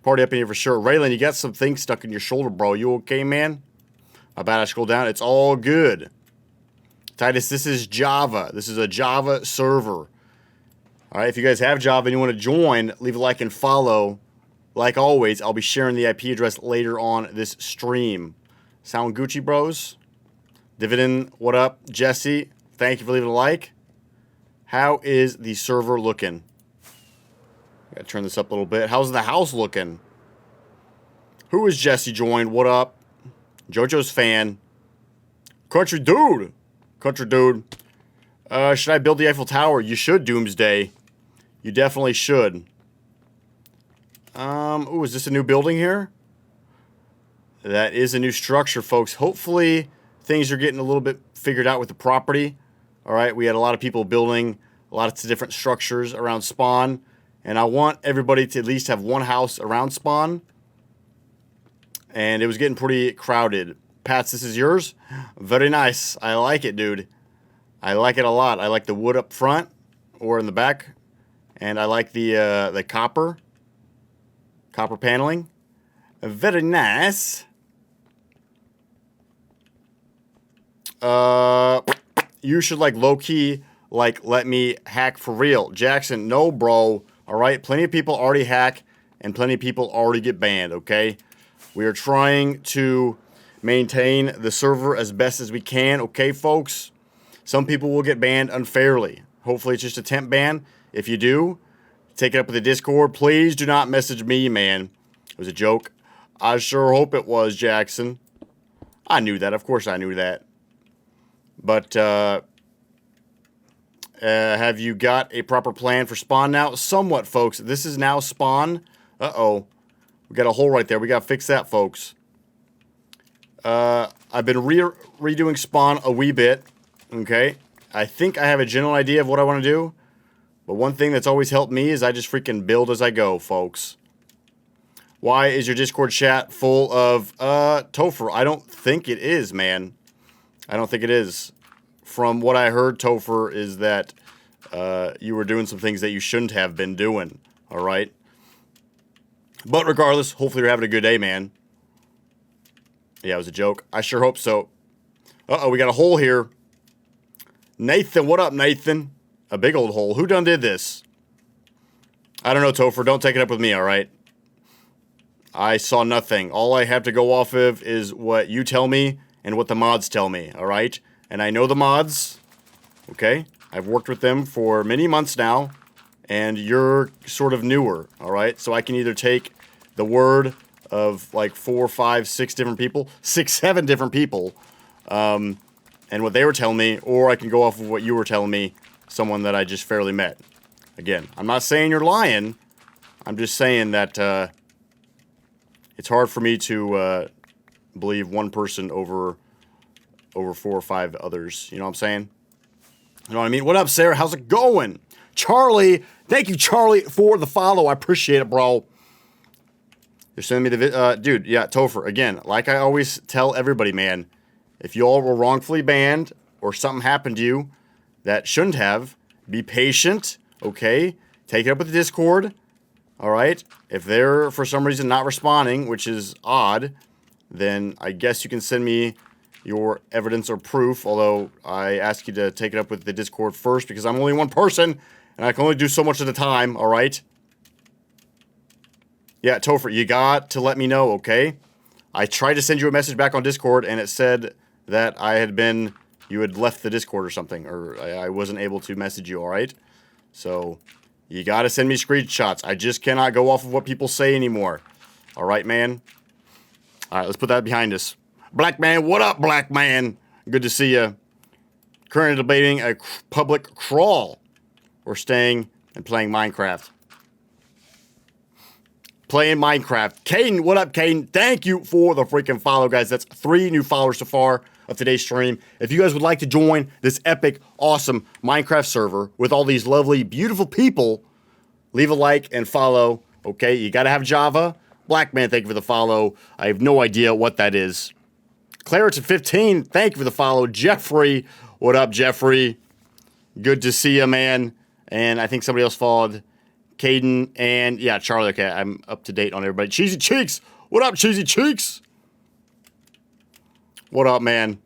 Party up in here for sure. Raylan, you got some things stuck in your shoulder, bro. You okay, man? I bet I scroll down. It's all good. Titus, this is Java. This is a Java server. All right, if you guys have Java and you want to join, leave a like and follow. Like always, I'll be sharing the IP address later on this stream. Sound Gucci, bros? Dividend, what up? Jesse, thank you for leaving a like. How is the server looking? Gotta turn this up a little bit. How's the house looking? Who is Jesse joined? What up? JoJo's fan. Country dude. Country dude. Should I build the Eiffel Tower? You should, Doomsday. You definitely should. Ooh, is this a new building here? That is a new structure, folks. Hopefully, things are getting a little bit figured out with the property. All right, we had a lot of people building a lot of different structures around spawn. And I want everybody to at least have one house around spawn. And it was getting pretty crowded. Pats, this is yours? Very nice. I like it, dude. I like it a lot. I like the wood up front or in the back. And I like the copper paneling. Very nice. You should like low-key like let me hack for real. Jackson, no, bro. All right, plenty of people already hack and plenty of people already get banned, okay? We are trying to maintain the server as best as we can, okay, folks? Some people will get banned unfairly. Hopefully it's just a temp ban. If you do, take it up with the Discord. Please do not message me, man. It was a joke. I sure hope it was, Jackson. I knew that. Of course I knew that. But, have you got a proper plan for spawn now? Somewhat, folks. This is now spawn. Uh-oh. We got a hole right there. We got to fix that, folks. I've been redoing spawn a wee bit. Okay. I think I have a general idea of what I want to do. But one thing that's always helped me is I just freaking build as I go, folks. Why is your Discord chat full of, Topher? I don't think it is, man. I don't think it is. From what I heard, Topher, is that you were doing some things that you shouldn't have been doing. All right? But regardless, hopefully you're having a good day, man. Yeah, it was a joke. I sure hope so. Uh-oh, we got a hole here. Nathan, what up, Nathan? A big old hole. Who done did this? I don't know, Topher. Don't take it up with me, all right? I saw nothing. All I have to go off of is what you tell me and what the mods tell me, all right? And I know the mods, okay? I've worked with them for many months now, and you're sort of newer, all right? So I can either take the word of like 4, 5, 6 different people, 6, 7 different people, and what they were telling me, or I can go off of what you were telling me, someone that I just fairly met. Again, I'm not saying you're lying. I'm just saying that it's hard for me to believe one person over 4 or 5 others. You know what I'm saying? You know what I mean? What up, Sarah? How's it going? Charlie, thank you, Charlie, for the follow. I appreciate it, bro. You're sending me the dude, yeah, Topher. Again, like I always tell everybody, man, if you all were wrongfully banned or something happened to you that shouldn't have, be patient, okay? Take it up with the Discord, all right? If they're, for some reason, not responding, which is odd, then I guess you can send me your evidence or proof, although I ask you to take it up with the Discord first because I'm only one person, and I can only do so much at a time, all right? Yeah, Topher, you got to let me know, okay? I tried to send you a message back on Discord, and it said that you had left the Discord or something, or I wasn't able to message you, all right? So, you got to send me screenshots. I just cannot go off of what people say anymore. All right, man? All right, let's put that behind us. Black man, what up, black man? Good to see you. Currently debating a public crawl or staying and playing Minecraft. Playing Minecraft. Caden, what up, Caden? Thank you for the freaking follow, guys. That's 3 new followers so far of today's stream. If you guys would like to join this epic, awesome Minecraft server with all these lovely, beautiful people, leave a like and follow, okay? You got to have Java. Black man, thank you for the follow. I have no idea what that is. Clarence at 15, thank you for the follow. Jeffrey, what up, Jeffrey? Good to see you, man. And I think somebody else followed. Caden, and yeah, Charlie. Okay, I'm up to date on everybody. Cheesy Cheeks! What up, Cheesy Cheeks? What up, man?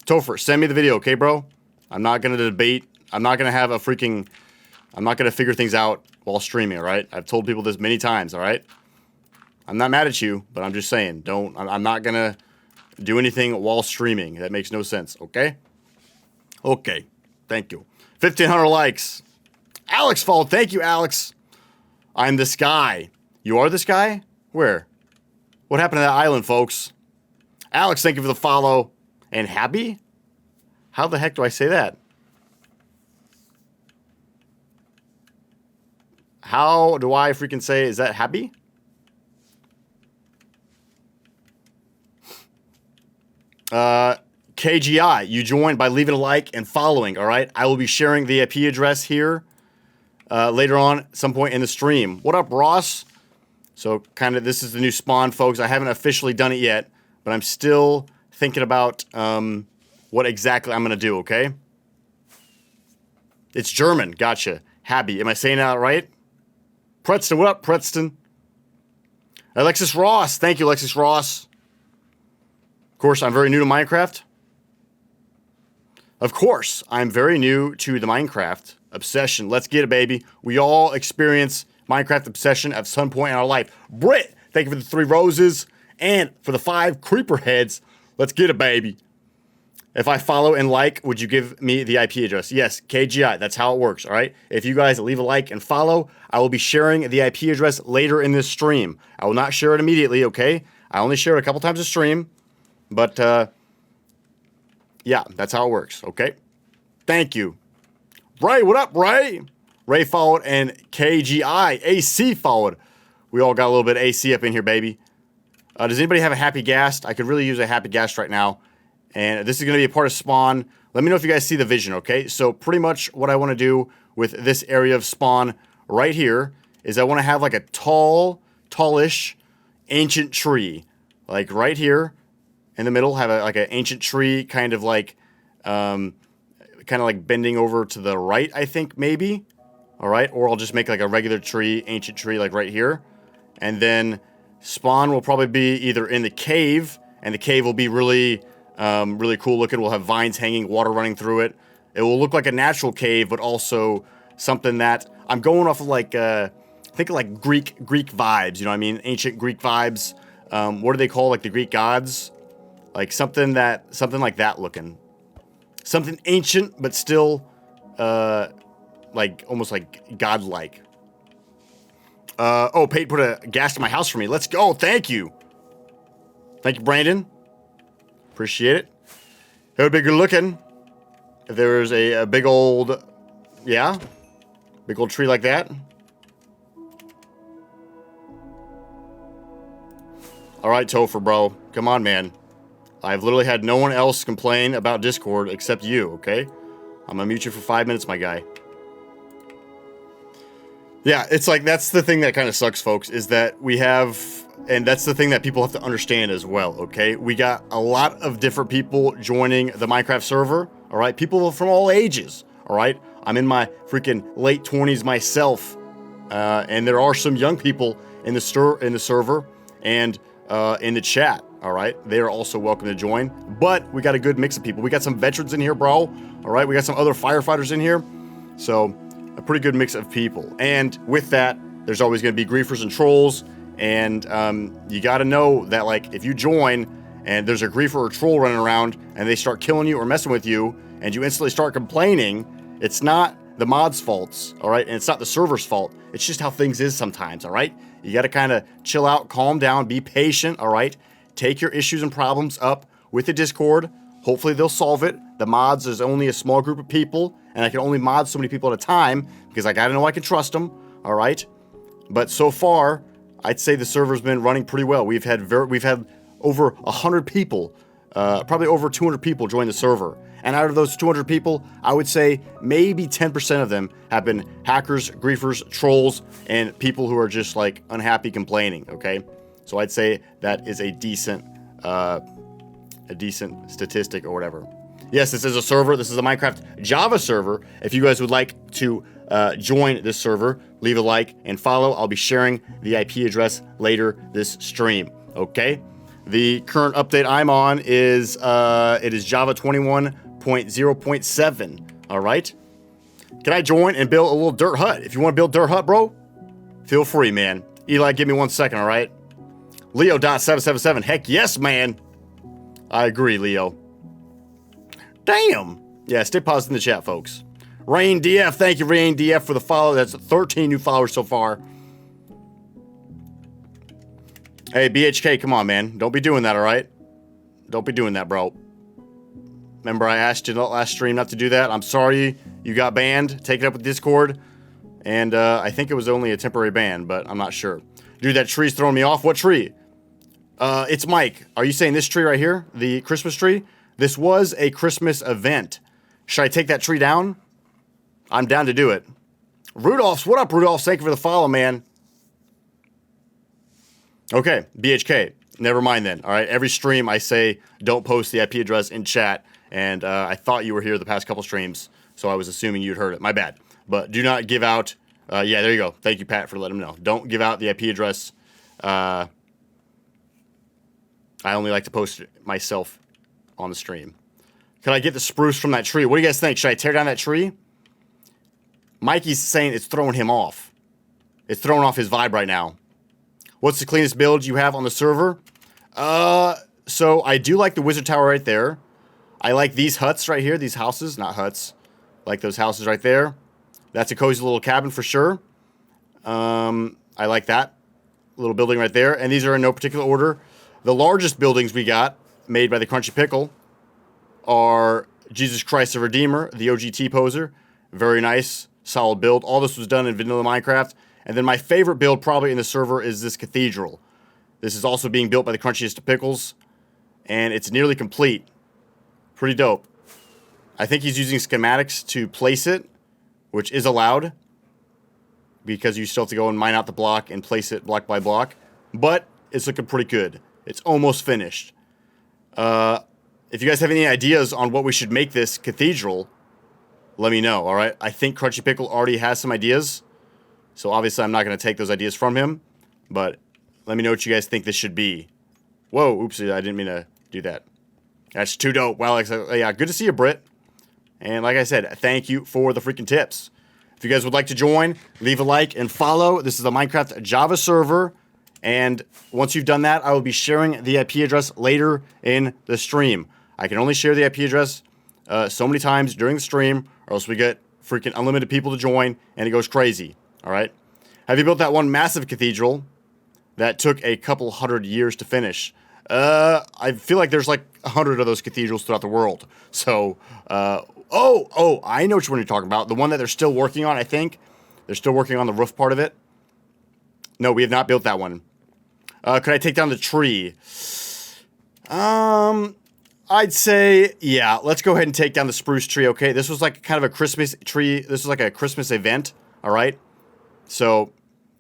Topher, send me the video, okay, bro? I'm not going to debate. I'm not going to have a freaking... I'm not going to figure things out while streaming, all right? I've told people this many times, all right? I'm not mad at you, but I'm just saying, I'm not going to do anything while streaming. That makes no sense, okay? Okay, thank you. 1,500 likes. Alex followed. Thank you, Alex. I'm this guy. You are this guy? Where? What happened to that island, folks? Alex, thank you for the follow. And happy? How the heck do I say that? How do I freaking say, is that happy? KGI, you joined by leaving a like and following, all right? I will be sharing the IP address here later on at some point in the stream. What up, Ross? So kind of this is the new spawn, folks. I haven't officially done it yet, but I'm still thinking about what exactly I'm going to do, okay? It's German. Gotcha. Happy. Am I saying that right? Preston, what up, Preston? Alexis Ross. Thank you, Alexis Ross. Of course, I'm very new to Minecraft. Of course, I'm very new to the Minecraft obsession. Let's get it, baby. We all experience Minecraft obsession at some point in our life. Britt, thank you for the 3 roses and for the 5 creeper heads. Let's get it, baby. If I follow and like, would you give me the IP address? Yes, KGI. That's how it works, all right? If you guys leave a like and follow, I will be sharing the IP address later in this stream. I will not share it immediately, okay? I only share it a couple times a stream. But, yeah, that's how it works, okay? Thank you. Ray, what up, Ray? Ray followed and KGI. AC followed. We all got a little bit of AC up in here, baby. Does anybody have a happy ghast? I could really use a happy ghast right now. And this is going to be a part of spawn. Let me know if you guys see the vision, okay? So pretty much what I want to do with this area of spawn right here is I want to have like a tallish, ancient tree. Like right here in the middle, have like an ancient tree kind of like bending over to the right, I think, maybe. All right, or I'll just make like a regular tree, ancient tree, like right here. And then spawn will probably be either in the cave, and the cave will be really... really cool looking. We'll have vines hanging, water running through it. It will look like a natural cave, but also something that I'm going off of like think of like Greek vibes. You know what I mean? Ancient Greek vibes. What do they call like the Greek gods? Like something like that looking. Something ancient, but still like almost like godlike. Oh, Pate put a gas in my house for me. Let's go. Thank you. Thank you, Brandon. Appreciate it. It would be good looking if there was a big old, yeah, big old tree like that. All right, Topher, bro. Come on, man. I've literally had no one else complain about Discord except you, okay? I'm gonna mute you for 5 minutes, my guy. Yeah, it's like, that's the thing that kind of sucks, folks, is that we have... And that's the thing that people have to understand as well, okay? We got a lot of different people joining the Minecraft server, all right? People from all ages, all right? I'm in my freaking late 20s myself, and there are some young people in the server and in the chat, all right? They are also welcome to join, but we got a good mix of people. We got some veterans in here, bro, all right? We got some other firefighters in here, so a pretty good mix of people. And with that, there's always going to be griefers and trolls. And you got to know that, like, if you join and there's a griefer or troll running around and they start killing you or messing with you and you instantly start complaining, it's not the mod's faults, all right? And it's not the server's fault. It's just how things is sometimes, all right? You got to kind of chill out, calm down, be patient, all right? Take your issues and problems up with the Discord. Hopefully they'll solve it. The mods is only a small group of people, and I can only mod so many people at a time because I got to know I can trust them, all right? But so far... I'd say the server's been running pretty well. We've had over 100 people, probably over 200 people join the server. And out of those 200 people, I would say maybe 10% of them have been hackers, griefers, trolls, and people who are just like unhappy complaining, okay? So I'd say that is a decent statistic or whatever. Yes, this is a server. This is a Minecraft Java server. If you guys would like to join this server, leave a like and follow. I'll be sharing the IP address later this stream. Okay. The current update I'm on is it is Java 21.0.7. All right. Can I join and build a little dirt hut? If you want to build dirt hut, bro, feel free, man. Eli, give me 1 second. All right. Leo.777. Heck yes, man. I agree, Leo. Damn. Yeah, stay positive in the chat, folks. Rain DF, thank you, Rain DF, for the follow. That's 13 new followers so far. Hey, BHK, come on, man. Don't be doing that, all right? Don't be doing that, bro. Remember I asked you last stream not to do that? I'm sorry you got banned. Take it up with Discord. And I think it was only a temporary ban, but I'm not sure. Dude, that tree's throwing me off. What tree? It's Mike. Are you saying this tree right here? The Christmas tree? This was a Christmas event. Should I take that tree down? I'm down to do it. Rudolph's, what up, Rudolph? Thank you for the follow, man. Okay, BHK. Never mind then. All right, every stream I say don't post the IP address in chat, and I thought you were here the past couple streams, so I was assuming you'd heard it. My bad. But do not give out... yeah, there you go. Thank you, Pat, for letting him know. Don't give out the IP address. I only like to post it myself on the stream. Can I get the spruce from that tree? What do you guys think? Should I tear down that tree? Mikey's saying it's throwing him off. It's throwing off his vibe right now. What's the cleanest build you have on the server? So I do like the wizard tower right there. I like these huts right here. These houses, not huts. Like those houses right there. That's a cozy little cabin for sure. I like that little building right there. And these are in no particular order. The largest buildings we got, made by the Crunchy Pickle, are Jesus Christ the Redeemer, the OGT poser. Very nice, solid build. All this was done in vanilla Minecraft. And then my favorite build probably in the server is this cathedral. This is also being built by the Crunchiest of Pickles. And it's nearly complete. Pretty dope. I think he's using schematics to place it, which is allowed, because you still have to go and mine out the block and place it block by block. But it's looking pretty good. It's almost finished. If you guys have any ideas on what we should make this cathedral, let me know, all right? I think Crunchy Pickle already has some ideas, so obviously I'm not going to take those ideas from him, but let me know what you guys think this should be. Whoa, oopsie, I didn't mean to do that. That's too dope. Wow, yeah, good to see you, Britt. And like I said, thank you for the freaking tips. If you guys would like to join, leave a like and follow. This is the Minecraft Java server. And once you've done that, I will be sharing the IP address later in the stream. I can only share the IP address so many times during the stream, or else we get freaking unlimited people to join, and it goes crazy. All right? Have you built that one massive cathedral that took a couple 100 years to finish? I feel like there's like 100 of those cathedrals throughout the world. So, oh, I know which one you're talking about. The one that they're still working on, I think. They're still working on the roof part of it. No, we have not built that one. Could I take down the tree? I'd say, yeah, let's go ahead and take down the spruce tree, okay? This was like kind of a Christmas tree. This was like a Christmas event, all right? So,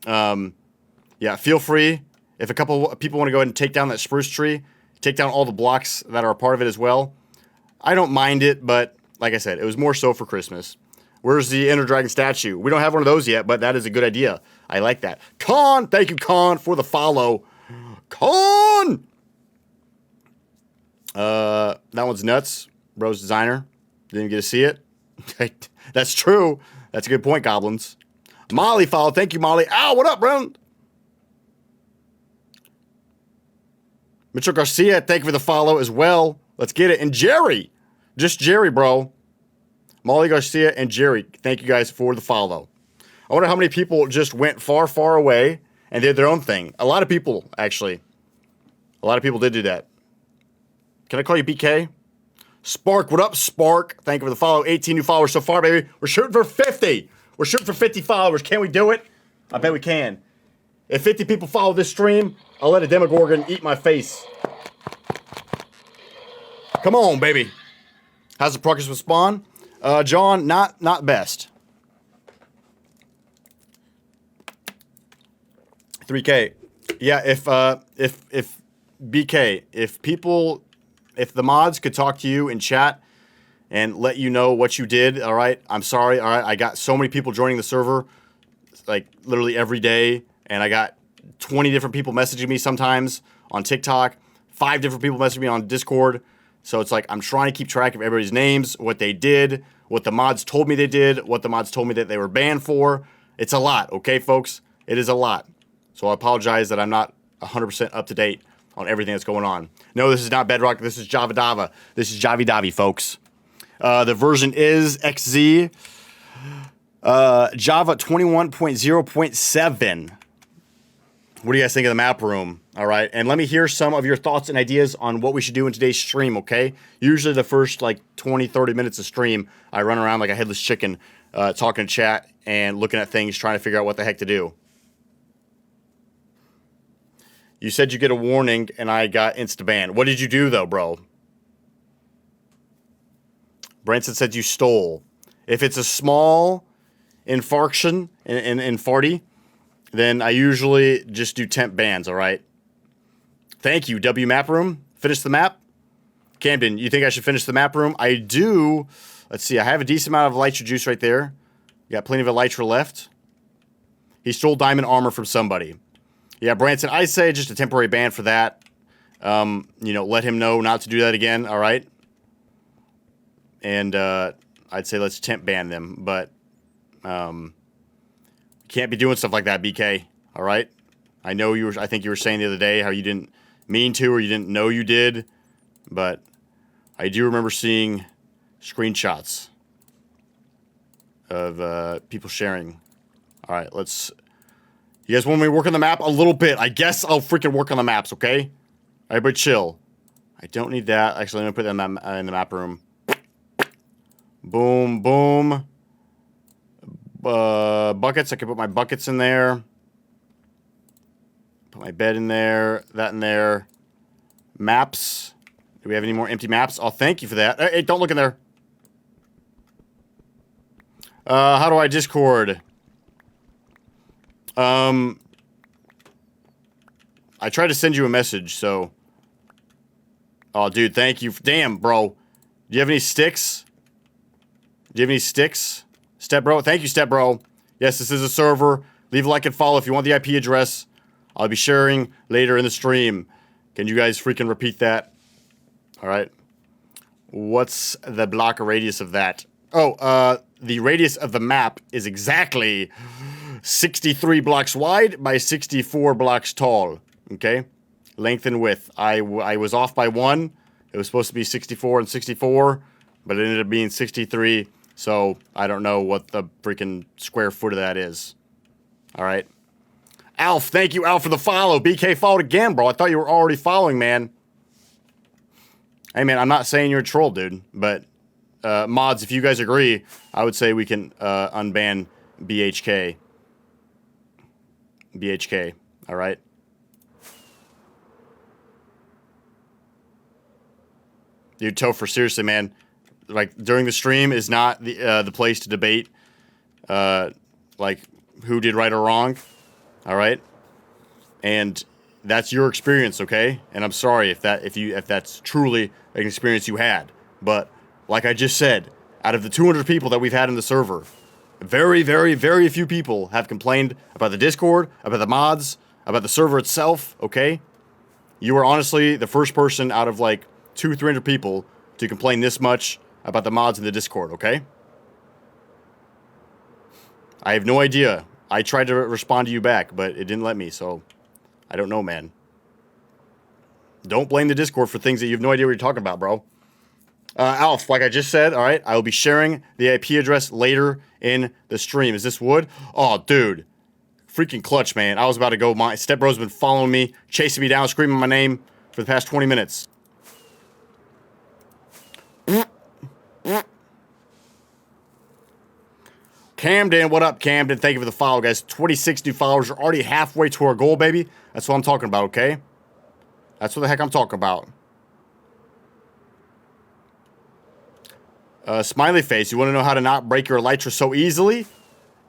yeah, feel free. If a couple people want to go ahead and take down that spruce tree, take down all the blocks that are a part of it as well. I don't mind it, but like I said, it was more so for Christmas. Where's the Ender Dragon statue? We don't have one of those yet, but that is a good idea. I like that. Con! Thank you, Con, for the follow. Con! That one's nuts. Bro's designer. Didn't get to see it. That's true. That's a good point, Goblins. Molly followed. Thank you, Molly. Ow, what up, bro? Mitchell Garcia, thank you for the follow as well. Let's get it. And Jerry. Just Jerry, bro. Molly Garcia and Jerry, thank you guys for the follow. I wonder how many people just went far, far away and did their own thing. A lot of people, actually. A lot of people did do that. Can I call you BK? Spark, what up, Spark? Thank you for the follow. 18 new followers so far, baby. We're shooting for 50. We're shooting for 50 followers. Can we do it? I bet we can. If 50 people follow this stream, I'll let a Demogorgon eat my face. Come on, baby. How's the progress with Spawn? John, not best. 3K. Yeah, if BK, if the mods could talk to you in chat and let you know what you did, all right? I'm sorry, all right? I got so many people joining the server, like literally every day, and I got 20 different people messaging me sometimes on TikTok, 5 different people messaging me on Discord. So it's like I'm trying to keep track of everybody's names, what they did, what the mods told me they did, what the mods told me that they were banned for. It's a lot, okay, folks? It is a lot. So I apologize that I'm not 100% up to date on everything that's going on. No, this is not Bedrock. This is Javadava. This is Javi-Davi, folks. The version is XZ. Java 21.0.7. What do you guys think of the map room? All right. And let me hear some of your thoughts and ideas on what we should do in today's stream, okay? Usually the first like 20, 30 minutes of stream, I run around like a headless chicken, talking to chat and looking at things, trying to figure out what the heck to do. You said you get a warning, and I got insta-banned. What did you do, though, bro? Branson said you stole. If it's a small infarction in farty, then I usually just do temp bans, all right? Thank you, W Map Room. Finish the map? Camden, you think I should finish the map room? I do. Let's see. I have a decent amount of Elytra juice right there. Got plenty of Elytra left. He stole diamond armor from somebody. Yeah, Branson, I say just a temporary ban for that. You know, let him know not to do that again, all right? And I'd say let's temp ban them, but can't be doing stuff like that, BK, all right? I know you were, I think you were saying the other day how you didn't mean to or you didn't know you did, but I do remember seeing screenshots of people sharing. All right, let's... You guys want me to work on the map? A little bit. I guess I'll freaking work on the maps, okay? Everybody chill. I don't need that. Actually, let me put that in the map room. Boom, boom. Buckets. I can put my buckets in there. Put my bed in there. That in there. Maps. Do we have any more empty maps? Oh, thank you for that. Hey, don't look in there. How do I Discord? I tried to send you a message, so... Oh, dude, thank you. Damn, bro. Do you have any sticks? Do you have any sticks? Step Bro? Thank you, Step Bro. Yes, this is a server. Leave a like and follow if you want the IP address. I'll be sharing later in the stream. Can you guys freaking repeat that? All right. What's the block radius of that? Oh, the radius of the map is exactly 63 blocks wide by 64 blocks tall. Okay? Length and width. I was off by 1. It was supposed to be 64 and 64, but it ended up being 63. So I don't know what the freaking square foot of that is. All right. Alf, thank you, Alf, for the follow. BK followed again, bro. I thought you were already following, man. Hey, man, I'm not saying you're a troll, dude. But mods, if you guys agree, I would say we can unban BHK. BHK, all right? Dude, Topher, seriously, man. Like, during the stream is not the place to debate, like, who did right or wrong, all right? And that's your experience, okay? And I'm sorry if that's truly an experience you had. But, like I just said, out of the 200 people that we've had in the server, very, very, very few people have complained about the Discord, about the mods, about the server itself, okay? You were honestly the first person out of, like, 200-300 people to complain this much about the mods in the Discord, okay? I have no idea. I tried to respond to you back, but it didn't let me, so I don't know, man. Don't blame the Discord for things that you have no idea what you're talking about, bro. Alf, like I just said, all right, I will be sharing the IP address later in the stream. Is this wood? Oh, dude. Freaking clutch, man. I was about to go. My stepbro's been following me, chasing me down, screaming my name for the past 20 minutes. Camden, what up, Camden? Thank you for the follow, guys. 26 new followers. We're already halfway to our goal, baby. That's what I'm talking about, okay? That's what the heck I'm talking about. Smiley face, you want to know how to not break your Elytra so easily?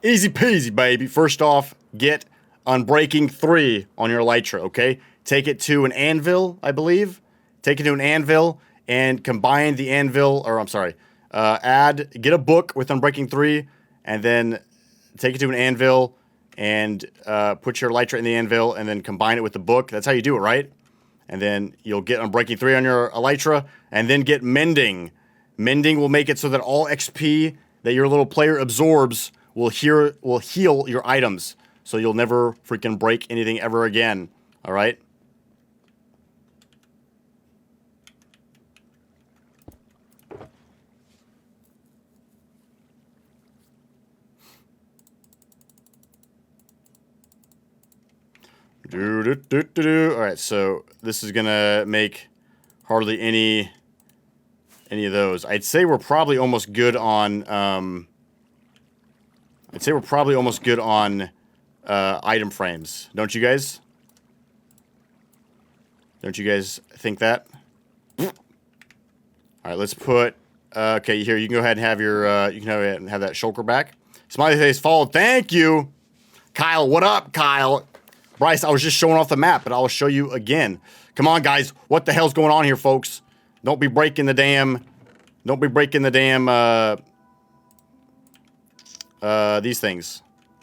Easy peasy, baby. First off, get Unbreaking 3 on your Elytra, okay? Take it to an anvil, I believe. Take it to an anvil and combine the anvil, or I'm sorry, Get a book with Unbreaking 3, and then take it to an anvil, and put your elytra in the anvil, and then combine it with the book. That's how you do it, right? And then you'll get Unbreaking 3 on your elytra, and then get Mending. Mending will make it so that all XP that your little player absorbs will heal your items. So you'll never freaking break anything ever again. All right? All right, so this is gonna make hardly any of those. I'd say we're probably almost good on. Item frames. Don't you guys? Don't you guys think that? All right, let's put. Okay, here you can go ahead and have your. You can go ahead and have that shulker back. Smiley face followed. Thank you, Kyle. What up, Kyle? Bryce, I was just showing off the map, but I'll show you again. Come on, guys. What the hell's going on here, folks? Don't be breaking the damn... Don't be breaking the damn... these things.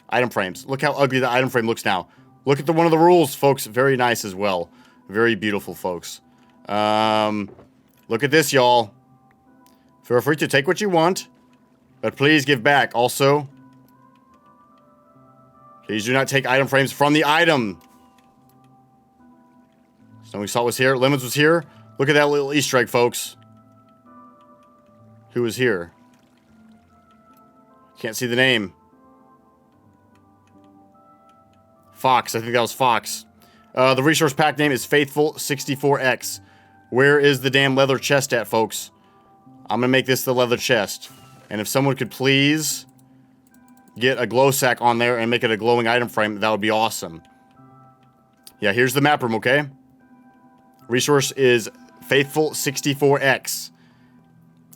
Item frames. Look how ugly the item frame looks now. Look at one of the rules, folks. Very nice as well. Very beautiful, folks. Look at this, y'all. Feel free to take what you want, but please give back. Also... Please do not take item frames from the item. Snowy Salt was here. Lemons was here. Look at that little Easter egg, folks. Who was here? Can't see the name. Fox. I think that was Fox. The resource pack name is Faithful64X. Where is the damn leather chest at, folks? I'm going to make this the leather chest. And if someone could please... get a glow sack on there and make it a glowing item frame, that would be awesome. Yeah, here's the map room, okay? Resource is Faithful64X.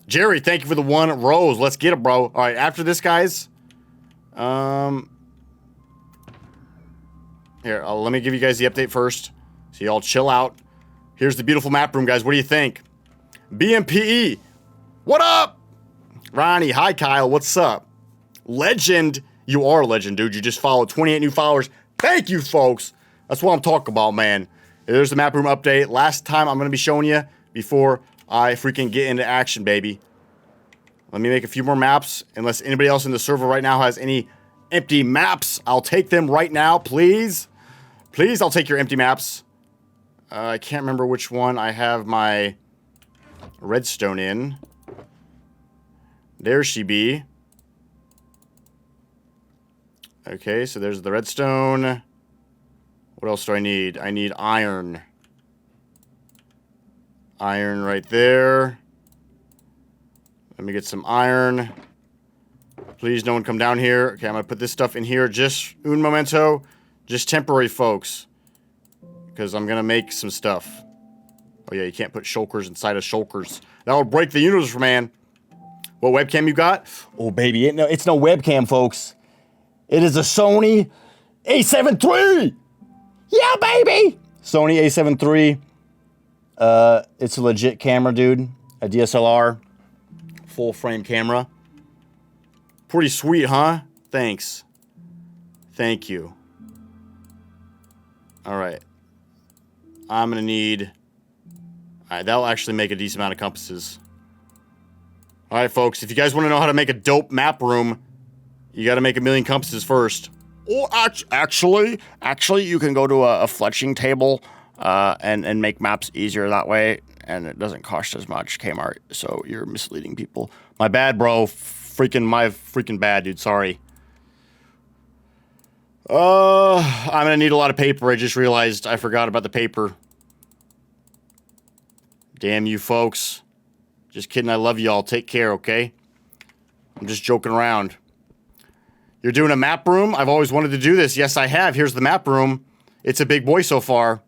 Jerry, thank you for the 1 rose. Let's get it, bro. All right, after this, guys. Here, let me give you guys the update first. So y'all chill out. Here's the beautiful map room, guys. What do you think? BMPE. What up? Ronnie, hi, Kyle. What's up? Legend. You are a legend, dude. You just followed 28 new followers. Thank you, folks. That's what I'm talking about, man. There's the map room update. Last time I'm going to be showing you before I freaking get into action, baby. Let me make a few more maps. Unless anybody else in the server right now has any empty maps, I'll take them right now, please. Please, I'll take your empty maps. I can't remember which one I have my redstone in. There she be. Okay, so there's the redstone. What else do I need? I need iron. Iron right there. Let me get some iron. Please, no one come down here. Okay, I'm going to put this stuff in here. Just un momento. Just temporary, folks. Because I'm going to make some stuff. Oh, yeah, you can't put shulkers inside of shulkers. That would break the universe, man. What webcam you got? Oh, baby, it's no webcam, folks. It is a Sony A7 III. Yeah, baby. Sony A7 III. It's a legit camera, dude. A DSLR. Full frame camera. Pretty sweet, huh? Thanks. Thank you. All right. I'm going to need... All right, that'll actually make a decent amount of compasses. All right, folks. If you guys want to know how to make a dope map room... You got to make 1,000,000 compasses first. Or actually, you can go to a fletching table and make maps easier that way, and it doesn't cost as much, Kmart. So you're misleading people. My bad, bro. My freaking bad, dude. Sorry. I'm gonna need a lot of paper. I just realized I forgot about the paper. Damn you, folks. Just kidding. I love y'all. Take care, okay? I'm just joking around. You're doing a map room? I've always wanted to do this. Yes, I have. Here's the map room. It's a big boy so far.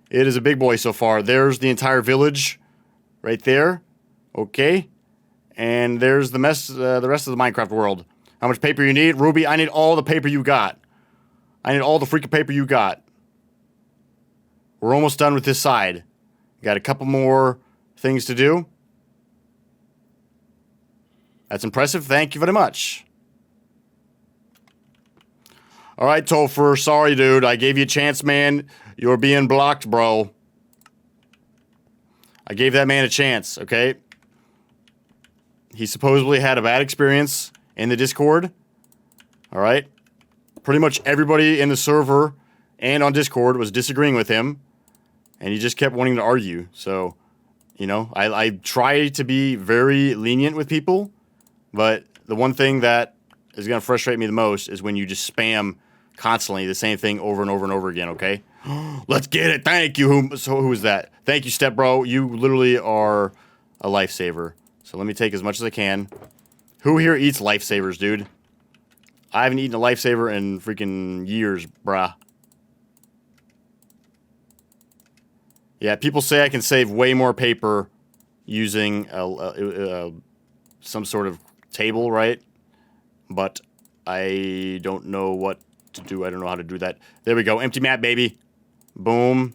It is a big boy so far. There's the entire village right there. Okay. And there's the rest of the Minecraft world. How much paper you need? Ruby, I need all the paper you got. I need all the freaking paper you got. We're almost done with this side. Got a couple more things to do. That's impressive. Thank you very much. All right, Topher. Sorry, dude. I gave you a chance, man. You're being blocked, bro. I gave that man a chance, okay? He supposedly had a bad experience in the Discord. All right? Pretty much everybody in the server and on Discord was disagreeing with him. And he just kept wanting to argue. So, you know, I try to be very lenient with people. But the one thing that is going to frustrate me the most is when you just spam constantly the same thing over and over and over again, okay? Let's get it. Thank you. Who was that? Thank you, Step Bro. You literally are a lifesaver. So let me take as much as I can. Who here eats lifesavers, dude? I haven't eaten a lifesaver in freaking years, bruh. Yeah, people say I can save way more paper using some sort of table, right? But I don't know what to do. I don't know how to do that. There we go. Empty map, baby. Boom.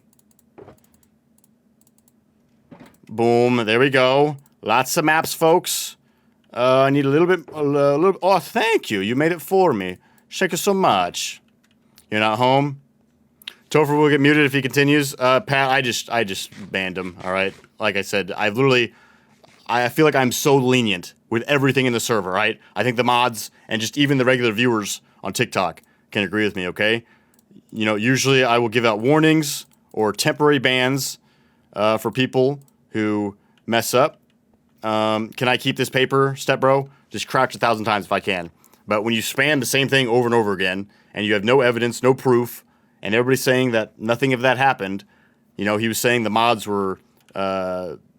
Boom. There we go. Lots of maps, folks. I need a little bit. Oh, thank you. You made it for me. Thank you so much. You're not home? Topher will get muted if he continues. Pat, I just banned him. All right. Like I said, I feel like I'm so lenient with everything in the server, right? I think the mods and just even the regular viewers on TikTok can agree with me, okay? You know, usually I will give out warnings or temporary bans for people who mess up. Can I keep this paper, Step Bro? Just crouch 1,000 times if I can. But when you spam the same thing over and over again, and you have no evidence, no proof, and everybody's saying that nothing of that happened, you know, he was saying the mods were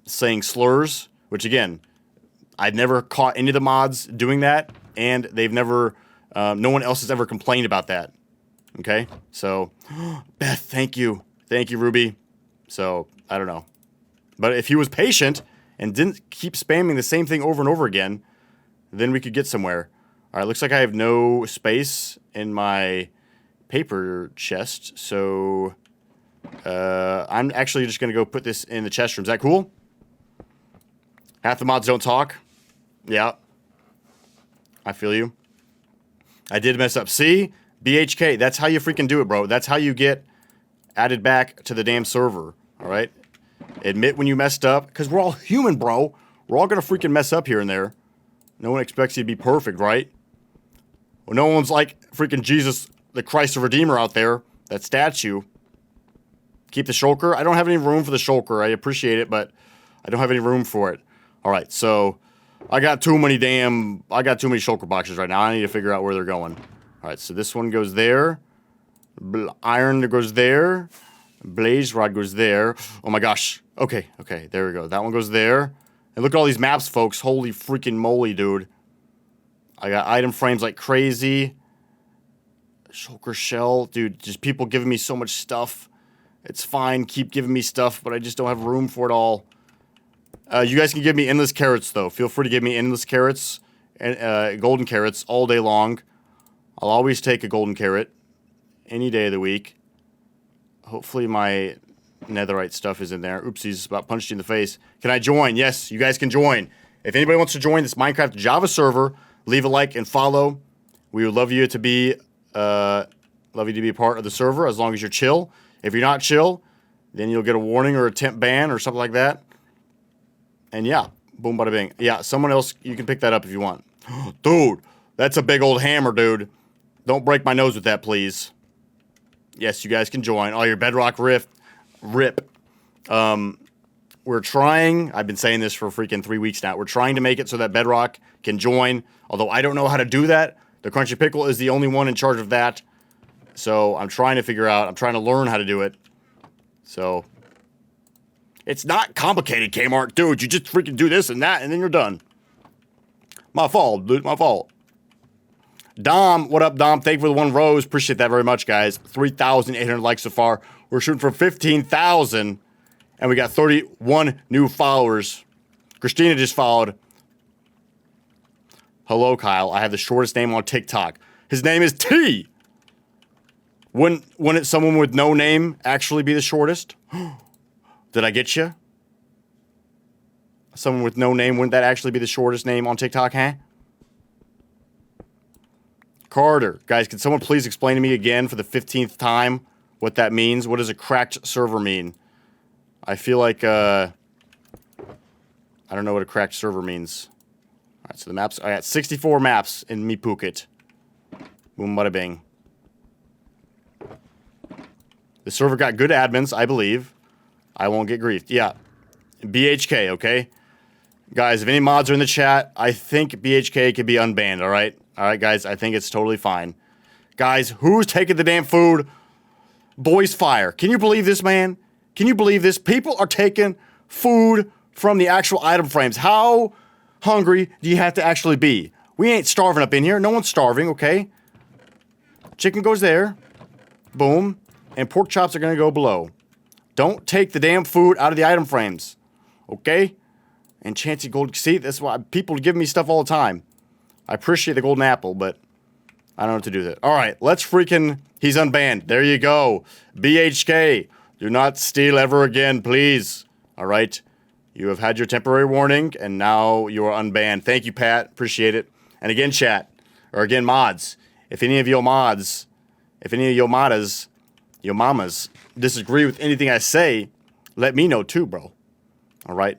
saying slurs, which again, I've never caught any of the mods doing that, and they've never, no one else has ever complained about that. Okay? So, Beth, thank you. Thank you, Ruby. So, I don't know. But if he was patient and didn't keep spamming the same thing over and over again, then we could get somewhere. All right, looks like I have no space in my paper chest, so I'm actually just going to go put this in the chest room. Is that cool? Half the mods don't talk. Yeah. I feel you. I did mess up. See? BHK. That's how you freaking do it, bro. That's how you get added back to the damn server. All right? Admit when you messed up. Because we're all human, bro. We're all going to freaking mess up here and there. No one expects you to be perfect, right? Well, no one's like freaking Jesus, the Christ the Redeemer out there. That statue. Keep the shulker. I don't have any room for the shulker. I appreciate it, but I don't have any room for it. All right, so I got too many shulker boxes right now. I need to figure out where they're going. All right, so this one goes there. Iron goes there. Blaze rod goes there. Oh my gosh. Okay, there we go. That one goes there. And look at all these maps, folks. Holy freaking moly, dude. I got item frames like crazy. Shulker shell. Dude, just people giving me so much stuff. It's fine. Keep giving me stuff, but I just don't have room for it all. You guys can give me endless carrots, though. Feel free to give me endless carrots and golden carrots all day long. I'll always take a golden carrot any day of the week. Hopefully my netherite stuff is in there. Oopsies, about punched you in the face. Can I join? Yes, you guys can join. If anybody wants to join this Minecraft Java server, leave a like and follow. We would love you to be a part of the server as long as you're chill. If you're not chill, then you'll get a warning or a temp ban or something like that. And yeah, boom, bada bing. Yeah, someone else, you can pick that up if you want. Dude, that's a big old hammer, dude. Don't break my nose with that, please. Yes, you guys can join. Oh, your bedrock rip. We're trying, I've been saying this for freaking 3 weeks now. We're trying to make it so that bedrock can join. Although I don't know how to do that. The Crunchy Pickle is the only one in charge of that. So I'm trying to learn how to do it. So it's not complicated, Kmart. Dude, you just freaking do this and that, and then you're done. My fault, dude. My fault. Dom, what up, Dom? Thank you for the 1 rose. Appreciate that very much, guys. 3,800 likes so far. We're shooting for 15,000, and we got 31 new followers. Christina just followed. Hello, Kyle. I have the shortest name on TikTok. His name is T. Wouldn't it someone with no name actually be the shortest? Did I get you? Someone with no name, wouldn't that actually be the shortest name on TikTok, huh? Carter. Guys, can someone please explain to me again for the 15th time what that means? What does a cracked server mean? I feel like, I don't know what a cracked server means. All right, so the maps, I got 64 maps in me Phuket. Boom, bada bing. The server got good admins, I believe. I won't get griefed. Yeah. BHK, okay? Guys, if any mods are in the chat, I think BHK could be unbanned, all right? All right, guys, I think it's totally fine. Guys, who's taking the damn food? Boys fire. Can you believe this, man? Can you believe this? People are taking food from the actual item frames. How hungry do you have to actually be? We ain't starving up in here. No one's starving, okay? Chicken goes there. Boom. And pork chops are going to go below. Don't take the damn food out of the item frames. Okay? And Chancy Gold... See, that's why people give me stuff all the time. I appreciate the golden apple, but I don't know what to do with it. All right, let's freaking... He's unbanned. There you go. BHK. Do not steal ever again, please. All right? You have had your temporary warning, and now you are unbanned. Thank you, Pat. Appreciate it. And again, chat. Or again, mods. If any of your mods... If any of your modders... Your mamas disagree with anything I say, let me know too, bro. All right?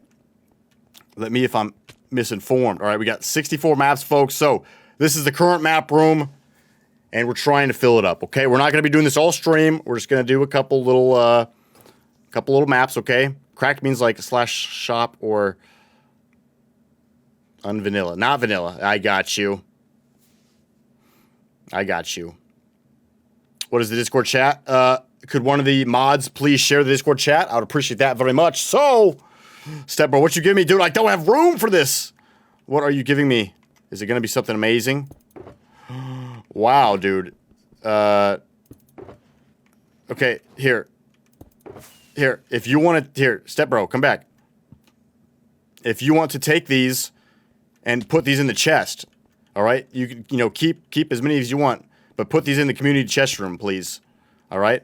Let me if I'm misinformed. All right, we got 64 maps, folks. So this is the current map room, and we're trying to fill it up, okay? We're not going to be doing this all stream. We're just going to do a couple little maps, okay? Cracked means like /shop or unvanilla. Not vanilla. I got you. I got you. What is the Discord chat? Could one of the mods please share the Discord chat? I would appreciate that very much. So, Step Bro, what you give me, dude? I don't have room for this. What are you giving me? Is it going to be something amazing? Wow, dude. Okay, here. Here, if you want to... Here, Step Bro, come back. If you want to take these and put these in the chest, all right? You can, you know, keep as many as you want. But put these in the community chest room, please. All right?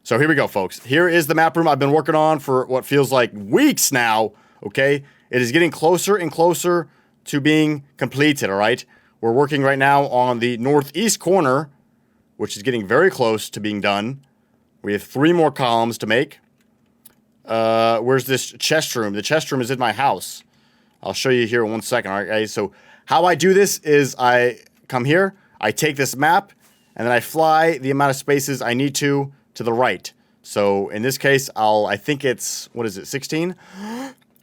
So here we go, folks. Here is the map room I've been working on for what feels like weeks now, okay? It is getting closer and closer to being completed, all right? We're working right now on the northeast corner, which is getting very close to being done. We have 3 more columns to make. Where's this chest room? The chest room is in my house. I'll show you here in 1 second, all right, guys? So how I do this is I come here, I take this map, and then I fly the amount of spaces I need to the right. So in this case, I think it's, what is it, 16?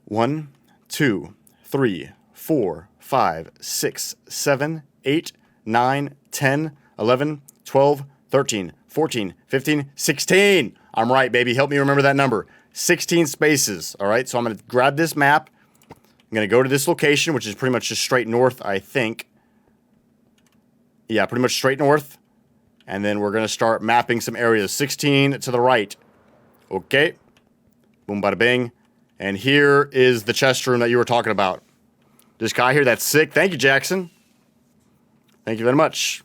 1, 2, 3, 4, 5, 6, 7, 8, 9, 10, 11, 12, 13, 14, 15, 16. I'm right, baby. Help me remember that number. 16 spaces, all right? So I'm going to grab this map. I'm going to go to this location, which is pretty much just straight north, I think. Yeah, pretty much straight north. And then we're going to start mapping some areas. 16 to the right. Okay. Boom, bada bing. And here is the chest room that you were talking about. This guy here, that's sick. Thank you, Jackson. Thank you very much.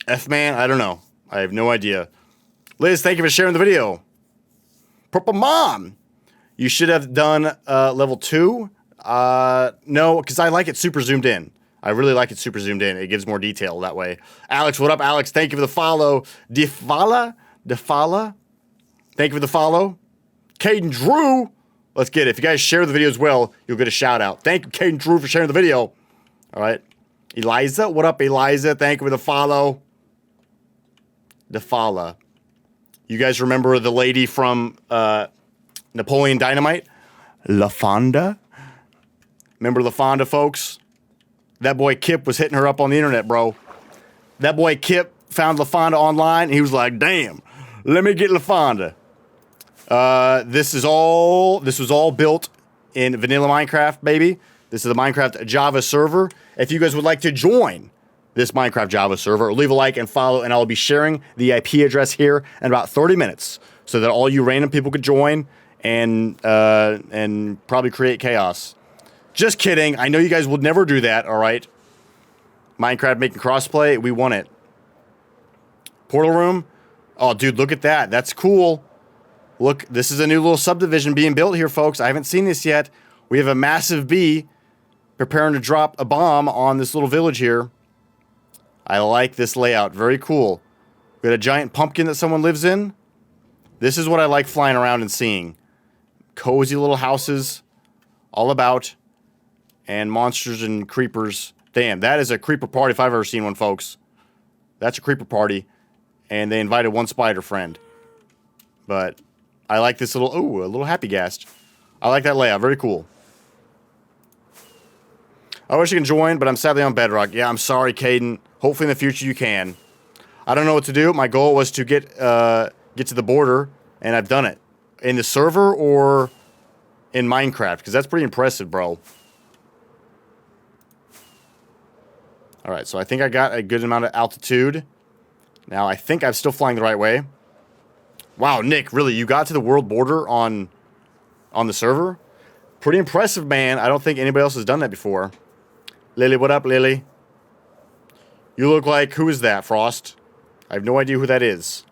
F-Man, I don't know. I have no idea. Liz, thank you for sharing the video. Purple Mom. You should have done level 2. No, because I like it super zoomed in. I really like it super zoomed in. It gives more detail that way. Alex, what up, Alex? Thank you for the follow. Defala? Thank you for the follow. Caden Drew. Let's get it. If you guys share the video as well, you'll get a shout out. Thank you, Caden Drew, for sharing the video. All right. Eliza, what up, Eliza? Thank you for the follow. Defala. You guys remember the lady from Napoleon Dynamite? LaFonda? Remember LaFonda, folks? That boy Kip was hitting her up on the internet, bro. That boy Kip found LaFonda online, and he was like, damn, let me get LaFonda. This was all built in vanilla Minecraft, baby. This is the Minecraft Java server. If you guys would like to join this Minecraft Java server, leave a like and follow, and I'll be sharing the IP address here in about 30 minutes so that all you random people could join and probably create chaos. Just kidding. I know you guys would never do that, all right? Minecraft making crossplay, we want it. Portal room? Oh, dude, look at that. That's cool. Look, this is a new little subdivision being built here, folks. I haven't seen this yet. We have a massive bee preparing to drop a bomb on this little village here. I like this layout. Very cool. We got a giant pumpkin that someone lives in. This is what I like flying around and seeing. Cozy little houses all about. And monsters and creepers. Damn, that is a creeper party if I've ever seen one, folks. That's a creeper party. And they invited one spider friend. But I like this little... Ooh, a little happy ghast. I like that layout. Very cool. I wish you can join, but I'm sadly on Bedrock. Yeah, I'm sorry, Caden. Hopefully in the future you can. I don't know what to do. My goal was to get to the border, and I've done it. In the server or in Minecraft, because that's pretty impressive, bro. Alright, so I think I got a good amount of altitude. Now, I think I'm still flying the right way. Wow, Nick, really? You got to the world border on the server? Pretty impressive, man. I don't think anybody else has done that before. Lily, what up, Lily? You look like... Who is that, Frost? I have no idea who that is.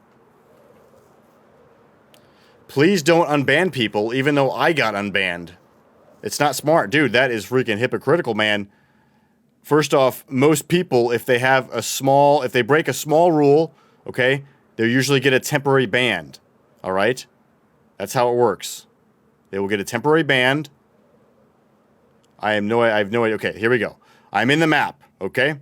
Please don't unban people, even though I got unbanned. It's not smart. Dude, that is freaking hypocritical, man. First off, most people, if they have a small... If they break a small rule, okay, they'll usually get a temporary ban. Alright? That's how it works. They will get a temporary ban. I have no idea. Okay, here we go. I'm in the map, okay?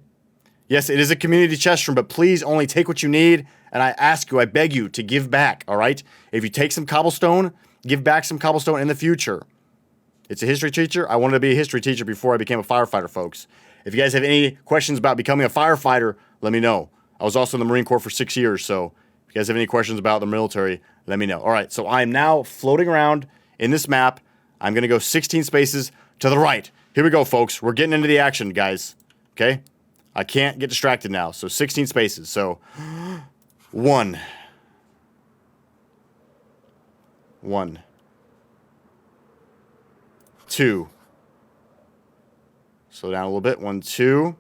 Yes, it is a community chest room, but please only take what you need, and I ask you, I beg you, to give back, alright? If you take some cobblestone, give back some cobblestone in the future. It's a history teacher. I wanted to be a history teacher before I became a firefighter, folks. If you guys have any questions about becoming a firefighter, let me know. I was also in the Marine Corps for 6 years, so if you guys have any questions about the military, let me know. Alright, so I am now floating around in this map. I'm going to go 16 spaces to the right. Here we go, folks. We're getting into the action, guys. Okay? I can't get distracted now. So 16 spaces. So 1. 2. Slow down a little bit. 1, 2.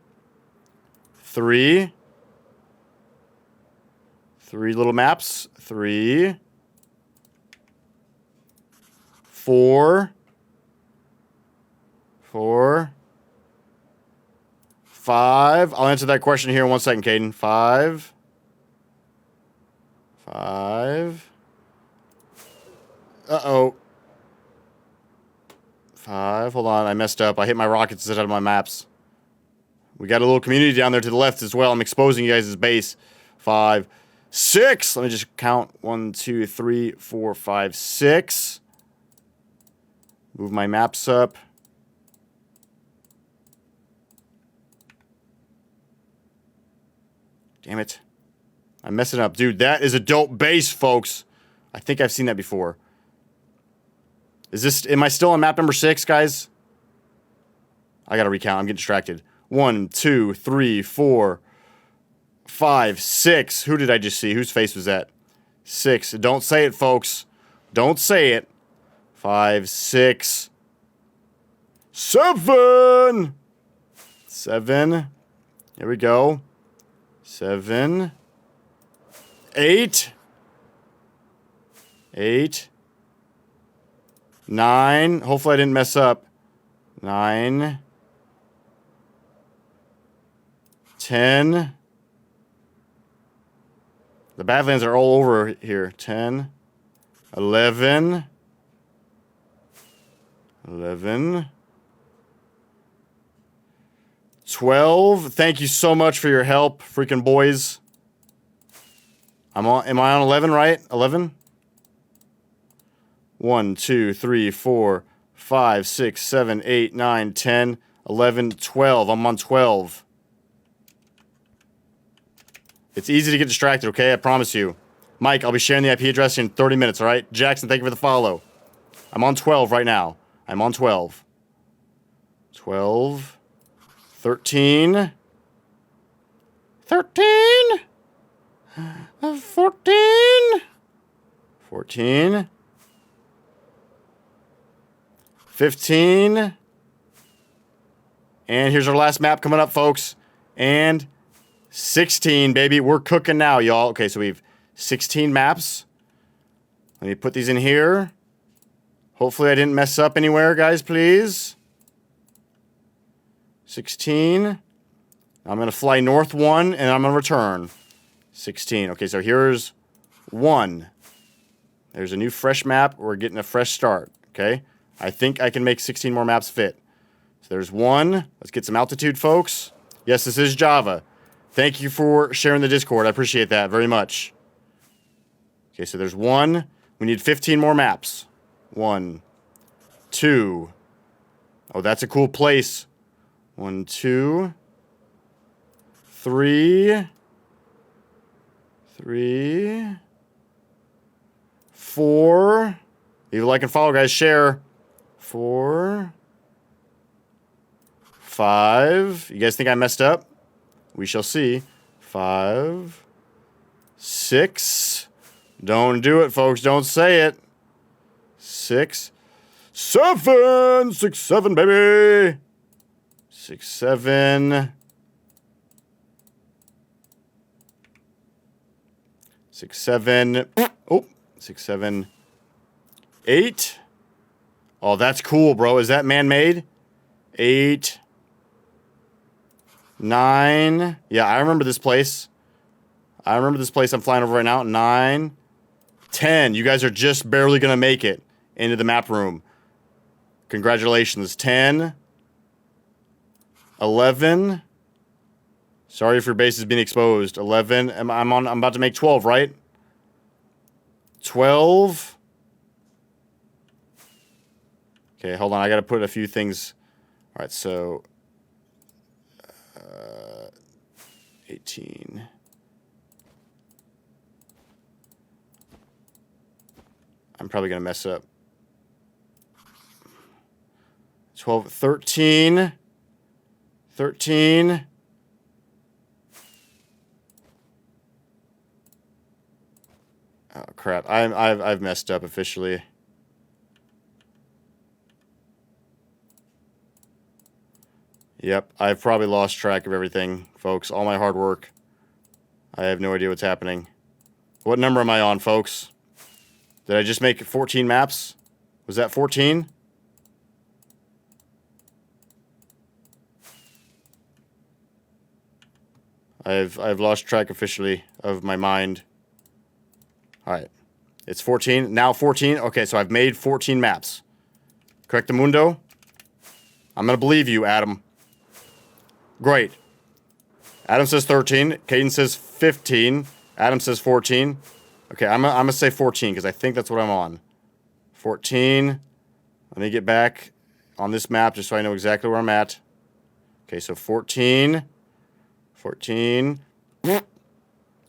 3. 3 little maps. 3. 4. 5. I'll answer that question here in 1 second, Caden. 5. 5. Uh-oh. 5. Hold on, I messed up. I hit my rockets instead of my maps. We got a little community down there to the left as well. I'm exposing you guys' base. 5. 6. Let me just count. 1, 2, 3, 4, 5, 6. Move my maps up. Damn it. I'm messing up. Dude, that is a dope base, folks. I think I've seen that before. Is this... Am I still on map number 6, guys? I gotta recount. I'm getting distracted. 1, 2, 3, 4, 5, 6. Who did I just see? Whose face was that? 6. Don't say it, folks. Don't say it. 5, 6. 7! 7. Here we go. 7. 8. 8. 9. Hopefully I didn't mess up. 9. 10. The Badlands are all over here. 10. 11. 11. 12. Thank you so much for your help, freaking boys. Am I on 11, right? 11? 1, 2, 3, 4, 5, 6, 7, 8, 9, 10, 11, 12. I'm on 12. It's easy to get distracted, okay? I promise you. Mike, I'll be sharing the IP address in 30 minutes, all right? Jackson, thank you for the follow. I'm on 12 right now. I'm on 12. 12. 13. 13. 14. 14. 15. And here's our last map coming up, folks. And 16, baby. We're cooking now, y'all. Okay, so we have 16 maps. Let me put these in here. Hopefully I didn't mess up anywhere, guys, please. 16. I'm going to fly north 1, and I'm going to return. 16. Okay, so here's 1. There's a new fresh map. We're getting a fresh start, okay? I think I can make 16 more maps fit. So there's 1. Let's get some altitude, folks. Yes, this is Java. Thank you for sharing the Discord. I appreciate that very much. Okay, so there's 1. We need 15 more maps. 1, 2. Oh, that's a cool place. 1, 2, 3, 3, 4. Leave a like and follow, guys. Share. 4, 5. You guys think I messed up? We shall see. 5, 6. Don't do it, folks. Don't say it. 6, 7. 6, 7, baby. 6, 7. 6, 7. Oh, 6, 7, 8. Oh, that's cool, bro. Is that man-made? 8, 9. Yeah, I remember this place. I remember this place I'm flying over right now. 9, 10. You guys are just barely going to make it into the map room. Congratulations. 10, 11. Sorry if your base is being exposed. 11. I'm about to make 12, right? 12. Okay, hold on. I got to put a few things. All right, so 18. I'm probably going to mess up. 12, 13. 13. Oh crap! I've messed up officially. Yep, I've probably lost track of everything, folks. All my hard work. I have no idea what's happening. What number am I on, folks? Did I just make 14 maps? Was that 14? I've lost track officially of my mind. All right. It's 14. Now 14. Okay, so I've made 14 maps. Correct the mundo? I'm going to believe you, Adam. Great. Adam says 13. Caden says 15. Adam says 14. Okay, I'm going to say 14 because I think that's what I'm on. 14. Let me get back on this map just so I know exactly where I'm at. Okay, so 14. 14.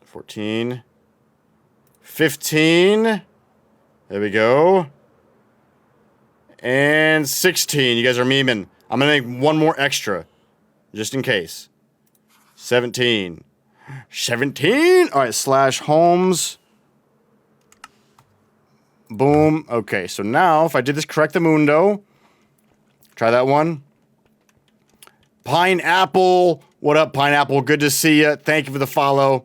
14. 15. There we go. And 16. You guys are memeing. I'm going to make one more extra. Just in case. 17. 17. All right, slash homes. Boom. Okay, so now if I did this correct the mundo. Try that one. Pineapple. What up, Pineapple? Good to see you. Thank you for the follow.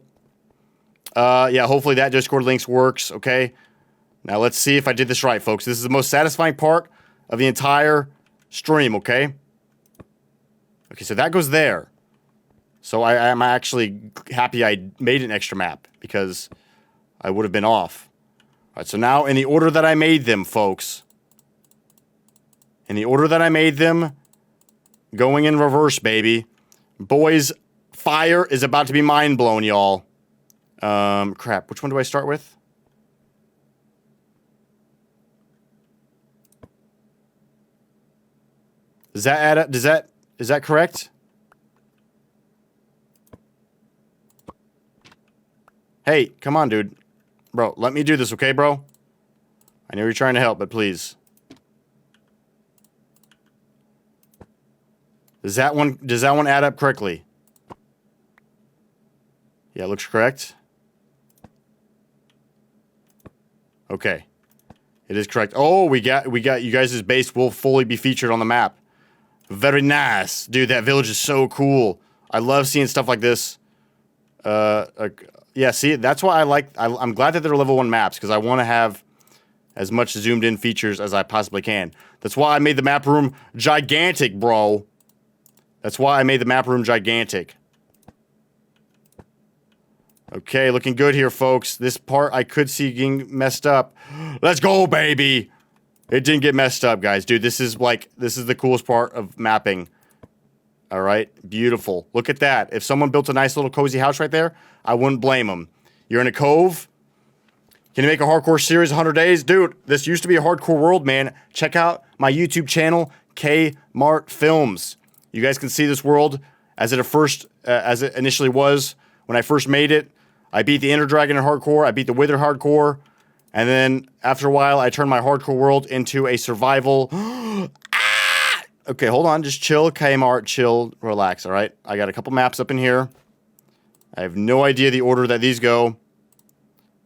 Yeah, hopefully that Discord links works, okay? Now let's see if I did this right, folks. This is the most satisfying part of the entire stream, okay? Okay, so that goes there. So I'm actually happy I made an extra map because I would have been off. All right, so now in the order that I made them, folks. In the order that I made them, going in reverse, baby. Boys, fire is about to be mind blown, y'all. Crap. Which one do I start with? Does that add up? Is that correct? Hey, come on, dude. Bro, let me do this, okay, bro? I know you're trying to help, but please. Does that one add up correctly? Yeah, it looks correct. Okay. It is correct. Oh, we got you guys' base will fully be featured on the map. Very nice. Dude, that village is so cool. I love seeing stuff like this. Yeah, see, that's why I'm glad that they're level 1 maps, because I want to have as much zoomed in features as I possibly can. That's why I made the map room gigantic, bro. That's why I made the map room gigantic. Okay, looking good here, folks. This part I could see getting messed up. Let's go, baby! It didn't get messed up, guys. Dude, this is the coolest part of mapping. All right, beautiful. Look at that. If someone built a nice little cozy house right there, I wouldn't blame them. You're in a cove. Can you make a hardcore series 100 days? Dude, this used to be a hardcore world, man. Check out my YouTube channel, Kmart Films. You guys can see this world as it initially was when I first made it. I beat the Ender Dragon in hardcore. I beat the Wither hardcore. And then after a while, I turned my hardcore world into a survival. Okay, hold on. Just chill, Kmart, chill, relax, all right? I got a couple maps up in here. I have no idea the order that these go.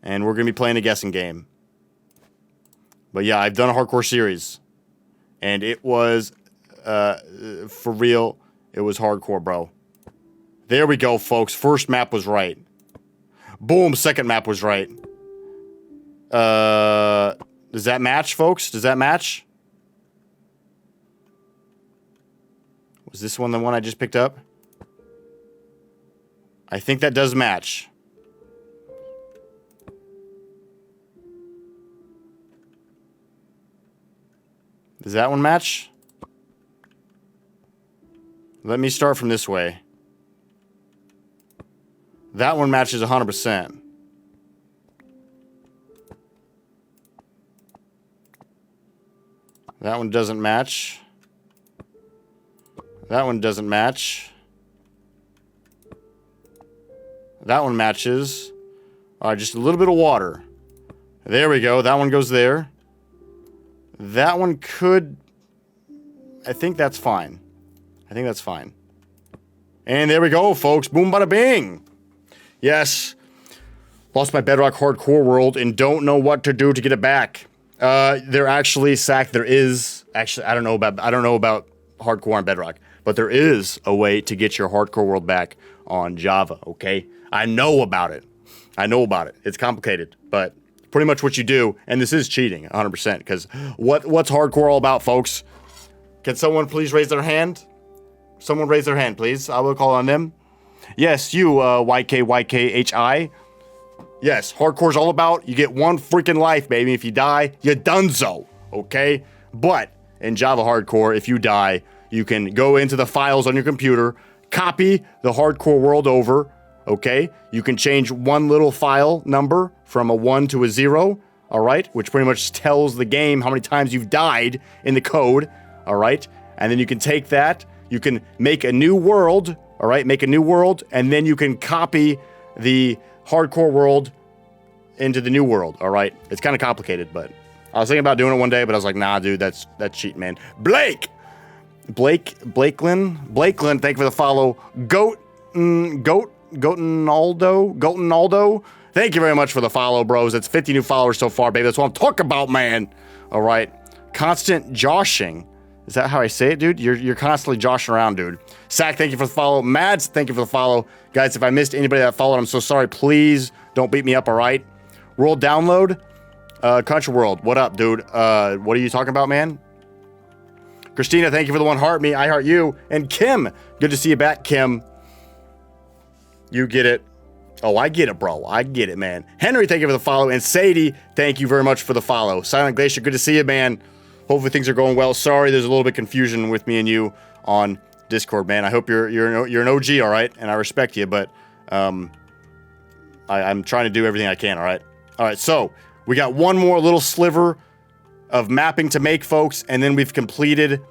And we're going to be playing a guessing game. But yeah, I've done a hardcore series. And it was, for real, it was hardcore, bro. There we go, folks. First map was right. Boom, second map was right. Does that match, folks? Does that match? Was this one the one I just picked up? I think that does match. Does that one match? Let me start from this way. That one matches 100%. That one doesn't match. That one doesn't match. That one matches. All right, just a little bit of water. There we go. That one goes there. That one could... I think that's fine. I think that's fine. And there we go, folks. Boom, bada, bing. Yes. Lost my Bedrock hardcore world and don't know what to do to get it back. There actually, Sack, there is... Actually, I don't know about hardcore on Bedrock. But there is a way to get your hardcore world back on Java, okay? I know about it. I know about it. It's complicated, but pretty much what you do, and this is cheating, 100%, because what's hardcore all about, folks? Can someone please raise their hand? Someone raise their hand, please. I will call on them. Yes, you, YKYKHI. Yes, hardcore's all about, you get one freaking life, baby. If you die, you're donezo, okay? But in Java hardcore, if you die, you can go into the files on your computer, copy the hardcore world over, okay? You can change one little file number from a 1 to a 0, all right? Which pretty much tells the game how many times you've died in the code, all right? And then you can take that, you can make a new world, all right? Make a new world, and then you can copy the hardcore world into the new world, all right? It's kind of complicated, but I was thinking about doing it one day, but I was like, nah, dude, that's cheating, man. Blakelin, thank you for the follow. Gotenaldo, thank you very much for the follow, bros. That's 50 new followers so far, baby. That's what I'm talking about, man. All right. Constant joshing. Is that how I say it, dude? You're constantly joshing around, dude. Sack, thank you for the follow. Mads, thank you for the follow. Guys, if I missed anybody that followed, I'm so sorry. Please don't beat me up, all right? World download. Country World, what up, dude? What are you talking about, man? Christina, thank you for the one heart me. I heart you. And Kim, good to see you back, Kim. You get it. Oh, I get it, bro. I get it, man. Henry, thank you for the follow. And Sadie, thank you very much for the follow. Silent Glacier, good to see you, man. Hopefully things are going well. Sorry, there's a little bit of confusion with me and you on Discord, man. I hope you're an OG, all right? And I respect you, but I'm trying to do everything I can, all right? All right, so we got one more little sliver of mapping to make, folks, and then we've completed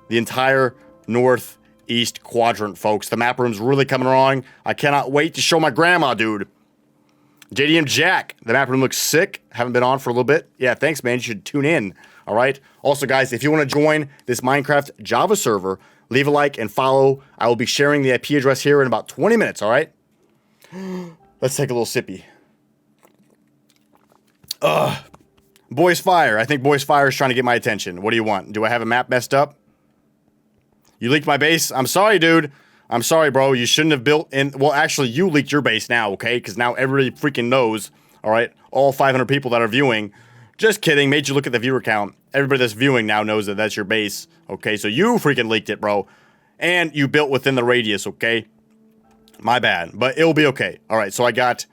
the entire northeast quadrant, folks. The map room's really coming along. I cannot wait to show my grandma, dude. JDM Jack, the map room looks sick. Haven't been on for a little bit. Yeah, thanks, man. You should tune in, all right? Also, guys, if you want to join this Minecraft Java server, leave a like and follow. I will be sharing the IP address here in about 20 minutes, all right? Let's take a little sippy. Boys Fire. I think Boys Fire is trying to get my attention. What do you want? Do I have a map messed up? You leaked my base? I'm sorry, dude. I'm sorry, bro. You shouldn't have built in... Well, actually, you leaked your base now, okay? Because now everybody freaking knows, all right? All 500 people that are viewing. Just kidding. Made you look at the viewer count. Everybody that's viewing now knows that that's your base, okay? So you freaking leaked it, bro. And you built within the radius, okay? My bad. But it'll be okay. All right, so I got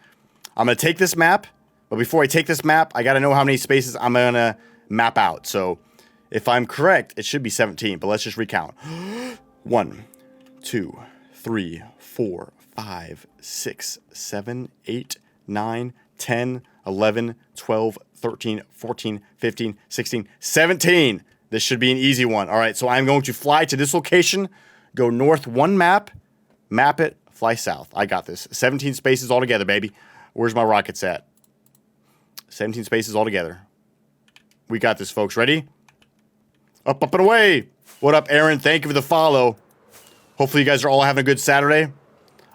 I'm going to take this map, but before I take this map, I got to know how many spaces I'm going to map out. So if I'm correct, it should be 17, but let's just recount. 1, 2, 3, 4, 5, 6, 7, 8, 9, 10, 11, 12, 13, 14, 15, 16, 17. This should be an easy one. All right, so I'm going to fly to this location, go north 1 map, map it, fly south. I got this. 17 spaces altogether, baby. Where's my rockets at? 17 spaces altogether. We got this, folks. Ready? Up, up, and away. What up, Aaron? Thank you for the follow. Hopefully you guys are all having a good Saturday.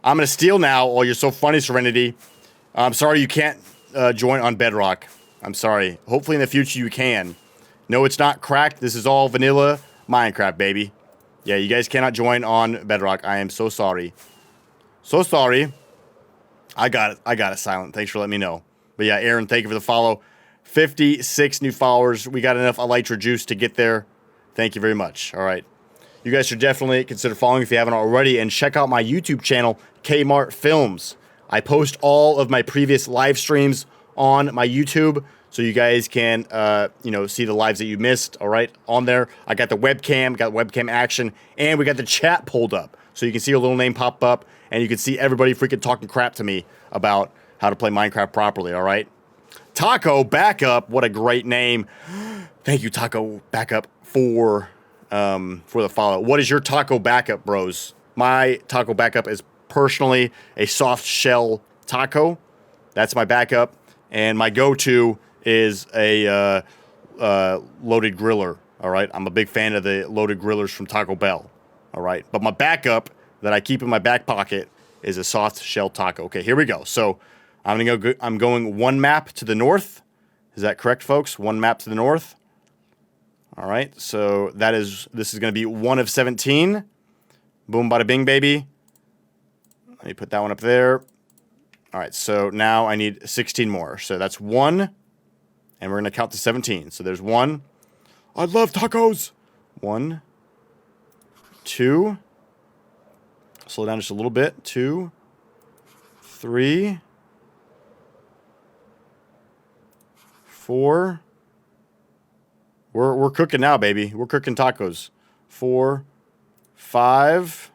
I'm going to steal now. Oh, you're so funny, Serenity. I'm sorry you can't join on Bedrock. I'm sorry. Hopefully in the future you can. No, it's not cracked. This is all vanilla Minecraft, baby. Yeah, you guys cannot join on Bedrock. I am so sorry. So sorry. I got it. I got it, Silent. Thanks for letting me know. But yeah, Aaron, thank you for the follow. 56 new followers. We got enough Elytra juice to get there. Thank you very much. All right. You guys should definitely consider following if you haven't already. And check out my YouTube channel, Kmart Films. I post all of my previous live streams on my YouTube. So you guys can, see the lives that you missed, all right, on there. I got the webcam action, and we got the chat pulled up. So you can see your little name pop up, and you can see everybody freaking talking crap to me about how to play Minecraft properly, all right? Taco Backup, what a great name. Thank you, Taco Backup, for the follow. What is your Taco Backup, bros? My Taco Backup is personally a soft shell taco. That's my backup. And my go-to is a loaded griller, all right? I'm a big fan of the loaded grillers from Taco Bell, all right? But my backup that I keep in my back pocket is a soft shell taco. Okay, here we go. So I'm going 1 map to the north. Is that correct, folks? 1 map to the north. All right, so this is going to be 1 of 17. Boom, bada bing, baby. Let me put that one up there. All right, so now I need 16 more. So that's 1, and we're going to count to 17. So there's 1. I love tacos. 1, 2. Slow down just a little bit. 2, 3, 4. We're cooking now, baby. We're cooking tacos. 4, 5.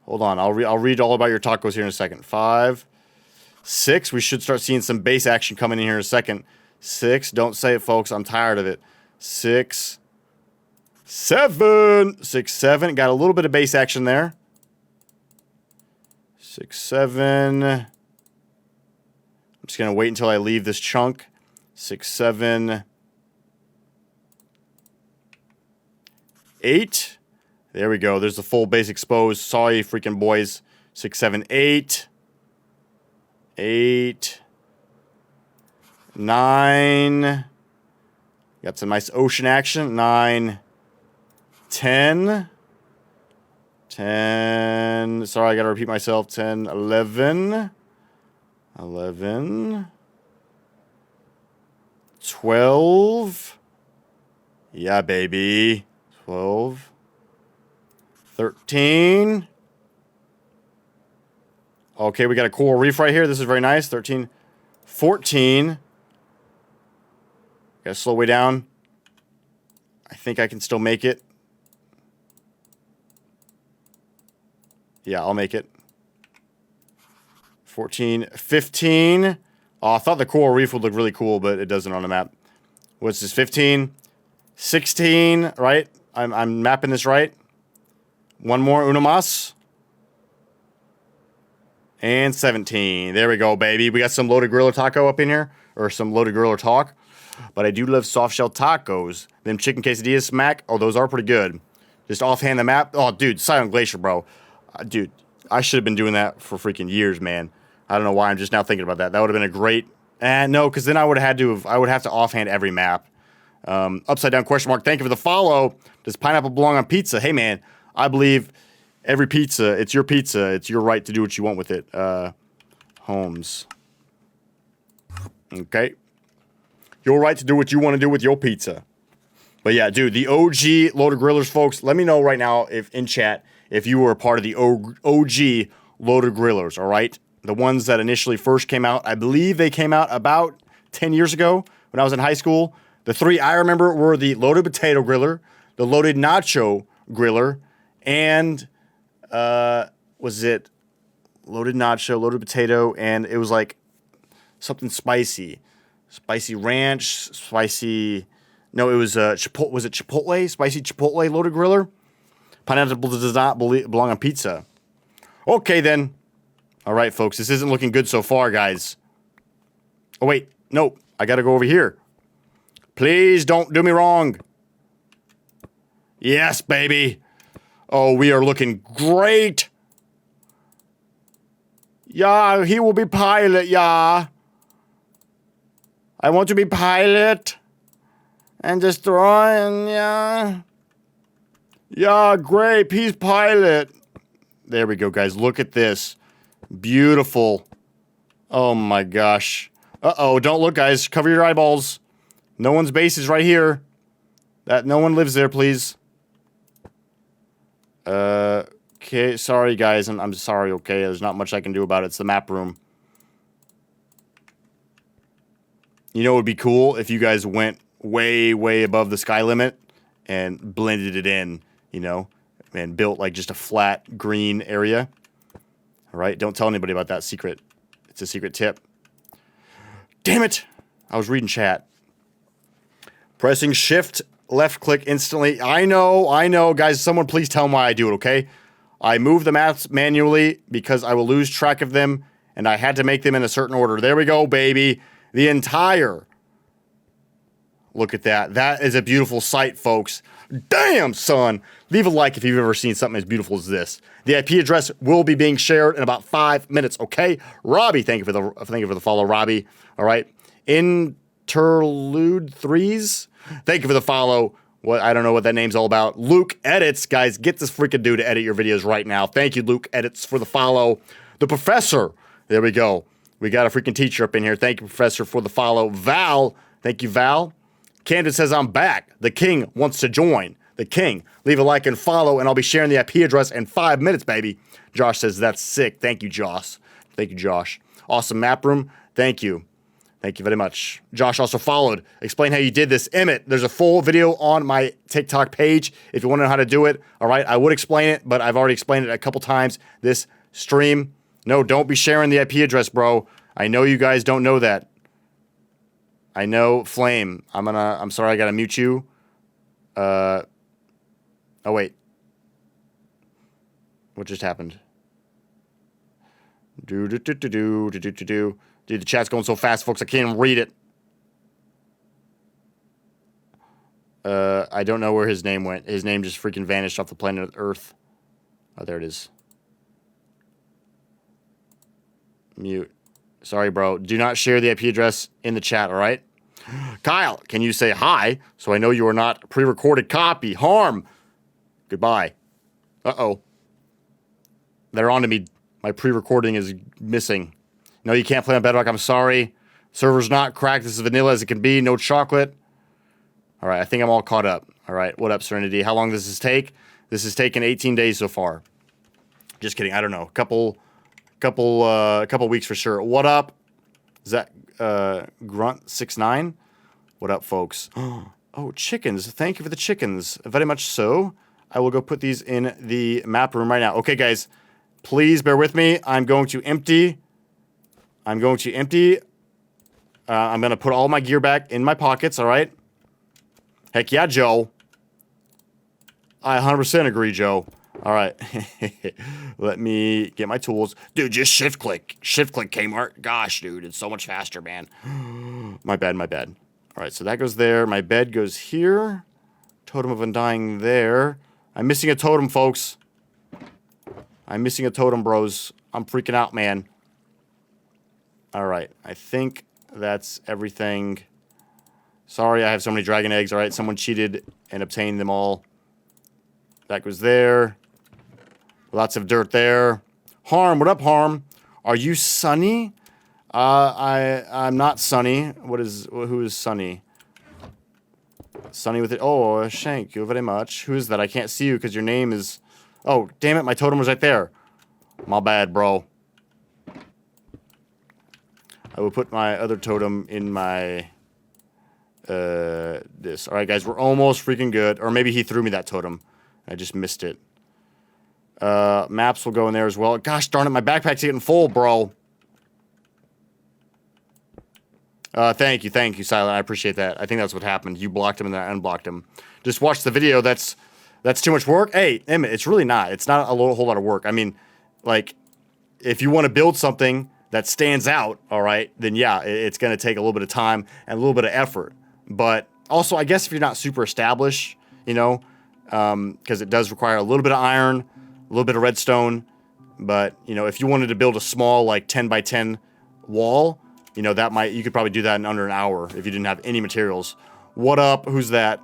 Hold on, I'll read all about your tacos here in a second. 5, 6. We should start seeing some base action coming in here in a second. 6. Don't say it, folks. I'm tired of it. 6, 7. 6, 7. Got a little bit of base action there. 6, 7. I'm just gonna wait until I leave this chunk. 6, 7, 8. There we go. There's the full base exposed. Sorry, freaking boys. 6, 7, 8. 8. 9. Got some nice ocean action. 9. 10. 10. Sorry, I got to repeat myself. 10. 11. 11. 12. Yeah, baby. 12. 13. Okay, we got a coral reef right here. This is very nice. 13. 14. Gotta slow way down. I think I can still make it. Yeah, I'll make it. 14. 15. Oh, I thought the coral reef would look really cool, but it doesn't on the map. What's this? 15. 16, right? I'm mapping this right. 1 more, uno más. And 17. There we go, baby. We got some loaded griller taco up in here. Or some loaded griller talk. But I do love soft shell tacos. Them chicken quesadillas smack. Oh, those are pretty good. Just offhand the map. Oh, dude, Silent Glacier, bro. Dude, I should have been doing that for freaking years, man. I don't know why I'm just now thinking about that. That would have been a great... no, because then I would have to offhand every map. Upside down question mark. Thank you for the follow. Does pineapple belong on pizza? Hey, man. I believe every pizza, it's your pizza. It's your right to do what you want with it. Holmes. Okay. Your right to do what you want to do with your pizza. But yeah, dude, the OG Loaded Grillers, folks, let me know right now if in chat if you were a part of the OG Loaded Grillers, all right? The ones that initially first came out, I believe they came out about 10 years ago when I was in high school. The 3 I remember were the loaded potato griller, the loaded nacho griller, and was it loaded nacho, loaded potato, and it was like something spicy. Spicy ranch, spicy... No, it was Chipotle. Was it Chipotle? Spicy Chipotle loaded griller? Pineapple does not belong on pizza. Okay, then. All right, folks. This isn't looking good so far, guys. Oh, wait. Nope. I got to go over here. Please don't do me wrong. Yes, baby. Oh, we are looking great. Yeah, he will be pilot, yeah. I want to be pilot. And destroy, yeah. Yeah, great. He's pilot. There we go, guys. Look at this. Beautiful. Oh, my gosh. Uh-oh. Don't look, guys. Cover your eyeballs. No one's base is right here. No one lives there, please. Okay. Sorry, guys. I'm sorry, okay? There's not much I can do about it. It's the map room. You know what would be cool if you guys went way, way above the sky limit and blended it in, you know, and built like just a flat green area. All right, don't tell anybody about that secret. It's a secret tip. Damn it! I was reading chat. Pressing shift, left click instantly. I know, guys. Someone please tell them why I do it, okay? I move the maps manually because I will lose track of them, and I had to make them in a certain order. There we go, baby. The entire... Look at that. That is a beautiful sight, folks. Damn, son. Leave a like if you've ever seen something as beautiful as this. The IP address will be being shared in about 5 minutes, okay? Robbie, thank you for the follow, Robbie. All right. Interlude Threes, thank you for the follow. What I don't know what that name's all about. Luke Edits, guys, get this freaking dude to edit your videos right now. Thank you, Luke Edits, for the follow. The Professor, there we go. We got a freaking teacher up in here. Thank you, Professor, for the follow. Val, thank you, Val. Camden says, I'm back. The King wants to join. The King. Leave a like and follow, and I'll be sharing the IP address in 5 minutes, baby. Josh says, that's sick. Thank you, Josh. Thank you, Josh. Awesome map room. Thank you. Thank you very much. Josh also followed. Explain how you did this. Emmett, there's a full video on my TikTok page if you want to know how to do it. All right, I would explain it, but I've already explained it a couple times this stream. No, don't be sharing the IP address, bro. I know you guys don't know that. I know, Flame. I'm sorry, I gotta mute you. Oh, wait. What just happened? Dude, the chat's going so fast, folks, I can't even read it. I don't know where his name went. His name just freaking vanished off the planet Earth. Oh, there it is. Mute. Sorry, bro. Do not share the IP address in the chat, all right? Kyle, can you say hi so I know you are not a pre-recorded copy? Harm. Goodbye. Uh-oh. They're on to me. My pre-recording is missing. No, you can't play on Bedrock. I'm sorry. Server's not cracked. This is vanilla as it can be. No chocolate. All right, I think I'm all caught up. All right, what up, Serenity? How long does this take? This has taken 18 days so far. Just kidding. I don't know. Couple weeks for sure. What up? Is that Grunt69? What up, folks? Oh, chickens. Thank you for the chickens. Very much so. I will go put these in the map room right now. Okay, guys. Please bear with me. I'm going to empty. I'm going to put all my gear back in my pockets, all right? Heck yeah, Joe. I 100% agree, Joe. All right. Let me get my tools. Dude, just shift click. Shift click, Kmart. Gosh, dude, it's so much faster, man. My bad. All right, so that goes there. My bed goes here. Totem of Undying there. I'm missing a totem, folks. I'm missing a totem, bros. I'm freaking out, man. All right, I think that's everything. Sorry, I have so many dragon eggs. All right, someone cheated and obtained them all. That goes there. Lots of dirt there. Harm, what up, Harm? Are you Sunny? I'm not Sunny. Who is Sunny? Sunny with it. Oh, thank you very much. Who is that? I can't see you because your name is... Oh, damn it, my totem was right there. My bad, bro. I will put my other totem in my, this. All right, guys, we're almost freaking good. Or maybe he threw me that totem. I just missed it. Maps will go in there as well. Gosh darn it, my backpack's getting full, bro. Thank you, Silent. I appreciate that. I think that's what happened. You blocked him and then I unblocked him. Just watch the video. That's too much work. Hey, Emmett, it's really not. It's not a whole lot of work. I mean, like, if you want to build something that stands out, all right, then yeah, it's going to take a little bit of time and a little bit of effort. But also, I guess if you're not super established, you know, because it does require a little bit of iron, a little bit of redstone. But, you know, if you wanted to build a small, like, 10 by 10 wall, you know, you could probably do that in under an hour if you didn't have any materials. What up? Who's that?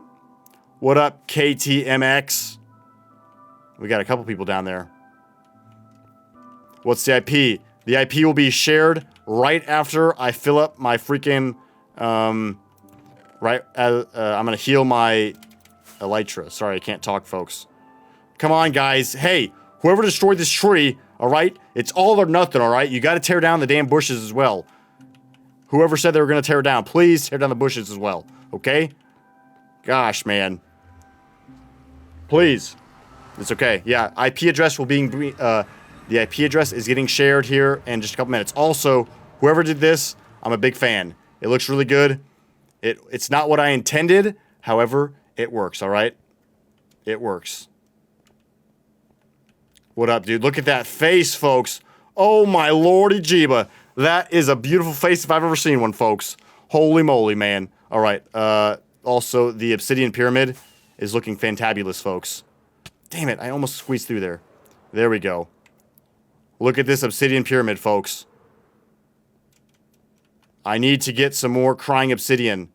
What up, KTMX? We got a couple people down there. What's the IP? The IP will be shared right after I fill up my freaking, I'm going to heal my elytra. Sorry, I can't talk, folks. Come on, guys. Hey, whoever destroyed this tree, all right? It's all or nothing, all right? You got to tear down the damn bushes as well. Whoever said they were going to tear it down, please tear down the bushes as well, okay? Gosh, man. Please. It's okay. Yeah, IP address will be... the IP address is getting shared here in just a couple minutes. Also, whoever did this, I'm a big fan. It looks really good. It's not what I intended. However, it works, all right? It works. What up, dude? Look at that face, folks. Oh, my lordy jeeba. That is a beautiful face if I've ever seen one, folks. Holy moly, man. All right. Also, the obsidian pyramid is looking fantabulous, folks. Damn it. I almost squeezed through there. There we go. Look at this obsidian pyramid, folks. I need to get some more crying obsidian.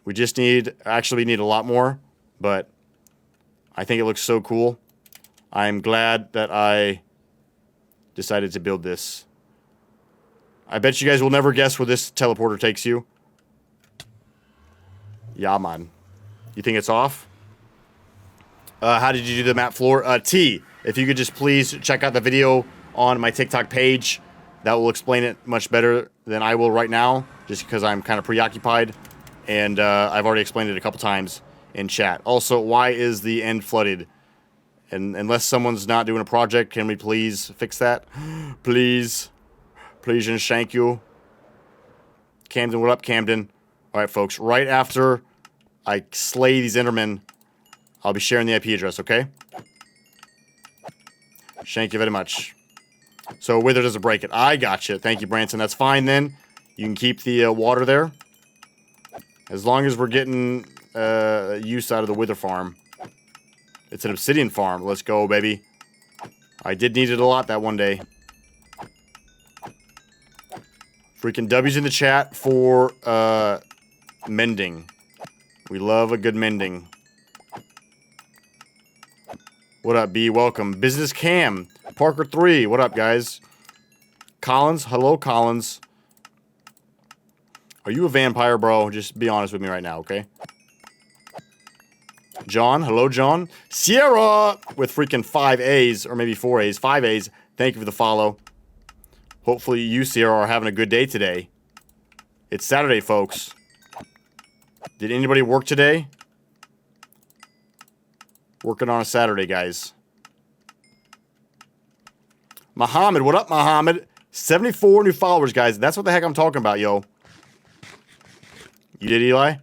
We just need... Actually, we need a lot more. But I think it looks so cool. I'm glad that I decided to build this. I bet you guys will never guess where this teleporter takes you. Yeah, man. You think it's off? How did you do the map floor? T, if you could just please check out the video on my TikTok page. That will explain it much better than I will right now, just because I'm kind of preoccupied. And I've already explained it a couple times in chat. Also, why is the end flooded? And unless someone's not doing a project, can we please fix that? Please. Please and thank you. Camden, what up, Camden? All right, folks. Right after I slay these Endermen, I'll be sharing the IP address, okay? Thank you very much. So, Wither doesn't break it. I gotcha. Thank you, Branson. That's fine, then. You can keep the water there. As long as we're getting use out of the Wither farm. It's an obsidian farm. Let's go, baby. I did need it a lot that one day. Freaking W's in the chat for mending. We love a good mending. What up, B? Welcome. Business Cam. Parker 3. What up, guys? Collins. Hello, Collins. Are you a vampire, bro? Just be honest with me right now, okay? John. Hello, John. Sierra with freaking 5 A's, or maybe 4 A's. 5 A's. Thank you for the follow. Hopefully you, Sierra, are having a good day today. It's Saturday, folks. Did anybody work today? Working on a Saturday, guys. Muhammad, what up, Muhammad? 74 new followers, guys. That's what the heck I'm talking about, yo. You did, Eli?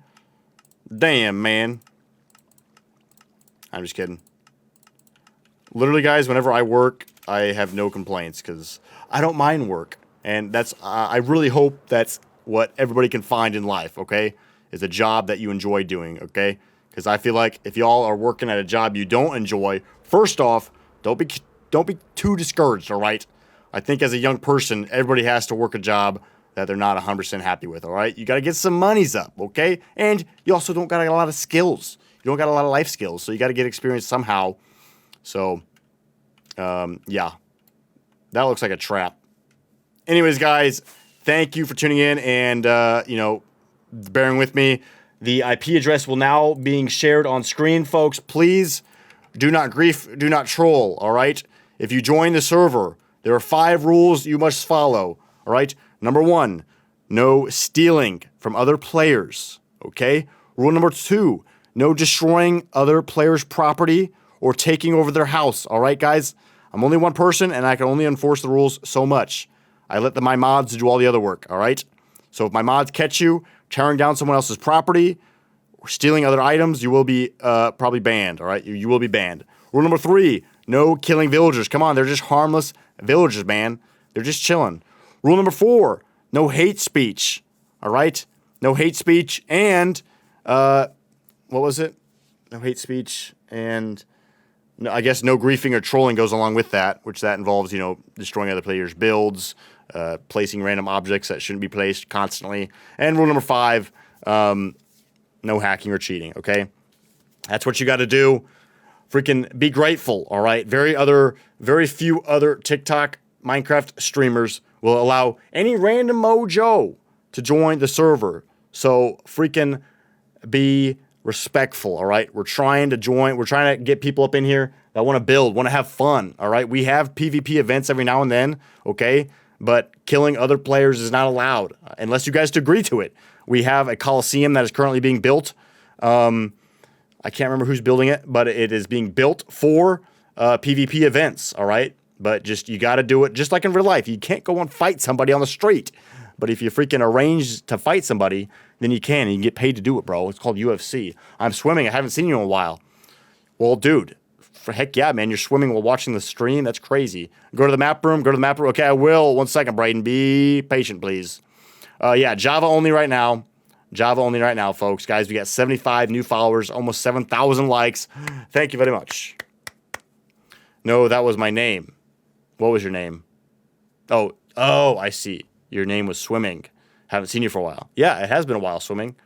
Damn, man. I'm just kidding. Literally, guys, whenever I work, I have no complaints because I don't mind work. And that's, I really hope that's what everybody can find in life, okay? Is a job that you enjoy doing, okay? Because I feel like if y'all are working at a job you don't enjoy, first off, don't be too discouraged, all right? I think as a young person, everybody has to work a job that they're not 100% happy with, all right? You got to get some monies up, okay? And you also don't got a lot of skills. You don't got a lot of life skills, so you got to get experience somehow. So, yeah. That looks like a trap. Anyways, guys, thank you for tuning in and, you know, bearing with me. The IP address will now being shared on screen, folks. Please do not grief, do not troll, all right? If you join the server, there are 5 rules you must follow, all right? Number 1, no stealing from other players, okay? Rule number 2, no destroying other players' property or taking over their house, all right, guys? I'm only one person, and I can only enforce the rules so much. I let my mods do all the other work, all right? So if my mods catch you tearing down someone else's property or stealing other items, you will be probably banned, all right? You will be banned. Rule number 3, no killing villagers. Come on, they're just harmless villagers, man. They're just chilling. Rule number 4, no hate speech, all right? No hate speech and, what was it? No hate speech and, no, I guess no griefing or trolling goes along with that, which that involves, you know, destroying other players' builds, placing random objects that shouldn't be placed constantly. And rule number 5, no hacking or cheating, okay? That's what you got to do. Freaking be grateful, all right? Very few other TikTok Minecraft streamers will allow any random mojo to join the server. So freaking be respectful, all right? We're trying to get people up in here that want to build, want to have fun, all right? We have PvP events every now and then, okay? But killing other players is not allowed unless you guys agree to it. We have a Coliseum that is currently being built. I can't remember who's building it, but it is being built for PvP events, all right? But just, you got to do it just like in real life. You can't go and fight somebody on the street. But if you freaking arrange to fight somebody, then you can, and you can get paid to do it, bro. It's called UFC. I'm swimming. I haven't seen you in a while. Well, dude, for heck yeah, man. You're swimming while watching the stream? That's crazy. Go to the map room. Okay, I will. 1 second, Brayden. Be patient, please. Yeah, Java only right now. Java only right now, folks. Guys, we got 75 new followers, almost 7,000 likes. Thank you very much. No, that was my name. What was your name? Oh, I see. Your name was Swimming. Haven't seen you for a while. Yeah, it has been a while, Swimming.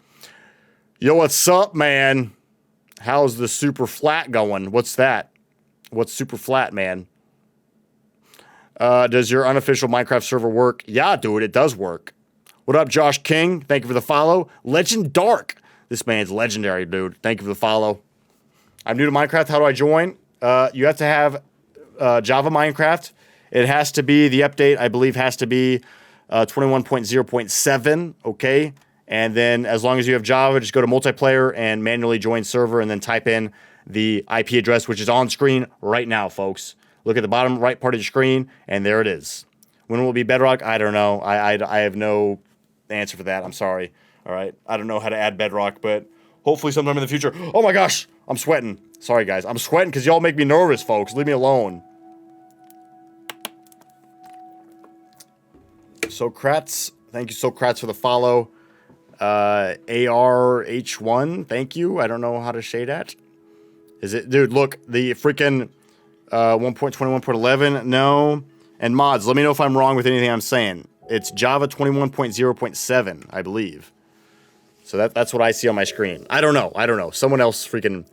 Yo, what's up, man? How's the super flat going? What's that? What's super flat, man? Does your unofficial Minecraft server work? Yeah, dude, it does work. What up, Josh King? Thank you for the follow. Legend Dark. This man's legendary, dude. Thank you for the follow. I'm new to Minecraft. How do I join? You have to have Java Minecraft. It has to be, the update, I believe, has to be 21.0.7, okay? And then as long as you have Java, just go to multiplayer and manually join server and then type in the IP address, which is on screen right now, folks. Look at the bottom right part of the screen, and there it is. When will it be Bedrock? I don't know. I have no answer for that. I'm sorry. All right. I don't know how to add Bedrock, but hopefully sometime in the future. Oh my gosh. I'm sweating. Sorry, guys. I'm sweating because y'all make me nervous, folks. Leave me alone. Socrates. Thank you, Socrates, for the follow. ARH1. Thank you. I don't know how to say that. Is it? Dude, look. The freaking 1.21.11. No. And mods, let me know if I'm wrong with anything I'm saying. It's Java 21.0.7, I believe. So that's what I see on my screen. I don't know. Someone else freaking...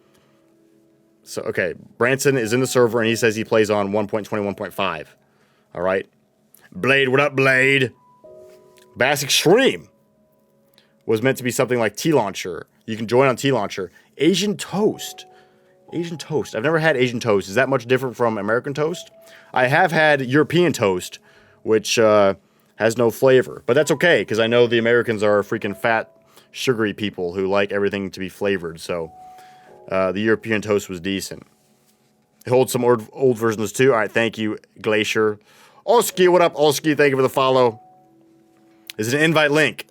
So, okay. Branson is in the server, and he says he plays on 1.21.5. All right. Blade, what up, Blade? Bass Extreme was meant to be something like T-Launcher. You can join on T-Launcher. Asian Toast. Asian Toast. I've never had Asian Toast. Is that much different from American Toast? I have had European Toast, which has no flavor. But that's okay, because I know the Americans are freaking fat, sugary people who like everything to be flavored. So the European Toast was decent. It holds some old versions too. All right, thank you, Glacier. Oski, what up, Oski? Thank you for the follow. Is it an invite link?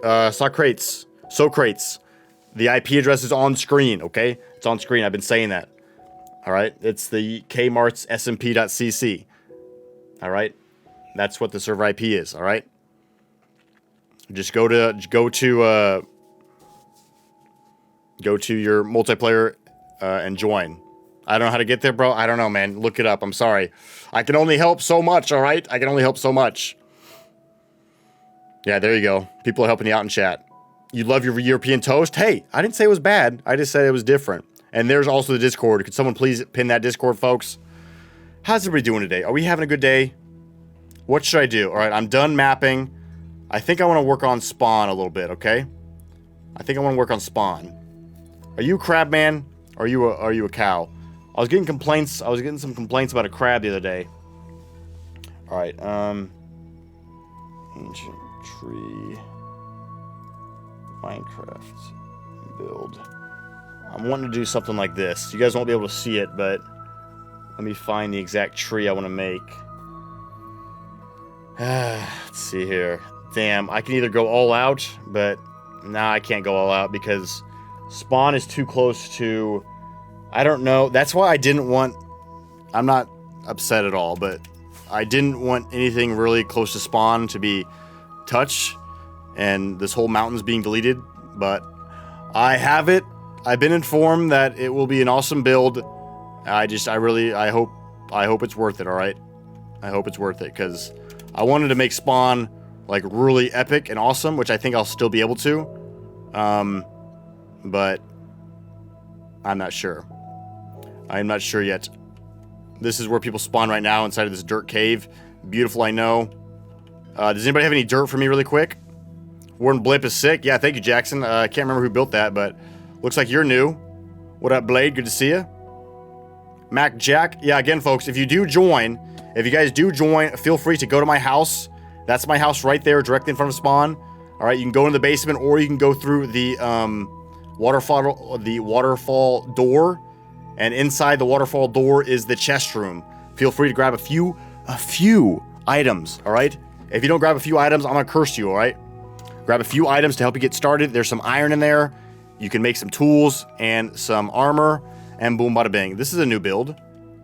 Socrates. The IP address is on screen, okay? It's on screen. I've been saying that. All right? It's the kmarts.smp.cc. All right? That's what the server IP is, all right? Just go to your multiplayer and join. I don't know how to get there, bro. I don't know, man. Look it up. I'm sorry. I can only help so much, all right? I can only help so much. Yeah, there you go. People are helping you out in chat. You love your European Toast? Hey, I didn't say it was bad. I just said it was different. And there's also the Discord. Could someone please pin that Discord, folks? How's everybody doing today? Are we having a good day? What should I do? All right, I'm done mapping. I think I want to work on spawn a little bit, okay? I think I want to work on spawn. Are you a crab man? Or are you a cow? I was getting complaints. I was getting some complaints about a crab the other day. All right, ancient tree. Minecraft build. I'm wanting to do something like this. You guys won't be able to see it, but let me find the exact tree I want to make. Let's see here. Damn, I can either go all out, but nah, I can't go all out because spawn is too close to... I don't know. That's why I didn't want... I'm not upset at all, but I didn't want anything really close to spawn to be touched, and this whole mountain's being deleted, but I have it. I've been informed that it will be an awesome build. I hope it's worth it, alright? I hope it's worth it, because I wanted to make spawn, like, really epic and awesome, which I think I'll still be able to. But I'm not sure. I'm not sure yet. This is where people spawn right now, inside of this dirt cave. Beautiful, I know. Does anybody have any dirt for me really quick? Warren Blip is sick. Yeah, thank you, Jackson. I can't remember who built that, but looks like you're new. What up, Blade? Good to see you. Mac Jack. Yeah, again, folks, if you guys do join, feel free to go to my house. That's my house right there, directly in front of spawn. All right, you can go in the basement, or you can go through the waterfall door, and inside the waterfall door is the chest room. Feel free to grab a few items. All right. If you don't grab a few items, I'm gonna curse you. All right. Grab a few items to help you get started. There's some iron in there. You can make some tools and some armor, and boom, bada bing. This is a new build,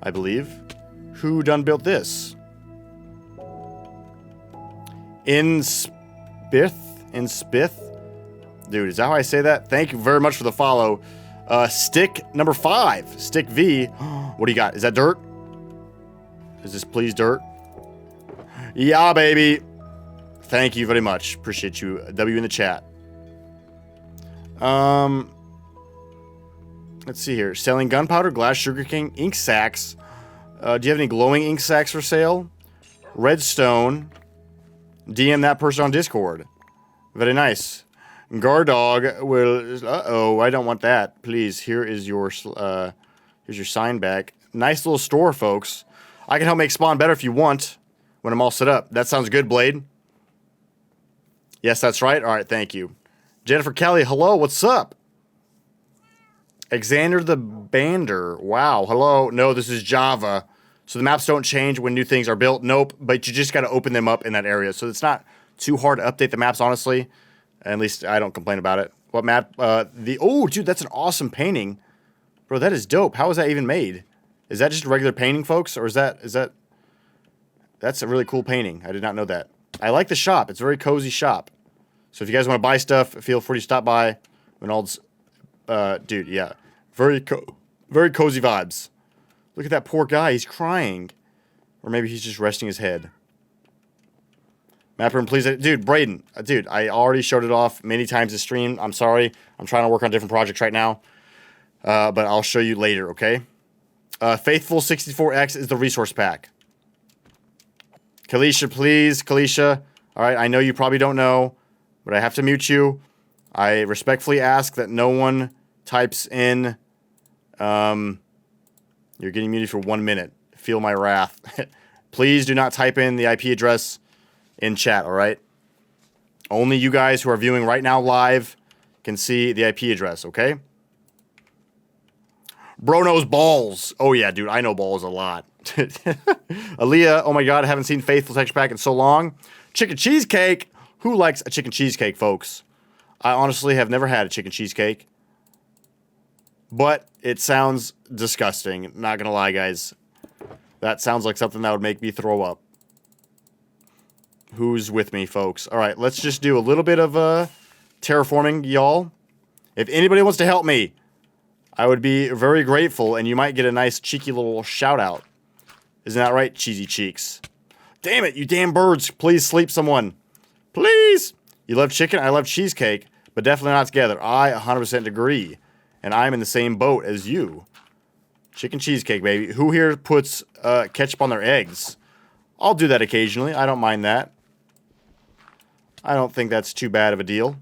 I believe. Who done built this? In Spith? Dude, is that how I say that? Thank you very much for the follow. Stick number 5. Stick V. What do you got? Is that dirt? Is this please dirt? Yeah, baby. Thank you very much. Appreciate you. W in the chat. Let's see here. Selling gunpowder, glass, sugarcane, ink sacks. Do you have any glowing ink sacks for sale? Redstone. DM that person on Discord. Very nice. Gardog will... Uh-oh, I don't want that. Please, here's your sign back. Nice little store, folks. I can help make spawn better if you want when I'm all set up. That sounds good, Blade. Yes, that's right. All right, thank you. Jennifer Kelly, hello, what's up? Alexander the Bander, wow, hello. No, this is Java. So the maps don't change when new things are built. Nope, but you just got to open them up in that area. So it's not too hard to update the maps, honestly. At least I don't complain about it. What map? Oh, dude, that's an awesome painting. Bro, that is dope. How is that even made? Is that just a regular painting, folks? Or is that... That's a really cool painting. I did not know that. I like the shop. It's a very cozy shop. So if you guys want to buy stuff, feel free to stop by. Reynolds, dude, yeah. Very cozy vibes. Look at that poor guy. He's crying. Or maybe he's just resting his head. Map room, please. Dude, Braden. Dude, I already showed it off many times this stream. I'm sorry. I'm trying to work on different projects right now. But I'll show you later, okay? Faithful 64X is the resource pack. Kalisha, please. Kalisha. All right, I know you probably don't know, but I have to mute you. I respectfully ask that no one types in... You're getting muted for 1 minute. Feel my wrath. Please do not type in the IP address in chat, all right? Only you guys who are viewing right now live can see the IP address, okay? Bro knows balls. Oh, yeah, dude, I know balls a lot. Aaliyah, oh my god, I haven't seen Faithful Texture Pack in so long. Chicken cheesecake. Who likes a chicken cheesecake, folks? I honestly have never had a chicken cheesecake. But it sounds disgusting. Not gonna lie, guys. That sounds like something that would make me throw up. Who's with me, folks? All right, let's just do a little bit of terraforming, y'all. If anybody wants to help me, I would be very grateful, and you might get a nice cheeky little shout out. Isn't that right, cheesy cheeks? Damn it, you damn birds. Please sleep someone. Please. You love chicken? I love cheesecake, but definitely not together. I 100% agree. And I'm in the same boat as you. Chicken cheesecake, baby. Who here puts ketchup on their eggs? I'll do that occasionally. I don't mind that. I don't think that's too bad of a deal.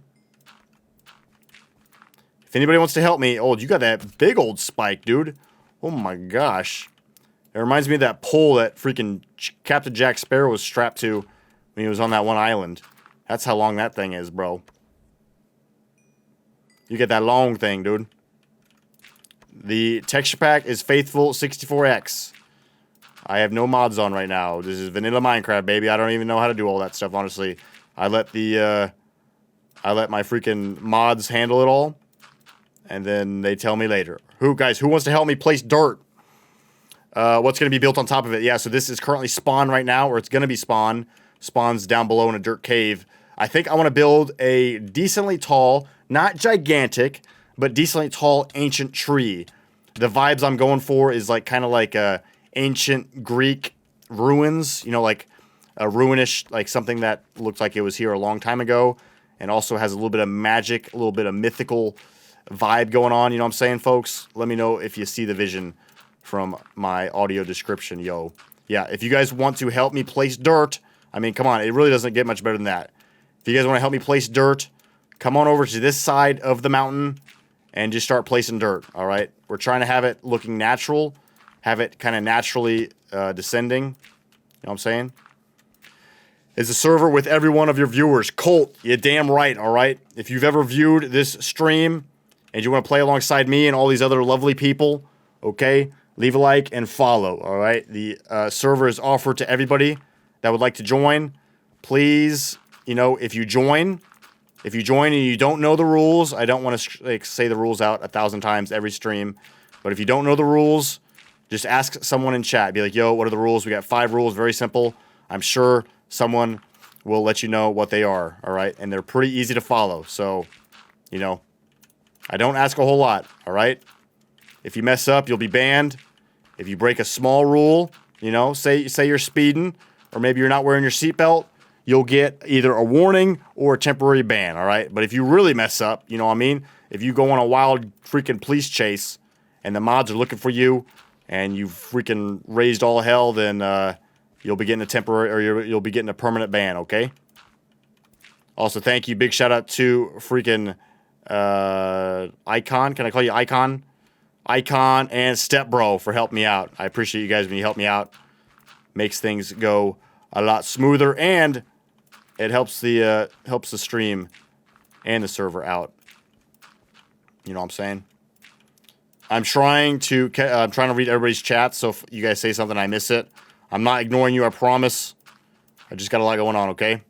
If anybody wants to help me... Oh, you got that big old spike, dude. Oh my gosh. It reminds me of that pole that freaking Captain Jack Sparrow was strapped to when he was on that one island. That's how long that thing is, bro. You get that long thing, dude. The texture pack is Faithful 64X. I have no mods on right now. This is vanilla Minecraft, baby. I don't even know how to do all that stuff, honestly. I let my freaking mods handle it all. And then they tell me later. Who wants to help me place dirt? What's going to be built on top of it? Yeah, so this is currently spawn right now, or it's going to be spawn. Spawns down below in a dirt cave. I think I want to build a decently tall, not gigantic, but decently tall ancient tree. The vibes I'm going for is like kind of like ancient Greek ruins, you know, like a ruinish, like something that looked like it was here a long time ago, and also has a little bit of magic, a little bit of mythical vibe going on. You know what I'm saying, folks? Let me know if you see the vision from my audio description, yo. Yeah, if you guys want to help me place dirt, I mean, come on, it really doesn't get much better than that. If you guys want to help me place dirt, come on over to this side of the mountain and just start placing dirt, all right? We're trying to have it looking natural, have it kind of naturally descending. You know what I'm saying? Is a server with every one of your viewers. Colt, you're damn right, all right? If you've ever viewed this stream and you want to play alongside me and all these other lovely people, okay, leave a like and follow, all right? The server is offered to everybody that would like to join. Please, you know, if you join and you don't know the rules, I don't want to like say the rules out 1,000 times every stream, but if you don't know the rules, just ask someone in chat. Be like, yo, what are the rules? We got 5 rules, very simple. I'm sure someone will let you know what they are, all right? And they're pretty easy to follow, so, you know, I don't ask a whole lot, all right? If you mess up, you'll be banned. If you break a small rule, you know, say you're speeding, or maybe you're not wearing your seatbelt, you'll get either a warning or a temporary ban, all right? But if you really mess up, you know what I mean? If you go on a wild freaking police chase and the mods are looking for you and you freaking raised all hell, then you'll be getting a temporary, or you'll be getting a permanent ban, okay? Also, thank you. Big shout out to freaking Icon. Can I call you Icon? Icon and Step Bro for helping me out. I appreciate you guys when you help me out. Makes things go a lot smoother, and it helps the stream and the server out. You know what I'm saying? I'm trying to read everybody's chat, so if you guys say something, I miss it. I'm not ignoring you, I promise. I just got a lot going on, okay?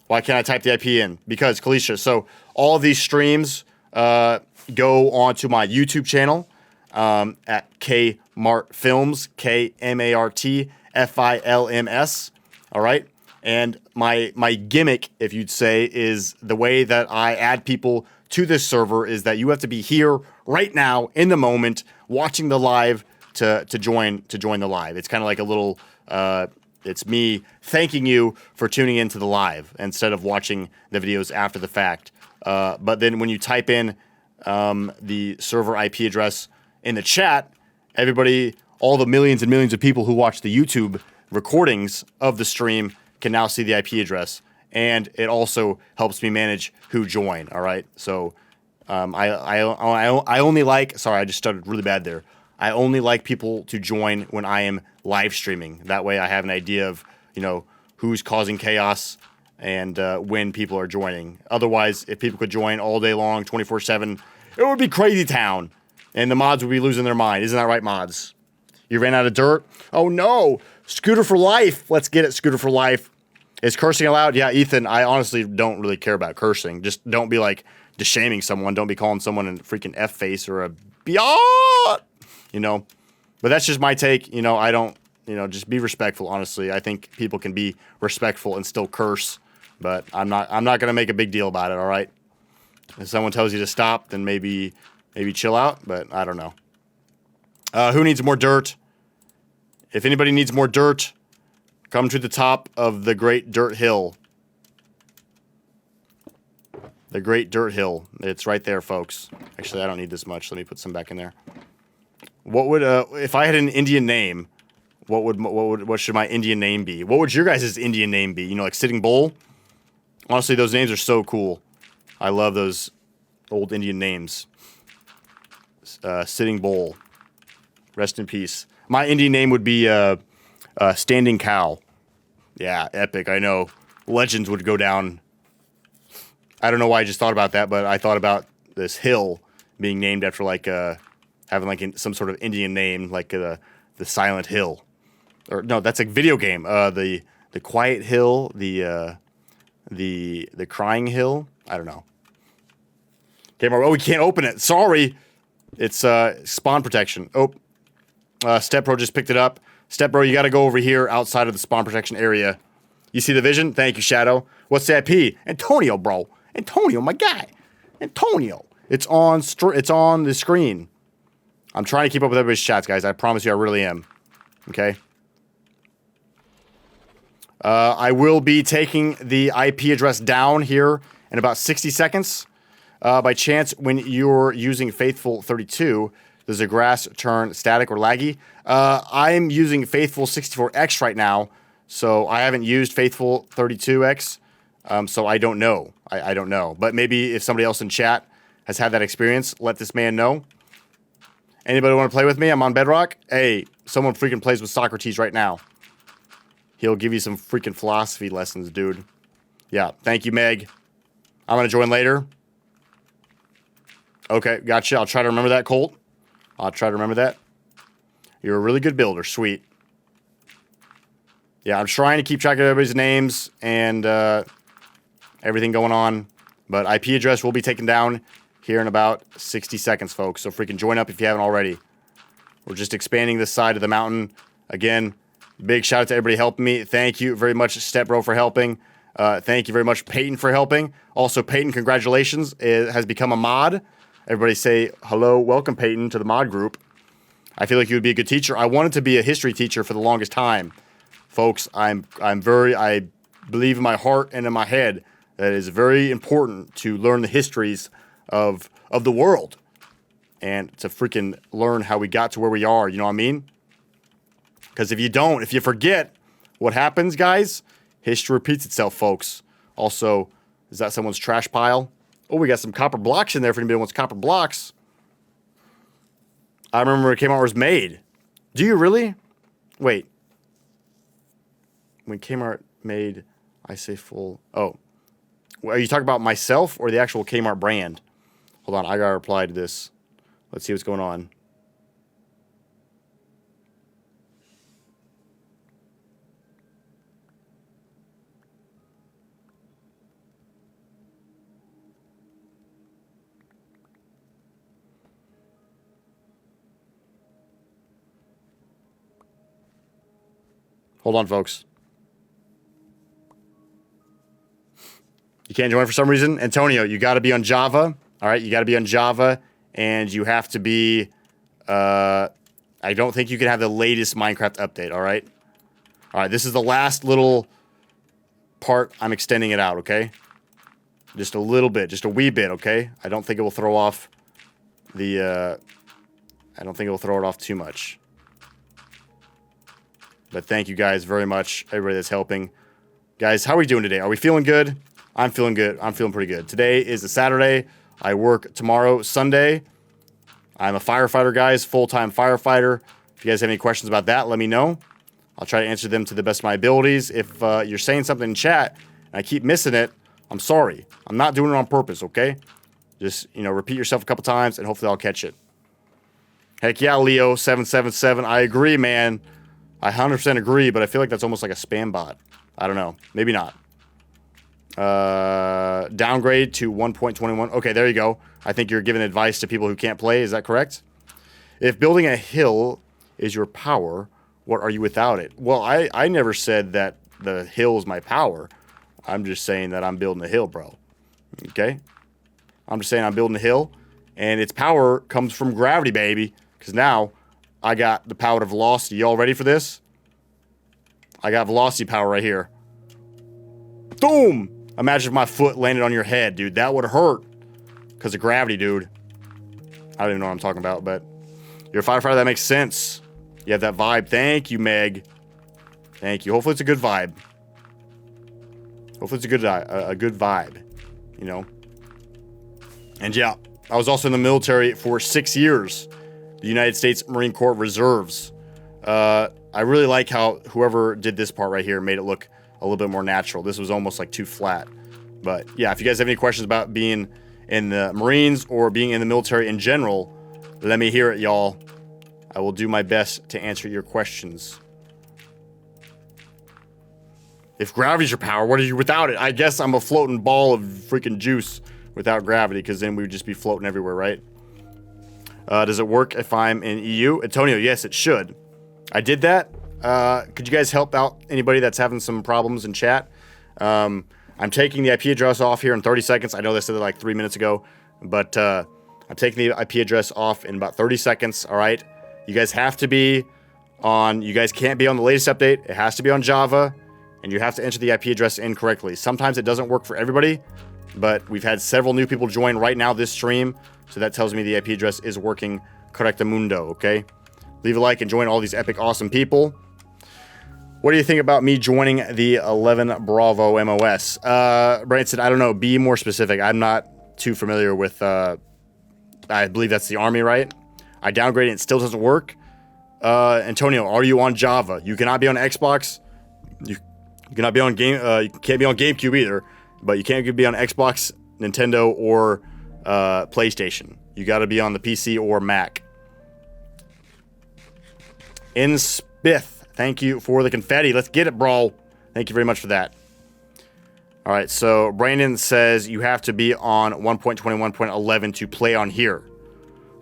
Why can't I type the IP in? Because, Kalisha, so all of these streams go onto my YouTube channel at Kmart Films, KMartFilms, all right? And my gimmick, if you'd say, is the way that I add people to this server is that you have to be here right now in the moment watching the live to join the live. It's kind of like a little it's me thanking you for tuning into the live instead of watching the videos after the fact. But then when you type in the server IP address in the chat, everybody, all the millions and millions of people who watch the YouTube recordings of the stream can now see the IP address. And it also helps me manage who join, all right? So I only like, sorry, I just stuttered really bad there. I only like people to join when I am live streaming. That way I have an idea of, you know, who's causing chaos and when people are joining. Otherwise, if people could join all day long, 24/7, it would be crazy town. And the mods would be losing their mind. Isn't that right, mods? You ran out of dirt? Oh, no. Scooter for life. Let's get it, Scooter for life. Is cursing allowed? Yeah, Ethan, I honestly don't really care about cursing. Just don't be, like, shaming someone. Don't be calling someone a freaking F-face or a biot, you know. But that's just my take. You know, I don't, you know, just be respectful, honestly. I think people can be respectful and still curse. But I'm not going to make a big deal about it, all right? If someone tells you to stop, then maybe chill out. But I don't know. Who needs more dirt? If anybody needs more dirt, come to the top of the Great Dirt Hill. The Great Dirt Hill. It's right there, folks. Actually, I don't need this much. Let me put some back in there. What would if I had an Indian name? What should my Indian name be? What would your guys' Indian name be? You know, like Sitting Bull. Honestly, those names are so cool. I love those old Indian names. Sitting Bull. Rest in peace. My Indian name would be Standing Cow. Yeah, epic. I know. Legends would go down I don't know why I just thought about that, but I thought about this hill being named after like having like some sort of Indian name, like the Silent Hill, or no, that's a video game. The Quiet Hill, the Crying Hill. I don't know. Oh, we can't open it. Sorry, it's spawn protection. Oh, Step Bro just picked it up. Step Bro, you got to go over here outside of the spawn protection area. You see the vision? Thank you, Shadow. What's that P? Antonio, bro. Antonio, my guy. Antonio. It's on the screen. I'm trying to keep up with everybody's chats, guys. I promise you, I really am. Okay. I will be taking the IP address down here in about 60 seconds. By chance, when you're using Faithful 32, does the grass turn static or laggy? I'm using Faithful 64X right now, so I haven't used Faithful 32X, so I don't know. I don't know. But maybe if somebody else in chat has had that experience, let this man know. Anybody want to play with me? I'm on Bedrock. Hey, someone freaking plays with Socrates right now. He'll give you some freaking philosophy lessons, dude. Yeah, thank you, Meg. I'm going to join later. Okay, gotcha. I'll try to remember that, Colt. I'll try to remember that. You're a really good builder. Sweet. Yeah, I'm trying to keep track of everybody's names and everything going on. But IP address will be taken down here in about 60 seconds, folks. So freaking join up if you haven't already. We're just expanding this side of the mountain. Again, big shout out to everybody helping me. Thank you very much, Step Bro, for helping. Thank you very much, Peyton, for helping. Also, Peyton, congratulations. It has become a mod. Everybody say hello, welcome, Peyton, to the mod group. I feel like you would be a good teacher. I wanted to be a history teacher for the longest time. Folks, I believe in my heart and in my head that it is very important to learn the histories of the world and to freaking learn how we got to where we are, you know what I mean? Because if you forget what happens, guys, history repeats itself, folks. Also, is that someone's trash pile? Oh, we got some copper blocks in there if anybody wants copper blocks. I remember when it came out, it was made. Do you really? Wait. When Kmart made, I say full. Oh. Are you talking about myself or the actual Kmart brand? Hold on, I gotta reply to this. Let's see what's going on. Hold on, folks. You can't join for some reason. Antonio, you got to be on Java. All right, you got to be on Java, and you have to be... I don't think you can have the latest Minecraft update, all right? All right, this is the last little part. I'm extending it out, okay? Just a little bit, just a wee bit, okay? I don't think it will throw off the... I don't think it will throw it off too much. But thank you guys very much, everybody that's helping. Guys, how are we doing today? Are we feeling good? I'm feeling good. I'm feeling pretty good. Today is a Saturday. I work tomorrow, Sunday. I'm a firefighter, guys, full-time firefighter. If you guys have any questions about that, let me know. I'll try to answer them to the best of my abilities. If you're saying something in chat and I keep missing it, I'm sorry. I'm not doing it on purpose, okay? Just, repeat yourself a couple times and hopefully I'll catch it. Heck yeah, Leo777. I agree, man. I 100% agree, but I feel like that's almost like a spam bot. I don't know. Maybe not. Downgrade to 1.21. Okay, there you go. I think you're giving advice to people who can't play. Is that correct? If building a hill is your power, what are you without it? Well, I never said that the hill is my power. I'm just saying that I'm building a hill, bro. Okay? I'm just saying I'm building a hill, and its power comes from gravity, baby. Because now I got the power of velocity. Y'all ready for this? I got velocity power right here. Boom! Imagine if my foot landed on your head, dude. That would hurt. Because of gravity, dude. I don't even know what I'm talking about, but... You're a firefighter, that makes sense. You have that vibe. Thank you, Meg. Thank you. Hopefully it's a good vibe. Hopefully it's a good vibe. You know? And yeah, I was also in the military for 6 years. The United States Marine Corps Reserves. I really like how whoever did this part right here made it look a little bit more natural. This was almost like too flat. But yeah, if you guys have any questions about being in the Marines or being in the military in general, let me hear it, y'all. I will do my best to answer your questions. If gravity's your power, what are you without it? I guess I'm a floating ball of freaking juice without gravity, because then we would just be floating everywhere, right? Does it work if I'm in EU? Antonio, yes, it should. I did that. Could you guys help out anybody that's having some problems in chat? I'm taking the IP address off here in 30 seconds. I know they said it like 3 minutes ago, but I'm taking the IP address off in about 30 seconds, all right? You guys have to be on, you guys can't be on the latest update. It has to be on Java, and you have to enter the IP address incorrectly. Sometimes it doesn't work for everybody, but we've had several new people join right now this stream, so that tells me the IP address is working correctamundo, okay? Leave a like and join all these epic, awesome people. What do you think about me joining the 11 Bravo MOS? Brandon said, I don't know, be more specific. I'm not too familiar with, I believe that's the Army, right? I downgraded it, it still doesn't work. Antonio, are you on Java? You cannot be on Xbox. You cannot be on you can't be on GameCube either, but you can't be on Xbox, Nintendo, or PlayStation. You got to be on the PC or Mac. In Spith, thank you for the confetti. Let's get it, bro. Thank you very much for that. All right, so Brandon says you have to be on 1.21.11 to play on here.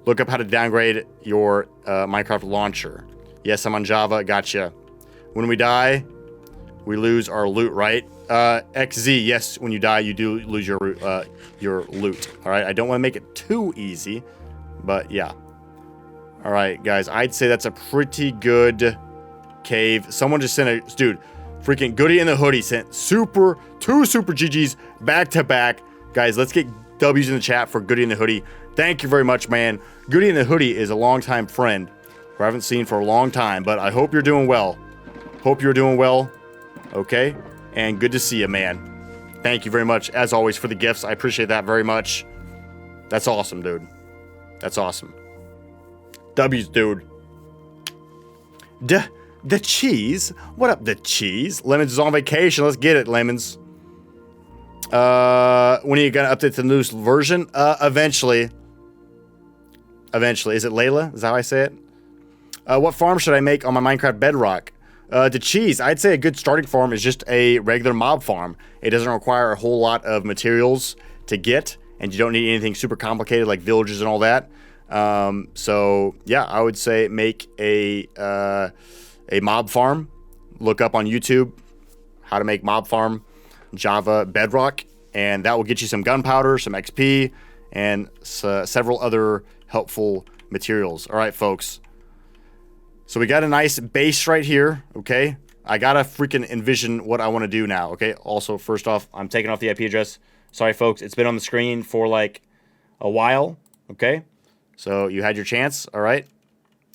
Look up how to downgrade your Minecraft launcher. Yes, I'm on Java. Gotcha. When we die, we lose our loot, right? XZ, yes, when you die, you do lose your loot. All right, I don't want to make it too easy, but yeah. All right, guys, I'd say that's a pretty good cave. Someone just sent a, dude, freaking Goody in the Hoodie sent two super GGs back to back. Guys, let's get W's in the chat for Goody in the Hoodie. Thank you very much, man. Goody in the Hoodie is a longtime friend who I haven't seen for a long time, but I hope you're doing well. Hope you're doing well, okay? And good to see you, man. Thank you very much, as always, for the gifts. I appreciate that very much. That's awesome, dude. That's awesome. W's, dude. The cheese? What up, the cheese? Lemons is on vacation. Let's get it, Lemons. When are you gonna update the newest version? Eventually. Eventually. Is it Layla? Is that how I say it? What farm should I make on my Minecraft Bedrock? The cheese. I'd say a good starting farm is just a regular mob farm. It doesn't require a whole lot of materials to get, and you don't need anything super complicated like villages and all that. So yeah, I would say make a mob farm. Look up on YouTube how to make mob farm Java Bedrock, and that will get you some gunpowder, some XP, and several other helpful materials. All right, folks. So we got a nice base right here, okay? I gotta freaking envision what I want to do now, okay? Also, first off, I'm taking off the IP address. Sorry, folks. It's been on the screen for like a while, okay? So you had your chance, all right?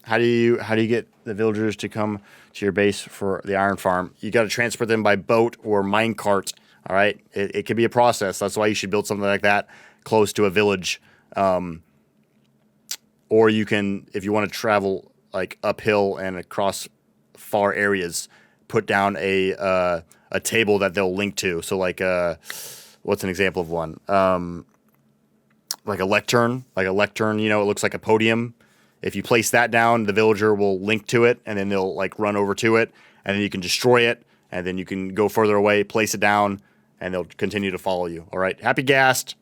How do you get the villagers to come to your base for the iron farm? You got to transport them by boat or minecart, all right? It can be a process. That's why you should build something like that close to a village. Or you can, if you want to travel like uphill and across far areas, put down a table that they'll link to. So like, what's an example of one? Like a lectern, you know, it looks like a podium. If you place that down, the villager will link to it, and then they'll like run over to it, and then you can destroy it, and then you can go further away, place it down, and they'll continue to follow you. All right, happy gassed.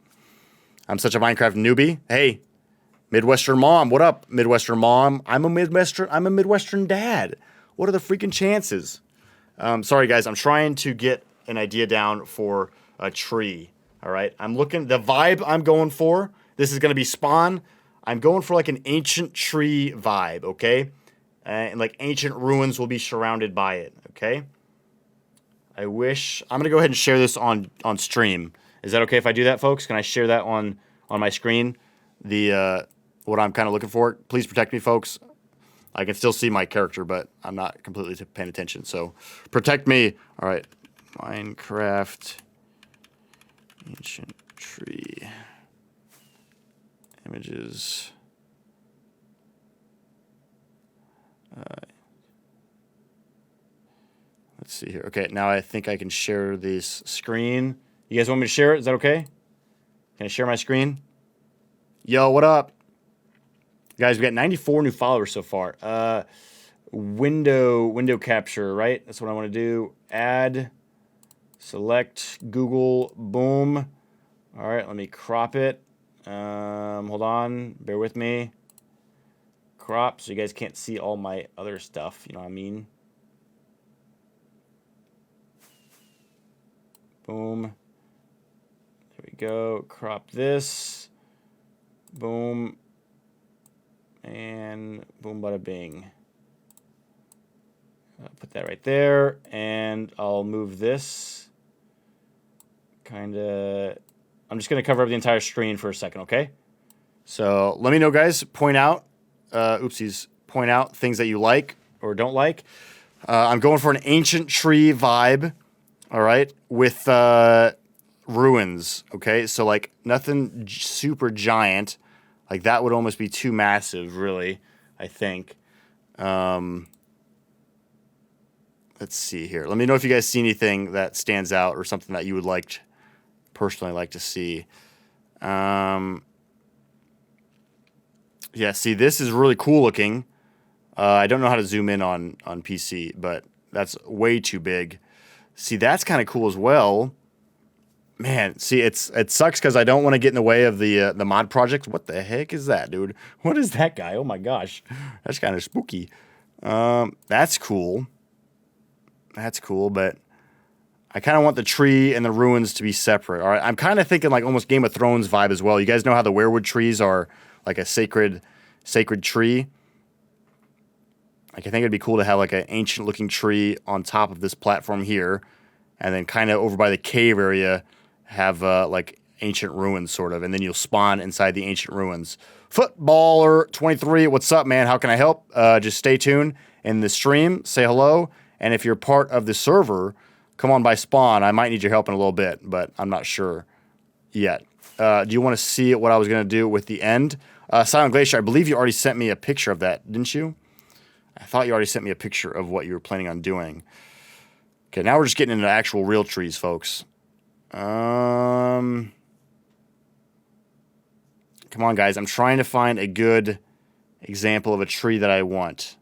I'm such a Minecraft newbie. Hey, Midwestern mom, what up, Midwestern mom? I'm a Midwestern dad. What are the freaking chances? Sorry guys, I'm trying to get an idea down for a tree. All right, I'm looking, the vibe I'm going for, this is going to be spawn. I'm going for like an ancient tree vibe, okay? And like ancient ruins will be surrounded by it, okay? I'm going to go ahead and share this on stream. Is that okay if I do that, folks? Can I share that on my screen? What I'm kind of looking for. Please protect me, folks. I can still see my character, but I'm not completely paying attention. So protect me. All right, Minecraft ancient tree images. Let's see here. Okay, now I think I can share this screen You guys want me to share it? Is that okay? Can I share my screen? Yo, what up? Guys, we got 94 new followers so far. Window capture, right? That's what I want to do. Add, select, Google, boom. All right, let me crop it. Hold on, bear with me. Crop, so you guys can't see all my other stuff, you know what I mean? Boom. There we go. Crop this. Boom. And boom, bada bing. I'll put that right there, and I'll move this. Kinda. I'm just gonna cover up the entire screen for a second, okay? So let me know, guys. Point out, oopsies. Point out things that you like or don't like. I'm going for an ancient tree vibe. All right, with ruins. Okay, so like nothing super giant. Like that would almost be too massive, really. I think. Let's see here. Let me know if you guys see anything that stands out or something that you would personally like to see. Yeah, see, this is really cool looking. I don't know how to zoom in on PC, but that's way too big. See, that's kind of cool as well. Man, see, it sucks because I don't want to get in the way of the mod project. What the heck is that, dude? What is that guy? Oh my gosh, that's kind of spooky. That's cool. That's cool, but I kind of want the tree and the ruins to be separate. All right, I'm kind of thinking like almost Game of Thrones vibe as well. You guys know how the weirwood trees are like a sacred tree. Like I think it'd be cool to have like an ancient looking tree on top of this platform here, and then kind of over by the cave area have like ancient ruins sort of, and then you'll spawn inside the ancient ruins. Footballer 23, what's up, man? How can I help? Just stay tuned in the stream, say hello, and if you're part of the server, come on by spawn. I might need your help in a little bit, but I'm not sure yet. Do you want to see what I was going to do with the end? Silent Glacier, I believe you already sent me a picture of that, didn't you? I thought you already sent me a picture of what you were planning on doing. Okay, now we're just getting into actual real trees, folks. Come on, guys. I'm trying to find a good example of a tree that I want.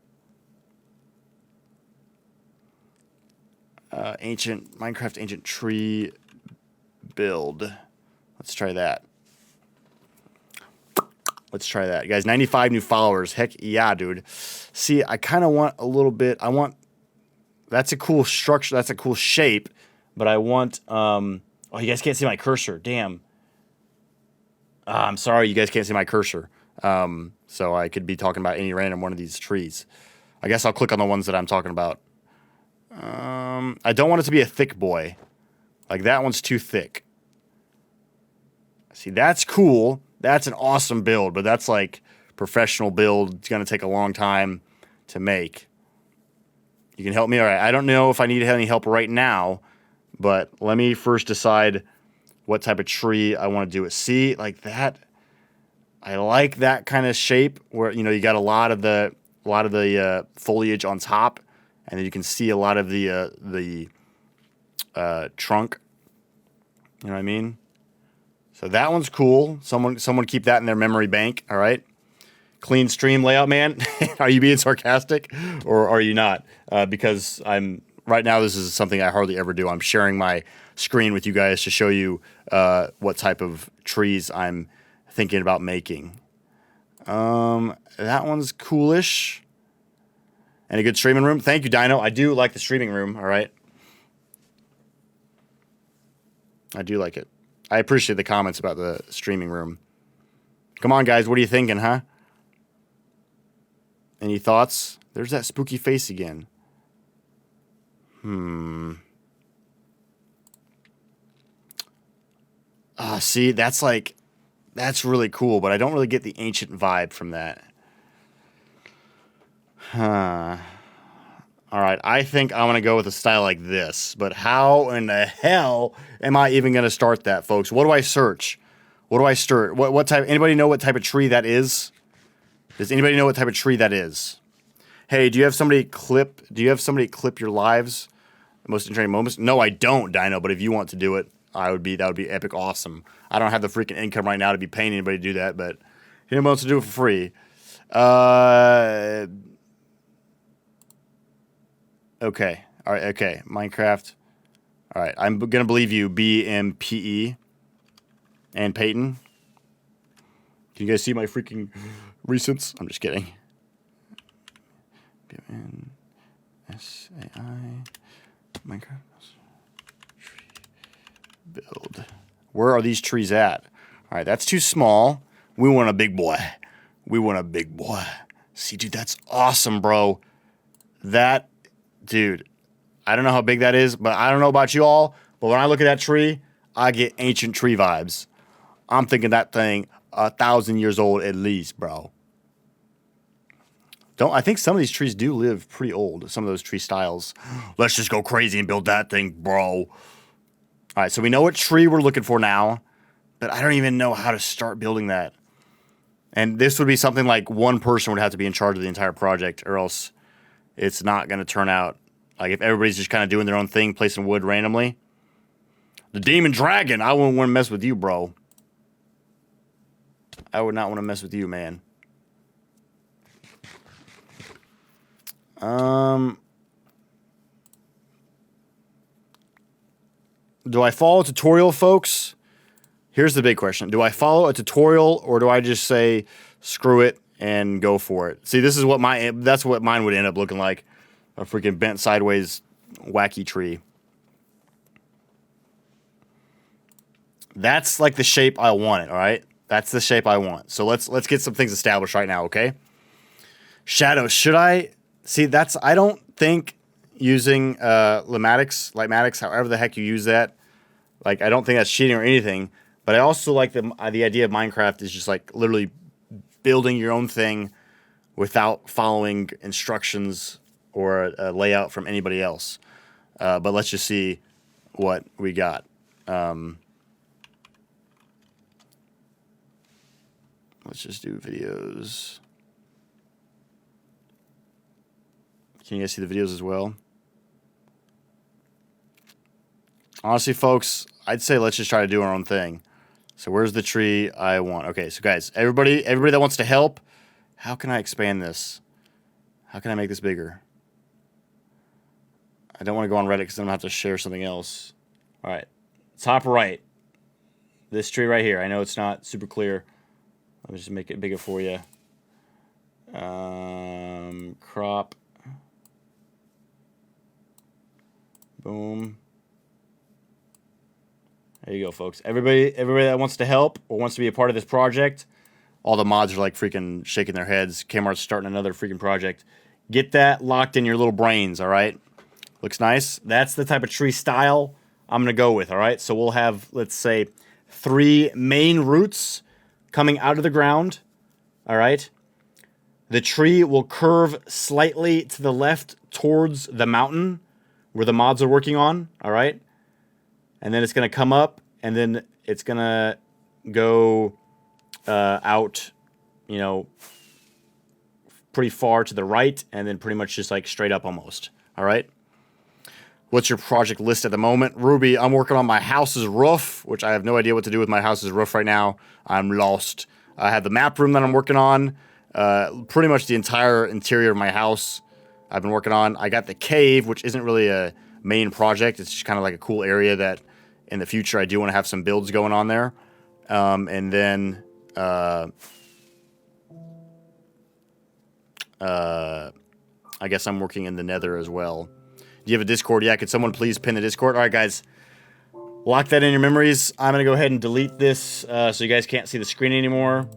Minecraft ancient tree build. Let's try that. Let's try that. Guys, 95 new followers. Heck yeah, dude. See, I kind of want a little bit. That's a cool structure. That's a cool shape. But I want, oh, you guys can't see my cursor. Damn. I'm sorry, you guys can't see my cursor. So I could be talking about any random one of these trees. I guess I'll click on the ones that I'm talking about. I don't want it to be a thick boy. Like that one's too thick. See, that's cool. That's an awesome build, but that's like professional build. It's going to take a long time to make. You can help me? All right. I don't know if I need any help right now, but let me first decide what type of tree I want to do it. See, like that. I like that kind of shape where, you know, you got a lot of the foliage on top, and then you can see a lot of the trunk. You know what I mean? So that one's cool. Someone keep that in their memory bank. All right. Clean stream layout, man. Are you being sarcastic or are you not? Because right now, this is something I hardly ever do. I'm sharing my screen with you guys to show you what type of trees I'm thinking about making. That one's coolish. And a good streaming room. Thank you, Dino. I do like the streaming room. All right. I do like it. I appreciate the comments about the streaming room. Come on, guys. What are you thinking, huh? Any thoughts? There's that spooky face again. See, that's really cool, but I don't really get the ancient vibe from that. All right, I think I'm going to go with a style like this, but how in the hell am I even going to start that, folks? What do I search? What do I start? What type? Anybody know what type of tree that is? Does anybody know what type of tree that is? Hey, do you have somebody clip your lives? Most entertaining moments? No, I don't, Dino, but if you want to do it, that would be epic awesome. I don't have the freaking income right now to be paying anybody to do that, but if anyone wants to do it for free. Okay. All right, okay. Minecraft. All right, I'm going to believe you, BMPE and Peyton. Can you guys see my freaking recents? I'm just kidding. SAI Minecraft tree build. Where are these trees at? All right, that's too small. We want a big boy. We want a big boy. See, dude, that's awesome, bro. That, dude, I don't know how big that is, but I don't know about you all, but when I look at that tree, I get ancient tree vibes. I'm thinking that thing 1,000 years old at least, bro. I think some of these trees do live pretty old, some of those tree styles. Let's just go crazy and build that thing, bro. All right, so we know what tree we're looking for now, but I don't even know how to start building that. And this would be something like one person would have to be in charge of the entire project, or else it's not going to turn out. Like if everybody's just kind of doing their own thing, placing wood randomly. The demon dragon, I wouldn't want to mess with you, bro. I would not want to mess with you, man. Do I follow a tutorial, folks? Here's the big question. Do I follow a tutorial or do I just say screw it and go for it? See, this is what that's what mine would end up looking like. A freaking bent sideways wacky tree. That's like the shape I want it, all right? That's the shape I want. So let's get some things established right now, okay? Shadows, should I? See, I don't think using Lightmatics, however the heck you use that, like I don't think that's cheating or anything, but I also like the idea of Minecraft is just like literally building your own thing without following instructions or a layout from anybody else. But let's just see what we got. Let's just do videos. Can you guys see the videos as well? Honestly, folks, I'd say let's just try to do our own thing. So where's the tree I want? Okay, so guys, everybody that wants to help, how can I expand this? How can I make this bigger? I don't want to go on Reddit because then I'm going to have to share something else. All right, top right. This tree right here. I know it's not super clear. Let me just make it bigger for you. Crop. Boom. There you go, folks. Everybody that wants to help or wants to be a part of this project, all the mods are like freaking shaking their heads. Kmart's starting another freaking project. Get that locked in your little brains, all right? Looks nice. That's the type of tree style I'm going to go with, all right? So we'll have, let's say, 3 main roots coming out of the ground, all right? The tree will curve slightly to the left towards the mountain where the mods are working on, all right? And then it's going to come up, and then it's going to go out, you know, pretty far to the right, and then pretty much just like straight up almost, all right? What's your project list at the moment? Ruby, I'm working on my house's roof, which I have no idea what to do with my house's roof right now. I'm lost. I have the map room that I'm working on. Pretty much the entire interior of my house I've been working on. I got the cave, which isn't really a main project. It's just kind of like a cool area that in the future I do want to have some builds going on there. And then I guess I'm working in the nether as well. Do you have a Discord? Yeah, could someone please pin the Discord? All right, guys. Lock that in your memories. I'm going to go ahead and delete this so you guys can't see the screen anymore.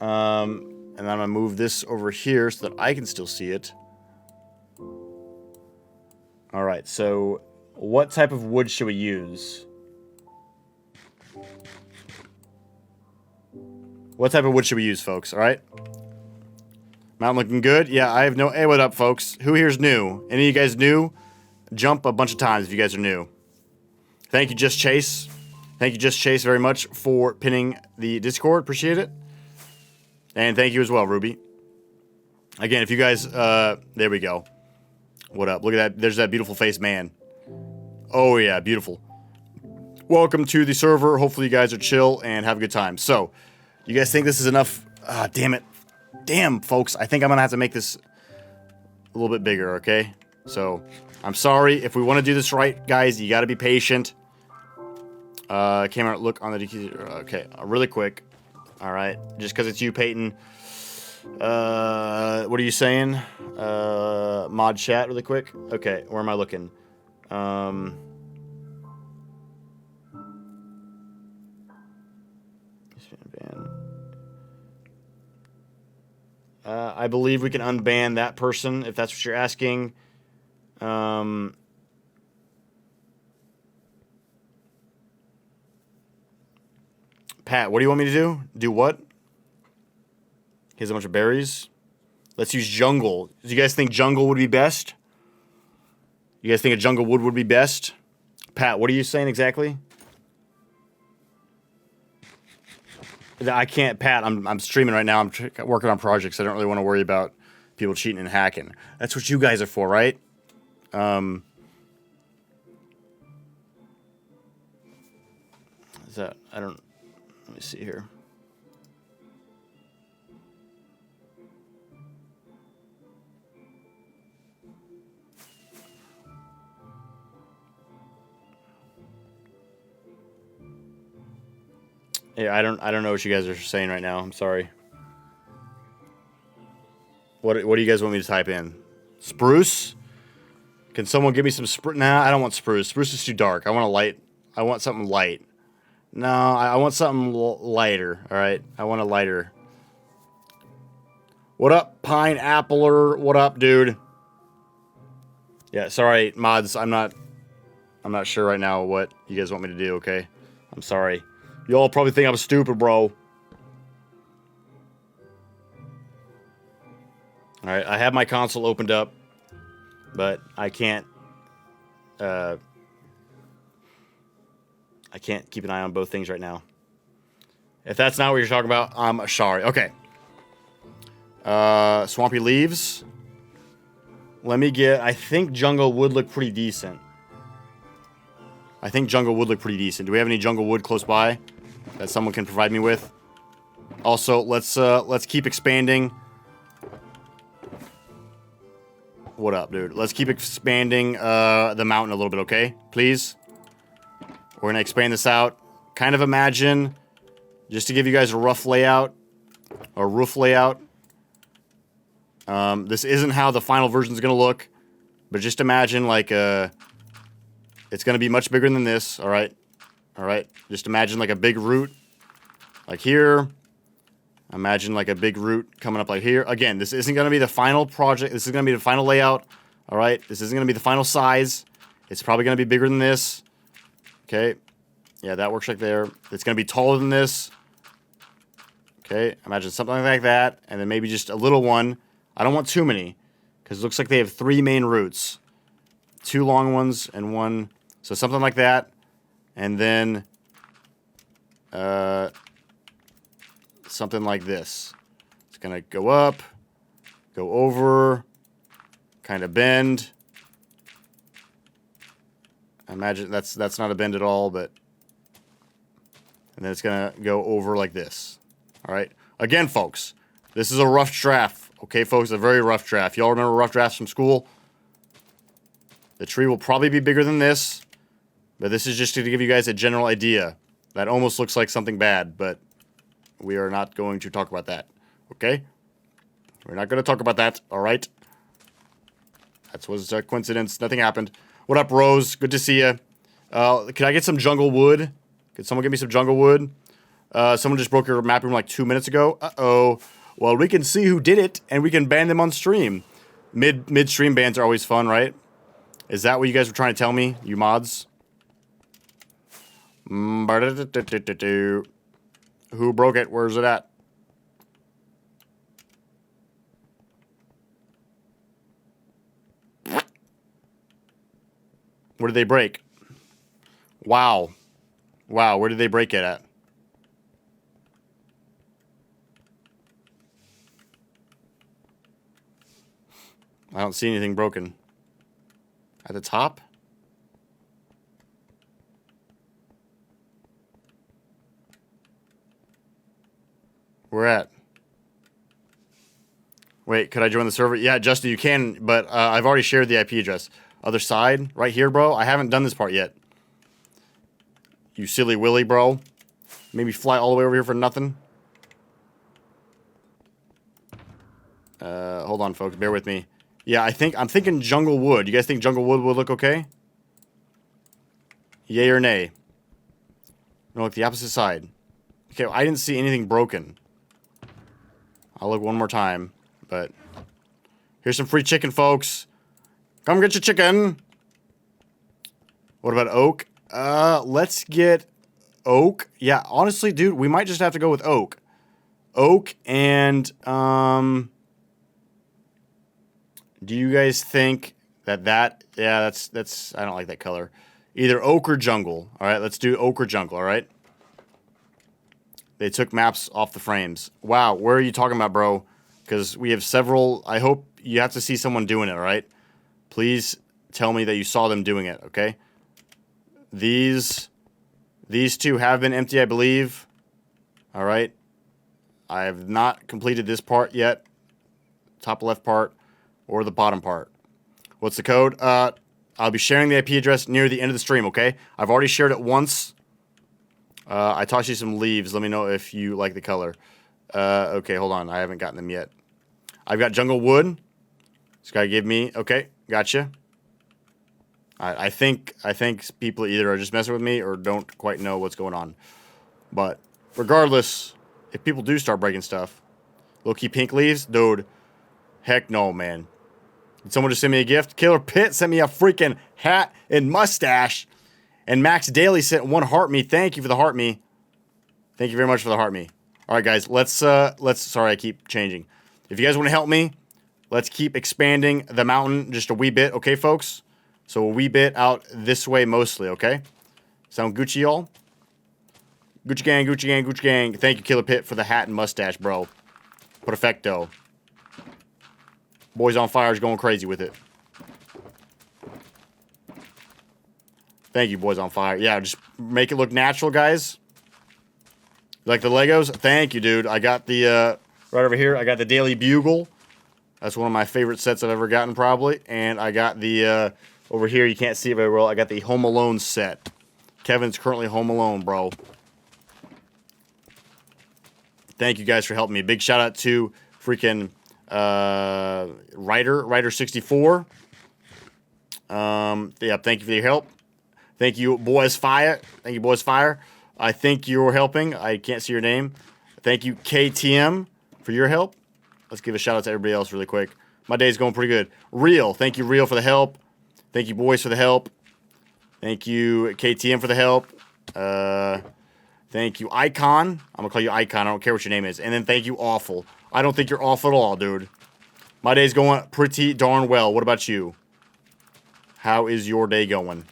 And I'm going to move this over here so that I can still see it. All right, so what type of wood should we use? What type of wood should we use, folks? All right. Mountain looking good? Yeah, I have no... Hey, what up, folks? Who here's new? Any of you guys new? Jump a bunch of times if you guys are new. Thank you, Just Chase. Thank you, Just Chase, very much for pinning the Discord. Appreciate it. And thank you as well, Ruby. Again, if you guys... there we go. What up? Look at that. There's that beautiful face man. Oh, yeah, beautiful. welcome to the server. Hopefully you guys are chill and have a good time. So, you guys think this is enough? Ah, damn it. Damn, folks. I think I'm going to have to make this a little bit bigger, okay? So, I'm sorry. If we want to do this right, guys, you got to be patient. Camera, look on the... Okay, really quick. All right. Just because it's you, Peyton. What are you saying? Mod chat really quick. Okay, where am I looking? I believe we can unban that person if that's what you're asking. Pat, what do you want me to do? Do what? He has a bunch of berries. Let's use jungle. Do you guys think jungle would be best? You guys think a jungle wood would be best? Pat, what are you saying exactly? I can't, Pat. I'm streaming right now. I'm working on projects. I don't really want to worry about people cheating and hacking. That's what you guys are for, right? Is that? I don't. Let me see here. Yeah, I don't know what you guys are saying right now. I'm sorry. What do you guys want me to type in? Spruce? Can someone give me some spruce? Nah, I don't want spruce. Spruce is too dark. I want a light. I want something light. No, I want something lighter. All right, I want a lighter. What up, Pineappler? What up, dude? Yeah, sorry, mods. I'm not sure right now what you guys want me to do. Okay, I'm sorry. Y'all probably think I'm stupid, bro. Alright, I have my console opened up, but I can't keep an eye on both things right now. If that's not what you're talking about, I'm sorry. Okay. Swampy leaves. Let me get... I think jungle would look pretty decent. Do we have any jungle wood close by that someone can provide me with? Also, let's keep expanding. What up, dude? Let's keep expanding the mountain a little bit, okay? Please. We're gonna expand this out. Kind of imagine, just to give you guys a rough layout, a roof layout. This isn't how the final version is gonna look, but just imagine like it's gonna be much bigger than this. All right. Just imagine like a big root, like here. Imagine like a big root coming up like here. Again, this isn't going to be the final project. This is going to be the final layout. All right. This isn't going to be the final size. It's probably going to be bigger than this. Okay. Yeah, that works right there. It's going to be taller than this. Okay. Imagine something like that. And then maybe just a little one. I don't want too many because it looks like they have 3 main roots. 2 long ones and 1. So something like that. And then something like this. It's gonna go up, go over, kind of bend. Imagine that's not a bend at all, but and then it's gonna go over like this. All right. Again, folks, this is a rough draft. Okay, folks, a very rough draft. Y'all remember rough drafts from school? The tree will probably be bigger than this, but this is just to give you guys a general idea. That almost looks like something bad, but we are not going to talk about that. Okay? We're not going to talk about that. All right? That was a coincidence. Nothing happened. What up, Rose? Good to see you. Can I get some jungle wood? Could someone get me some jungle wood? Someone just broke your map room like 2 minutes ago. Uh-oh. Well, we can see who did it, and we can ban them on stream. Mid-stream bans are always fun, right? Is that what you guys were trying to tell me, you mods? Who broke it? Where's it at? Where did they break? Wow. Wow, where did they break it at? I don't see anything broken. At the top? Where at? Wait, could I join the server? Yeah, Justin, you can, but I've already shared the IP address. Other side, right here, bro. I haven't done this part yet. You silly willy, bro. Maybe fly all the way over here for nothing. Hold on, folks. Bear with me. Yeah, I'm thinking jungle wood. You guys think jungle wood would look okay? Yay or nay? No, look, the opposite side. Okay, well, I didn't see anything broken. I'll look one more time, but here's some free chicken, folks. Come get your chicken. What about oak? Let's get oak. Yeah, honestly, dude, we might just have to go with oak. Oak and, do you guys think that, yeah, that's, I don't like that color. Either oak or jungle. All right, let's do oak or jungle, all right? They took maps off the frames. Wow, where are you talking about, bro? Because we have several. I hope you have to see someone doing it, all right? Please tell me that you saw them doing it, okay? These two have been empty, I believe. All right. I have not completed this part yet. Top left part or the bottom part. What's the code? I'll be sharing the IP address near the end of the stream, okay? I've already shared it once. I tossed you some leaves. Let me know if you like the color. Okay, hold on. I haven't gotten them yet. I've got jungle wood. This guy gave me... Okay, gotcha. I think people either are just messing with me or don't quite know what's going on. But regardless, if people do start breaking stuff... Low-key pink leaves? Dude, heck no, man. Did someone just send me a gift? Killer Pitt sent me a freaking hat and mustache. And Max Daly sent one heart me. Thank you for the heart me. Thank you very much for the heart me. All right, guys, let's sorry, I keep changing. If you guys want to help me, let's keep expanding the mountain just a wee bit, okay, folks? So a wee bit out this way mostly, okay? Sound Gucci, y'all? Gucci gang, Gucci gang, Gucci gang. Thank you, Killer Pitt, for the hat and mustache, bro. Perfecto. Boys on Fire is going crazy with it. Thank you, Boys on Fire. Yeah, just make it look natural, guys. Like the Legos? Thank you, dude. I got the, right over here, I got the Daily Bugle. That's one of my favorite sets I've ever gotten, probably. And I got the, over here, you can't see it very well, I got the Home Alone set. Kevin's currently home alone, bro. Thank you guys for helping me. Big shout out to freaking Ryder64. Yeah, thank you for your help. Thank you, Boys Fire. Thank you, Boys Fire. I think you're helping. I can't see your name. Thank you, KTM, for your help. Let's give a shout out to everybody else really quick. My day's going pretty good. Real. Thank you, Real, for the help. Thank you, Boys, for the help. Thank you, KTM, for the help. Thank you, Icon. I'm going to call you Icon. I don't care what your name is. And then thank you, Awful. I don't think you're awful at all, dude. My day's going pretty darn well. What about you? How is your day going?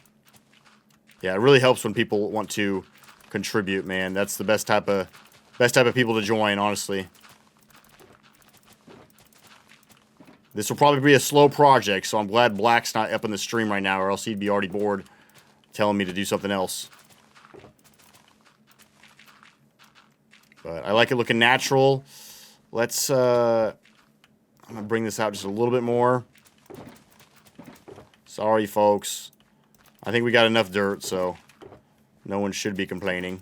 Yeah, it really helps when people want to contribute, man. That's the best type of people to join, honestly. This will probably be a slow project, so I'm glad Black's not up in the stream right now, or else he'd be already bored telling me to do something else. But I like it looking natural. Let's, I'm going to bring this out just a little bit more. Sorry, folks. I think we got enough dirt, so no one should be complaining.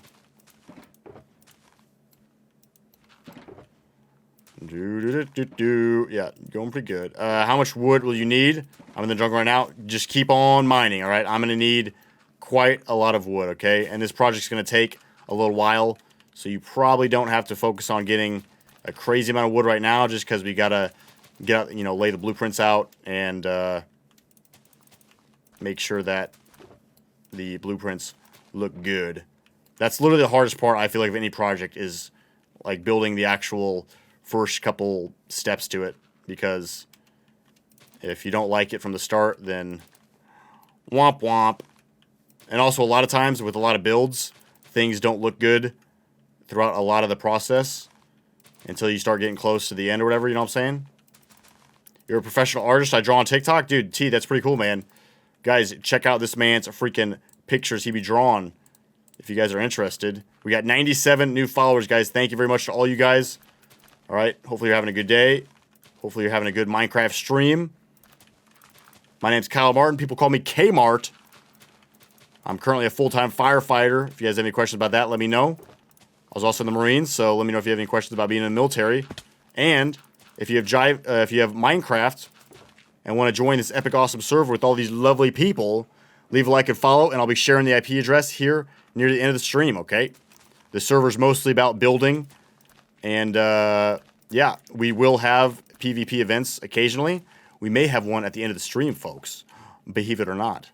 Yeah, going pretty good. How much wood will you need? I'm in the jungle right now. Just keep on mining, all right? I'm going to need quite a lot of wood, okay? And this project's going to take a little while, so you probably don't have to focus on getting a crazy amount of wood right now, just because we got to get out, you know, lay the blueprints out and make sure that the blueprints look good. That's literally the hardest part, I feel like, of any project is like building the actual first couple steps to it, because if you don't like it from the start, then womp womp. And also, a lot of times with a lot of builds, things don't look good throughout a lot of the process until you start getting close to the end or whatever, you know what I'm saying? You're a professional artist. I draw on TikTok? Dude, T, that's pretty cool, man. Guys, check out this man's freaking pictures he be drawing if you guys are interested. We got 97 new followers, guys. Thank you very much to all you guys. All right. Hopefully you're having a good day. Hopefully you're having a good Minecraft stream. My name's Kyle Martin. People call me Kmart. I'm currently a full-time firefighter. If you guys have any questions about that, let me know. I was also in the Marines, so let me know if you have any questions about being in the military. And if you have Minecraft and want to join this epic awesome server with all these lovely people, leave a like and follow, and I'll be sharing the IP address here near the end of the stream, okay? The server's mostly about building, and yeah, we will have PvP events occasionally. We may have one at the end of the stream, folks. Believe it or not.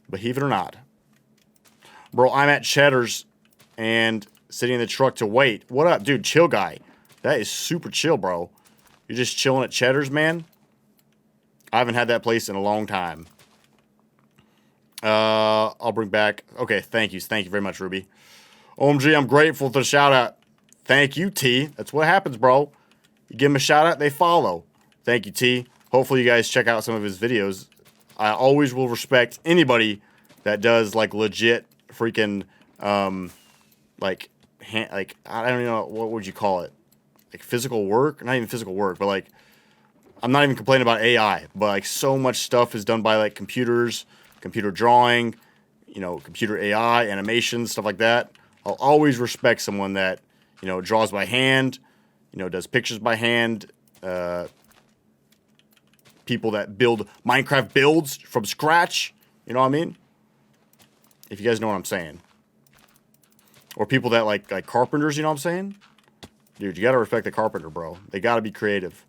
Believe it or not. Bro, I'm at Cheddar's and sitting in the truck to wait. What up, dude? Chill guy. That is super chill, bro. You're just chilling at Cheddar's, man? I haven't had that place in a long time. I'll bring back... Okay, thank you. Thank you very much, Ruby. OMG, I'm grateful for the shout-out. Thank you, T. That's what happens, bro. You give them a shout-out, they follow. Thank you, T. Hopefully you guys check out some of his videos. I always will respect anybody that does, like, legit freaking, like, I don't even know, what would you call it? Like, physical work? Not even physical work, but, like, I'm not even complaining about AI, but, like, so much stuff is done by, like, computers, computer drawing, you know, computer AI, animation, stuff like that. I'll always respect someone that, you know, draws by hand, you know, does pictures by hand, people that build Minecraft builds from scratch, you know what I mean? If you guys know what I'm saying. Or people that like carpenters, you know what I'm saying? Dude, you gotta respect the carpenter, bro. They gotta be creative.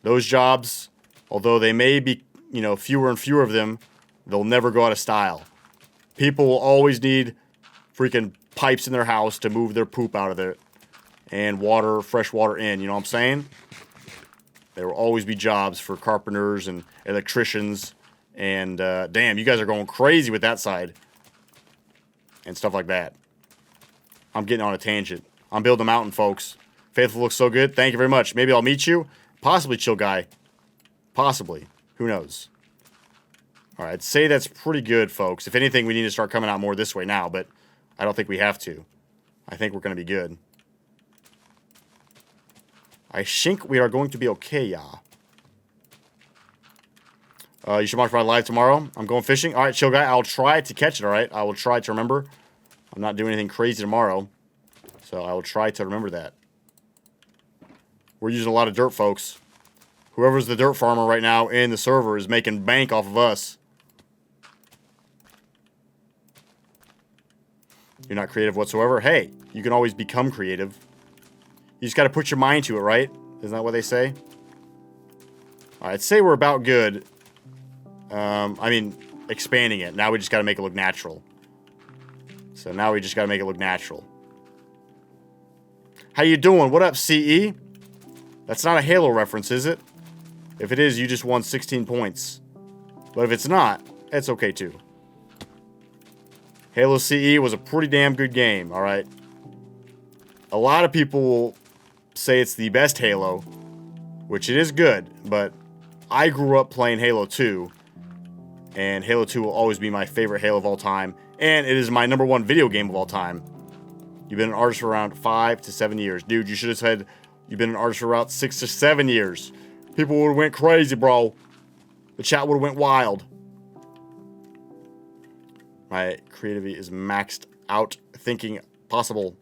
Those jobs, although they may be, you know, fewer and fewer of them, they'll never go out of style. People will always need freaking pipes in their house to move their poop out of it and water, fresh water in, you know what I'm saying? There will always be jobs for carpenters and electricians. And, damn, you guys are going crazy with that side. And stuff like that. I'm getting on a tangent. I'm building a mountain, folks. Faithful looks so good. Thank you very much. Maybe I'll meet you. Possibly, chill guy. Possibly. Who knows? All right, I'd say that's pretty good, folks. If anything, we need to start coming out more this way now, but I don't think we have to. I think we're going to be good. I think we are going to be okay, yeah. You should watch my live tomorrow. I'm going fishing. All right, chill guy. I'll try to catch it, all right? I will try to remember. I'm not doing anything crazy tomorrow. So I will try to remember that. We're using a lot of dirt, folks. Whoever's the dirt farmer right now in the server is making bank off of us. You're not creative whatsoever. Hey, you can always become creative. You just got to put your mind to it, right? Isn't that what they say? All right, I'd say we're about good. I mean, expanding it. Now we just got to make it look natural. So now we just got to make it look natural. How you doing? What up, CE? That's not a Halo reference, is it? If it is, you just won 16 points. But if it's not, it's okay too. Halo CE was a pretty damn good game, alright? A lot of people will say it's the best Halo, which it is good, but I grew up playing Halo 2, and Halo 2 will always be my favorite Halo of all time, and it is my #1 video game of all time. You've been an artist for around 5 to 7 years. Dude, you should have said you've been an artist for about 6 to 7 years. People would have went crazy, bro. The chat would have went wild. My creativity is maxed out. Thinking possible.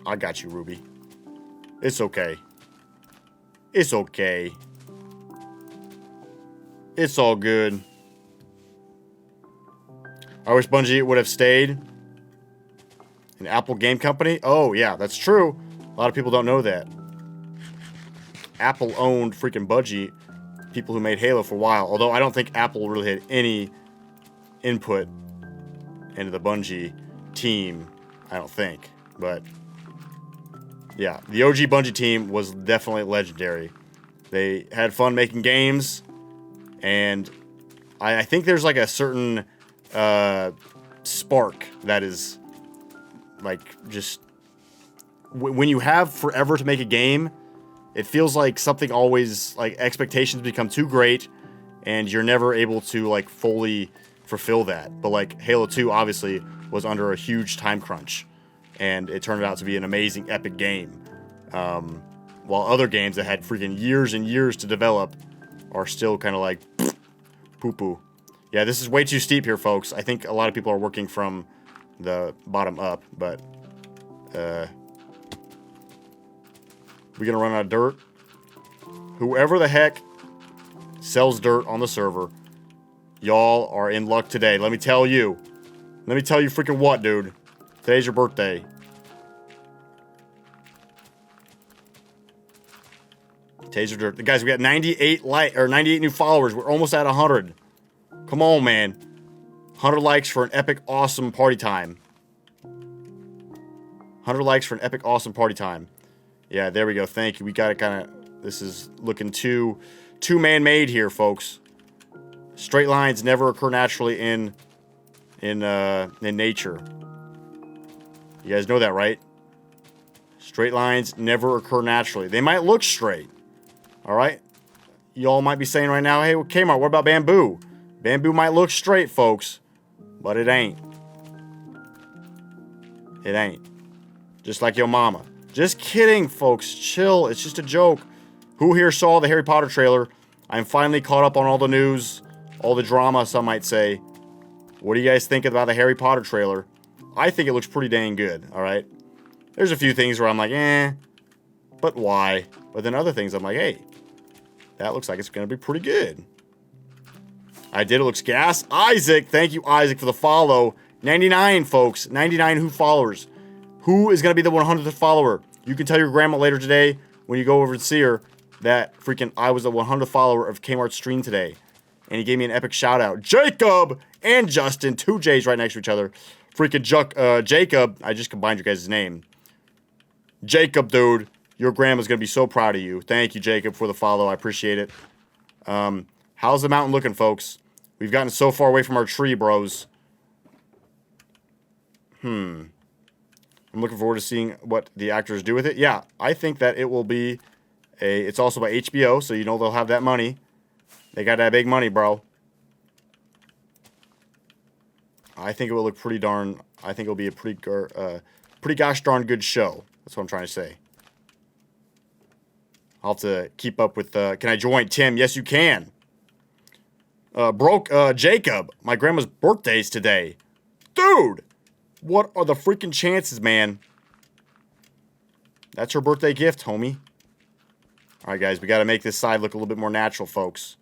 I got you, Ruby. It's okay. It's okay. It's all good. I wish Bungie would have stayed an Apple game company. Oh, yeah, that's true. A lot of people don't know that. Apple owned freaking Bungie, people who made Halo for a while. Although I don't think Apple really had any input into the Bungie team. I don't think. But, yeah, the OG Bungie team was definitely legendary. They had fun making games. And I think there's like a certain spark that is like just when you have forever to make a game, it feels like something always like expectations become too great and you're never able to like fully fulfill that. But like Halo 2 obviously was under a huge time crunch and it turned out to be an amazing epic game. While other games that had freaking years and years to develop are still kind of like poo-poo. Yeah, this is way too steep here, folks. I think a lot of people are working from the bottom up, but we're gonna run out of dirt. Whoever the heck sells dirt on the server, y'all are in luck today. Let me tell you. Let me tell you freaking what, dude. Today's your birthday. Taser dirt. Guys, we got 98 new followers. We're almost at 100. Come on, man. 100 likes for an epic, awesome party time. 100 likes for an epic, awesome party time. Yeah, there we go. Thank you. We got it kind of... This is looking too man-made here, folks. Straight lines never occur naturally in nature. You guys know that, right? Straight lines never occur naturally. They might look straight. All right? Y'all might be saying right now, hey, well, Kmart, what about bamboo? Bamboo might look straight, folks, but it ain't. It ain't. Just like your mama. Just kidding, folks. Chill. It's just a joke. Who here saw the Harry Potter trailer? I'm finally caught up on all the news, all the drama, some might say. What do you guys think about the Harry Potter trailer? I think it looks pretty dang good, all right? There's a few things where I'm like, but why? But then other things I'm like, hey, that looks like it's going to be pretty good. I did. It looks gas. Isaac. Thank you, Isaac, for the follow. 99, folks. 99 who followers. Who is going to be the 100th follower? You can tell your grandma later today when you go over to see her that freaking I was the 100th follower of Kmart's stream today. And he gave me an epic shout out. Jacob and Justin. 2 J's right next to each other. Freaking Jacob. I just combined your guys' name. Jacob, dude. Your grandma's going to be so proud of you. Thank you, Jacob, for the follow. I appreciate it. How's the mountain looking, folks? We've gotten so far away from our tree, bros. I'm looking forward to seeing what the actors do with it. Yeah, I think that it will be it's also by HBO, so you know they'll have that money. They got that big money, bro. I think it will look pretty darn... I think it'll be a pretty gosh darn good show. That's what I'm trying to say. I'll have to keep up with... can I join? Tim, yes, you can. Jacob, my grandma's birthday's today. Dude! What are the freaking chances, man? That's her birthday gift, homie. Alright, guys, we gotta make this side look a little bit more natural, folks.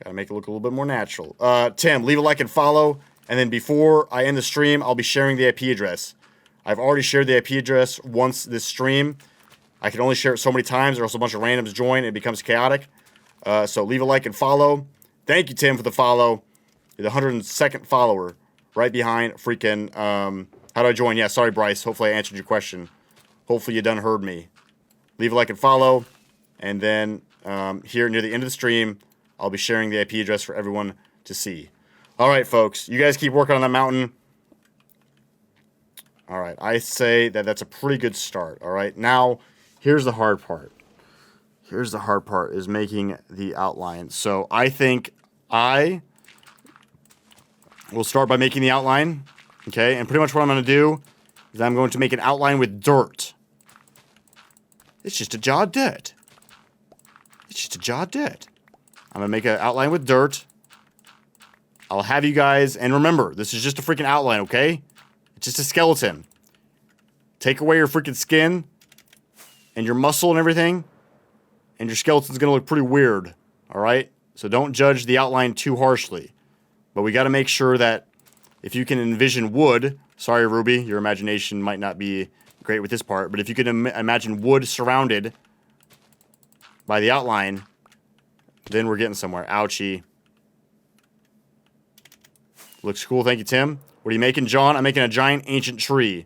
Gotta make it look a little bit more natural. Tim, leave a like and follow. And then before I end the stream, I'll be sharing the IP address. I've already shared the IP address once this stream. I can only share it so many times or else a bunch of randoms join and it becomes chaotic. So leave a like and follow. Thank you, Tim, for the follow. You're the 102nd follower. Right behind freaking... how do I join? Yeah, sorry, Bryce. Hopefully I answered your question. Hopefully you done heard me. Leave a like and follow. And then here near the end of the stream, I'll be sharing the IP address for everyone to see. All right, folks. You guys keep working on that mountain. All right. I say that that's a pretty good start. All right. Now, here's the hard part. Here's the hard part is making the outline. So I think I will start by making the outline. Okay. And pretty much what I'm going to do is I'm going to make an outline with dirt. It's just a jar of dirt. It's just a jar of dirt. I'm going to make an outline with dirt. I'll have you guys, and remember, this is just a freaking outline, okay? It's just a skeleton. Take away your freaking skin and your muscle and everything, and your skeleton's going to look pretty weird, all right? So don't judge the outline too harshly. But we got to make sure that if you can envision wood, sorry, Ruby, your imagination might not be great with this part, but if you can imagine wood surrounded by the outline, then we're getting somewhere. Ouchie. Looks cool. Thank you, Tim. What are you making, John? I'm making a giant ancient tree.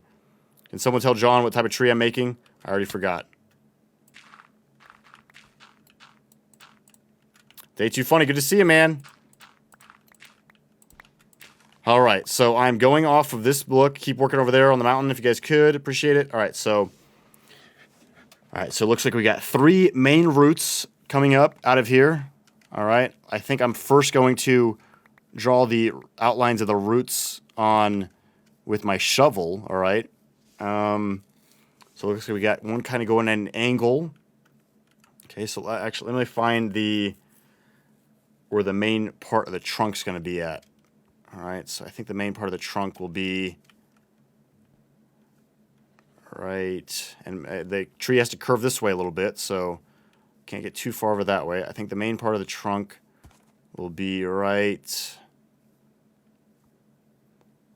Can someone tell John what type of tree I'm making? I already forgot. Day 2 funny. Good to see you, man. All right. So I'm going off of this book. Keep working over there on the mountain if you guys could. Appreciate it. All right. So it looks like we got 3 main routes coming up out of here. All right. I think I'm first going to draw the outlines of the roots on with my shovel, all right? So it looks like we got one kind of going at an angle. Okay, so actually, let me find where the main part of the trunk's going to be at. All right, so I think the main part of the trunk will be right, and the tree has to curve this way a little bit, so can't get too far over that way. I think the main part of the trunk will be right.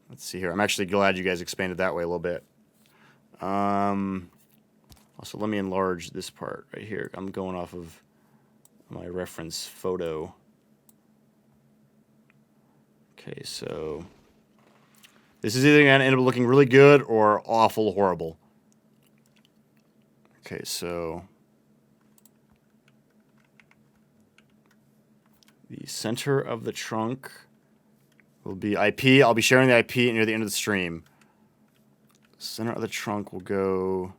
Let's see here. I'm actually glad you guys expanded that way a little bit. Also, let me enlarge this part right here. I'm going off of my reference photo. Okay, so this is either going to end up looking really good or awful horrible. Okay, so the center of the trunk will be IP. I'll be sharing the IP near the end of the stream. Center of the trunk will go...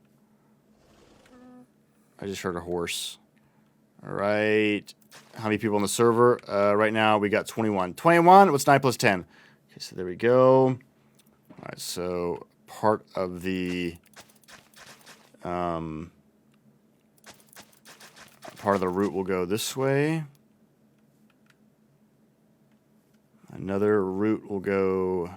I just heard a horse. All right. How many people on the server? Right now, we got 21. 21? What's 9 plus 10? Okay, so there we go. All right, so part of the... part of the root will go this way. Another root will go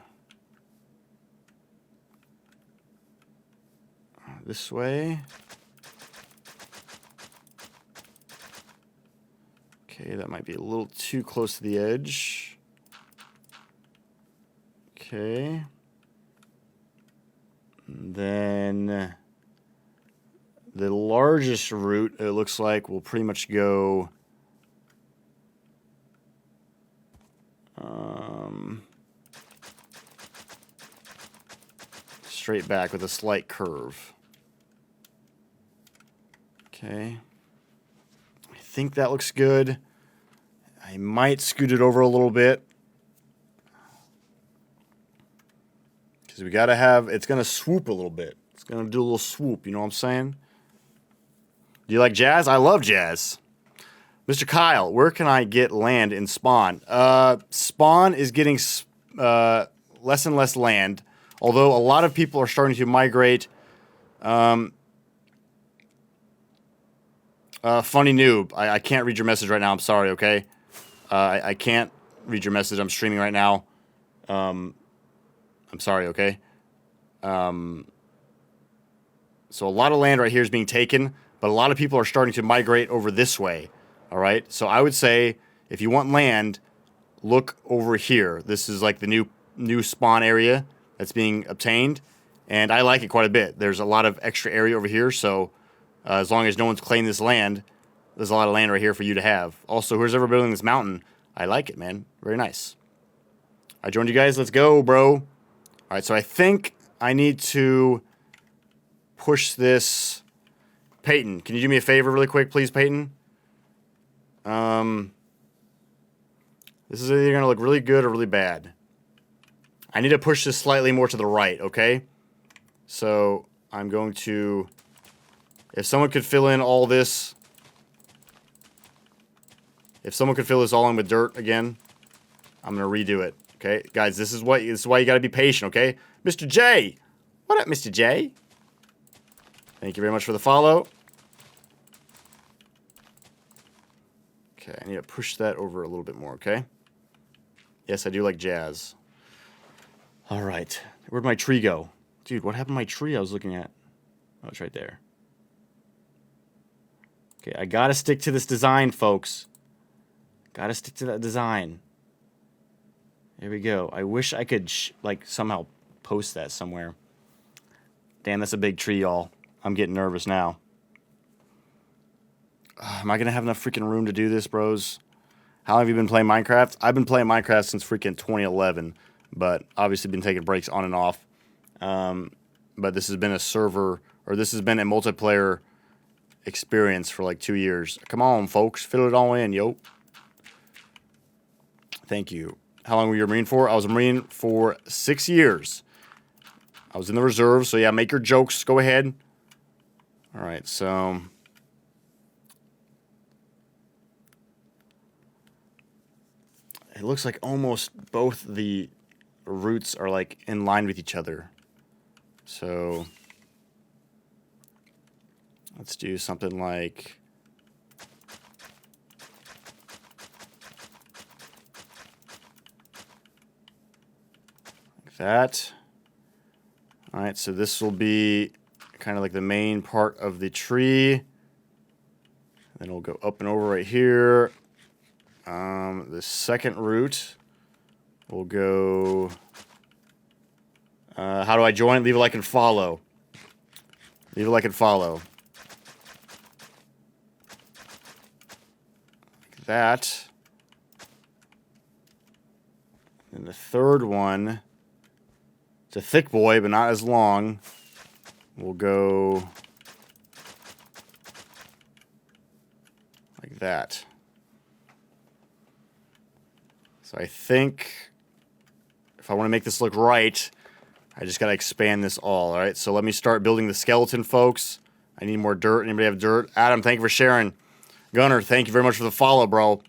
this way. Okay, that might be a little too close to the edge. Okay. And then the largest root, it looks like, will pretty much go straight back with a slight curve. Okay. I think that looks good. I might scoot it over a little bit. Because we got to have, it's going to swoop a little bit. It's going to do a little swoop, you know what I'm saying? Do you like jazz? I love jazz. Mr. Kyle, where can I get land in Spawn? Spawn is getting less and less land, although a lot of people are starting to migrate. Funny noob, I can't read your message right now. I'm sorry, okay? I can't read your message. I'm streaming right now. I'm sorry, okay? So a lot of land right here is being taken, but a lot of people are starting to migrate over this way. All right? So I would say if you want land, look over here. This is like the new spawn area that's being obtained, and I like it quite a bit. There's a lot of extra area over here, so as long as no one's claimed this land, there's a lot of land right here for you to have. Also, whoever's ever building this mountain, I like it, man. Very nice. I joined you guys. Let's go, bro. All right, so I think I need to push this. Peyton, can you do me a favor really quick, please, Peyton? This is either going to look really good or really bad. I need to push this slightly more to the right, okay? So I'm going to... If someone could fill in all this... If someone could fill this all in with dirt again, I'm going to redo it, okay? Guys, this is why you got to be patient, okay? Mr. J! What up, Mr. J? Thank you very much for the follow. Okay, I need to push that over a little bit more, okay? Yes, I do like jazz. All right. Where'd my tree go? Dude, what happened to my tree I was looking at? Oh, it's right there. Okay, I gotta stick to this design, folks. Gotta stick to that design. There we go. I wish I could, like, somehow post that somewhere. Damn, that's a big tree, y'all. I'm getting nervous now. Am I going to have enough freaking room to do this, bros? How long have you been playing Minecraft? I've been playing Minecraft since freaking 2011, but obviously been taking breaks on and off. But this has been a server, or this has been a multiplayer experience for like 2 years. Come on, folks. Fill it all in, yo. Thank you. How long were you a Marine for? I was a Marine for 6 years. I was in the reserve, so yeah, make your jokes. Go ahead. All right, so... it looks like almost both the roots are like in line with each other. So let's do something like that. All right, so this will be kind of like the main part of the tree. Then we'll go up and over right here. The second root will go... how do I join? Leave a like and follow. Leave a like and follow. Like that. And the third one, it's a thick boy, but not as long. We'll go like that. So I think if I want to make this look right, I just got to expand this all right? So let me start building the skeleton, folks. I need more dirt. Anybody have dirt? Adam, thank you for sharing. Gunner, thank you very much for the follow, bro.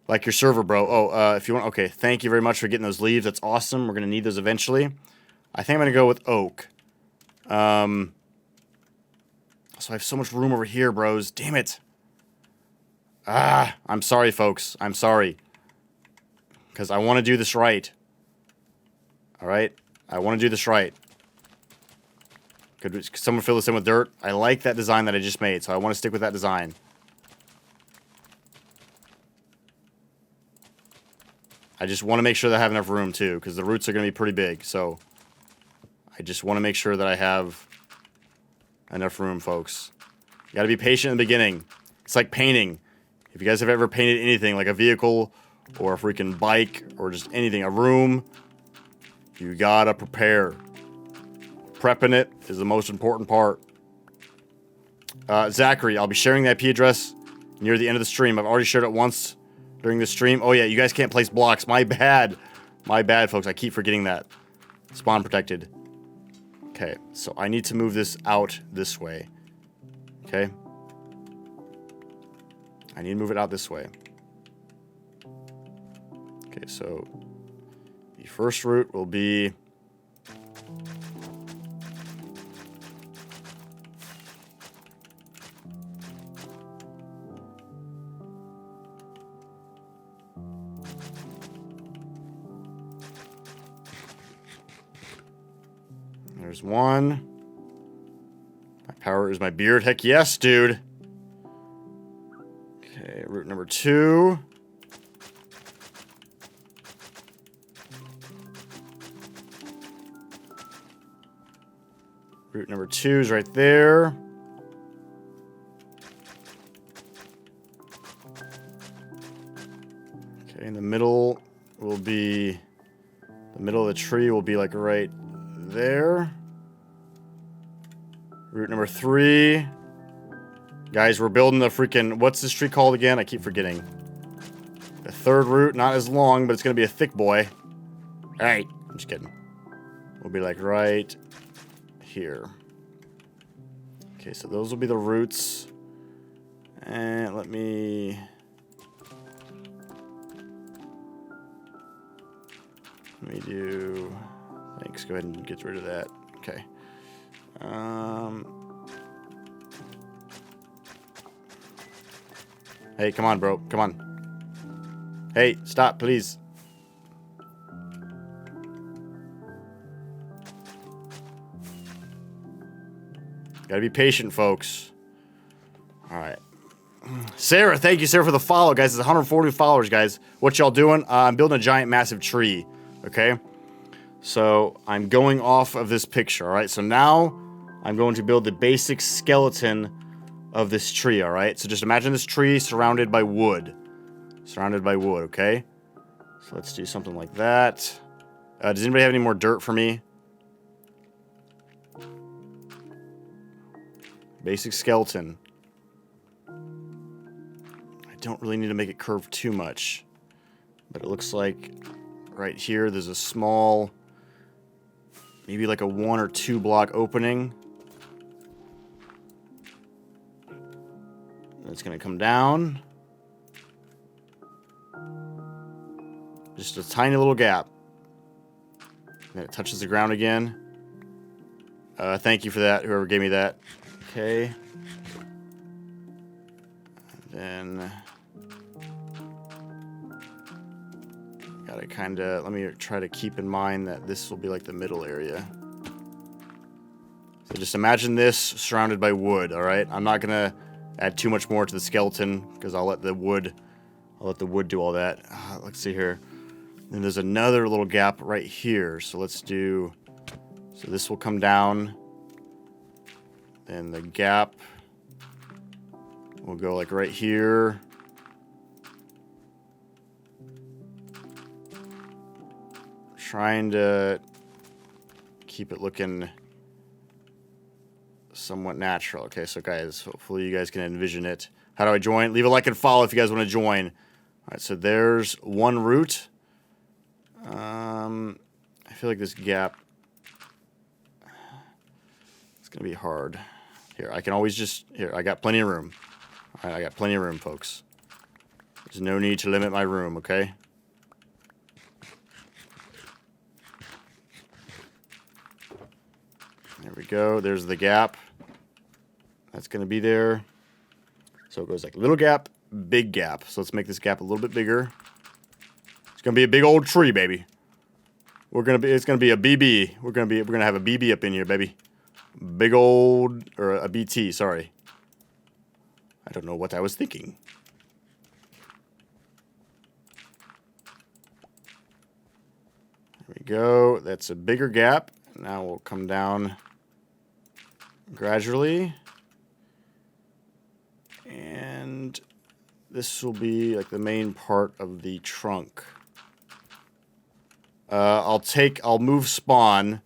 Like your server, bro. Oh, if you want... Okay, thank you very much for getting those leaves. That's awesome. We're going to need those eventually. I think I'm going to go with oak. So I have so much room over here, bros. Damn it. I'm sorry, folks. I'm sorry. Because I want to do this right. Alright? I want to do this right. Could someone fill this in with dirt? I like that design that I just made, so I want to stick with that design. I just want to make sure that I have enough room, too, because the roots are going to be pretty big, so... I just want to make sure that I have enough room, folks. You got to be patient in the beginning. It's like painting. If you guys have ever painted anything, like a vehicle, or a freaking bike, or just anything, a room, you gotta prepare. Prepping it is the most important part. Zachary, I'll be sharing the IP address near the end of the stream. I've already shared it once during the stream. Oh yeah, you guys can't place blocks. My bad. My bad, folks. I keep forgetting that. Spawn protected. Okay, so I need to move this out this way. Okay? I need to move it out this way. Okay, so the first route will be... There's one. My power is my beard. Heck yes, dude. Okay, route number 2. Route number 2 is right there. Okay, in the middle will be... The middle of the tree will be like right there. Route number 3. Guys, we're building the freaking... What's this tree called again? I keep forgetting. The third route, not as long, but it's going to be a thick boy. Alright, I'm just kidding. We'll be like right here. Okay, so those will be the roots. And let me do... Thanks, go ahead and get rid of that. Okay. Hey, come on, bro. Come on. Hey, stop, please. Gotta be patient, folks. Alright. Sarah, thank you, Sarah, for the follow, guys. It's 140 followers, guys. What y'all doing? I'm building a giant, massive tree. Okay? So, I'm going off of this picture, alright? So now, I'm going to build the basic skeleton of this tree, alright? So just imagine this tree surrounded by wood. Surrounded by wood, okay? So let's do something like that. Does anybody have any more dirt for me? Basic skeleton. I don't really need to make it curve too much. But it looks like right here there's a small, maybe like a 1 or 2 block opening. It's going to come down. Just a tiny little gap. Then it touches the ground again. Thank you for that, whoever gave me that. Okay. And then gotta kind of, let me try to keep in mind that this will be like the middle area. So just imagine this surrounded by wood, all right? I'm not gonna add too much more to the skeleton because I'll let the wood do all that. Let's see here. Then there's another little gap right here. So let's do, so this will come down. And the gap will go like right here. Trying to keep it looking somewhat natural. Okay, so guys, hopefully you guys can envision it. How do I join? Leave a like and follow if you guys want to join. All right, so there's one root. I feel like this gap, it's gonna be hard. Here, I can always just, here, I got plenty of room. All right, I got plenty of room, folks. There's no need to limit my room, okay? There we go. There's the gap. That's going to be there. So it goes like little gap, big gap. So let's make this gap a little bit bigger. It's going to be a big old tree, baby. It's going to be a BB. We're going to have a BB up in here, baby. Big old, or a BT, sorry. I don't know what I was thinking. There we go. That's a bigger gap. Now we'll come down gradually. And this will be like the main part of the trunk. I'll move spawn.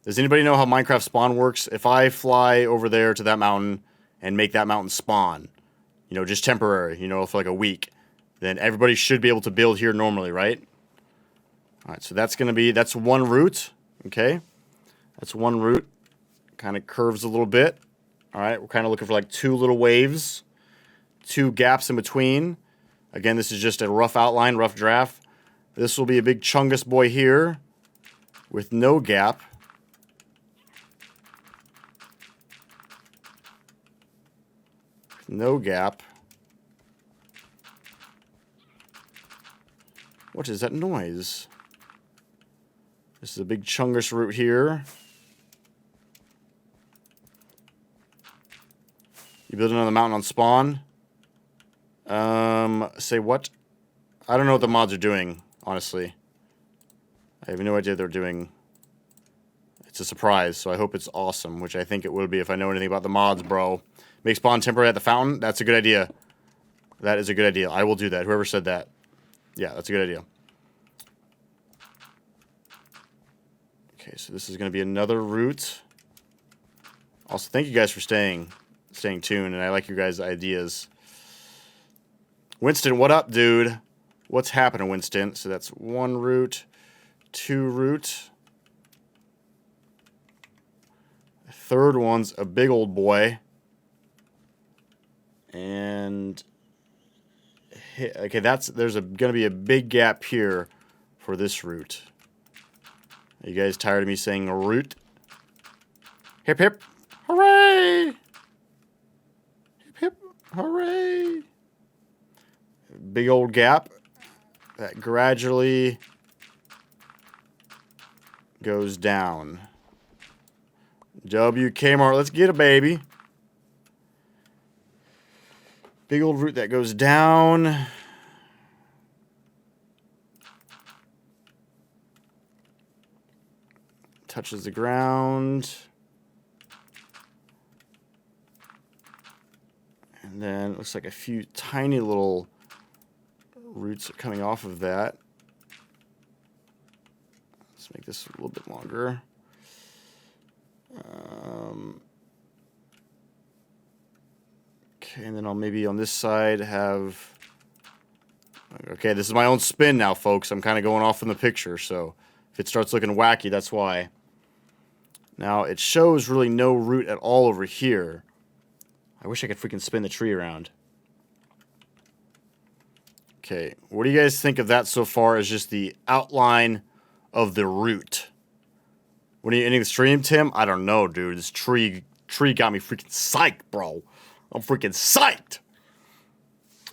Does anybody know how Minecraft spawn works? If I fly over there to that mountain and make that mountain spawn, you know, just temporary, you know, for like a week, then everybody should be able to build here normally, right? All right, so that's one root, okay? That's one root. Kind of curves a little bit. All right, we're kind of looking for like two little waves, two gaps in between. Again, this is just a rough outline, rough draft. This will be a big chungus boy here with no gap. No gap. What is that noise? This is a big chungus root here. You building on the mountain on spawn? Say what? I don't know what the mods are doing, honestly. I have no idea what they're doing. It's a surprise, so I hope it's awesome, which I think it will be if I know anything about the mods, bro. Make spawn temporary at the fountain? That's a good idea. That is a good idea. I will do that. Whoever said that. Yeah, that's a good idea. Okay, so this is going to be another root. Also, thank you guys for staying tuned, and I like your guys' ideas. Winston, what up, dude? What's happening, Winston? So that's one root, two root. The third one's a big old boy. And okay, there's going to be a big gap here for this root. Are you guys tired of me saying root? Hip hip, hooray! Hip hip, hooray! Big old gap that gradually goes down. WKmart, let's get it, baby. Big old root that goes down. Touches the ground. And then it looks like a few tiny little roots are coming off of that. Let's make this a little bit longer. Okay, and then I'll maybe on this side have... Okay, this is my own spin now, folks. I'm kind of going off in the picture, so if it starts looking wacky, that's why. Now, it shows really no root at all over here. I wish I could freaking spin the tree around. Okay, what do you guys think of that so far as just the outline of the root? What do you ending the stream, Tim? I don't know, dude. This tree got me freaking psyched, bro. I'm freaking psyched.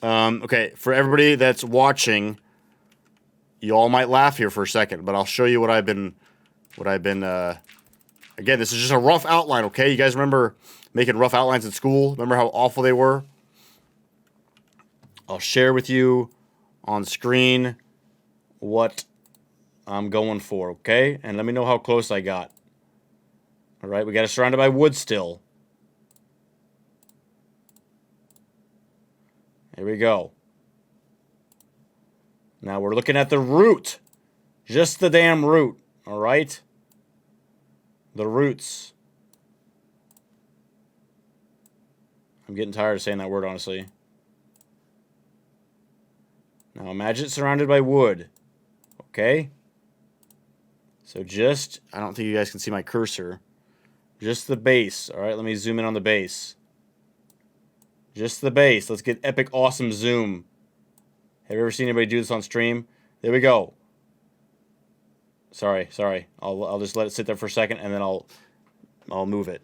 Okay, for everybody that's watching, you all might laugh here for a second, but I'll show you what I've been, again, this is just a rough outline, okay? You guys remember making rough outlines in school? Remember how awful they were? I'll share with you on screen what I'm going for, okay? And let me know how close I got. All right, we got it surrounded by wood still. Here we go. Now we're looking at the root. Just the damn root, all right? The roots. I'm getting tired of saying that word, honestly. Now imagine it's surrounded by wood, okay? So just, I don't think you guys can see my cursor. Just the base, all right? Let me zoom in on the base. Just the base. Let's get epic, awesome zoom. Have you ever seen anybody do this on stream? There we go. Sorry. I'll just let it sit there for a second, and then I'll move it.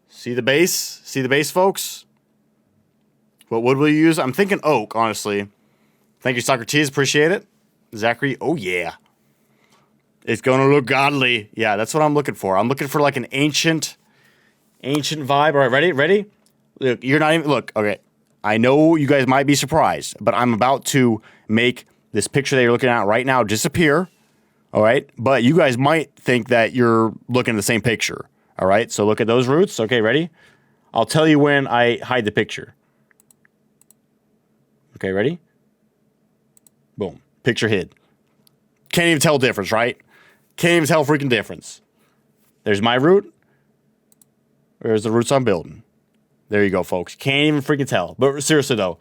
See the base? See the base, folks? What wood will you use? I'm thinking oak, honestly. Thank you, Socrates. Appreciate it. Zachary, oh yeah. It's going to look godly. Yeah, that's what I'm looking for. I'm looking for like an ancient vibe. All right, ready? Look, you're not even, look, okay. I know you guys might be surprised, but I'm about to make this picture that you're looking at right now disappear. All right, but you guys might think that you're looking at the same picture. All right, so look at those roots. Okay, ready? I'll tell you when I hide the picture. Okay, ready? Boom. Picture hid. Can't even tell difference, right? Can't even tell freaking difference. There's my root. There's the roots I'm building. There you go, folks. Can't even freaking tell. But seriously, though,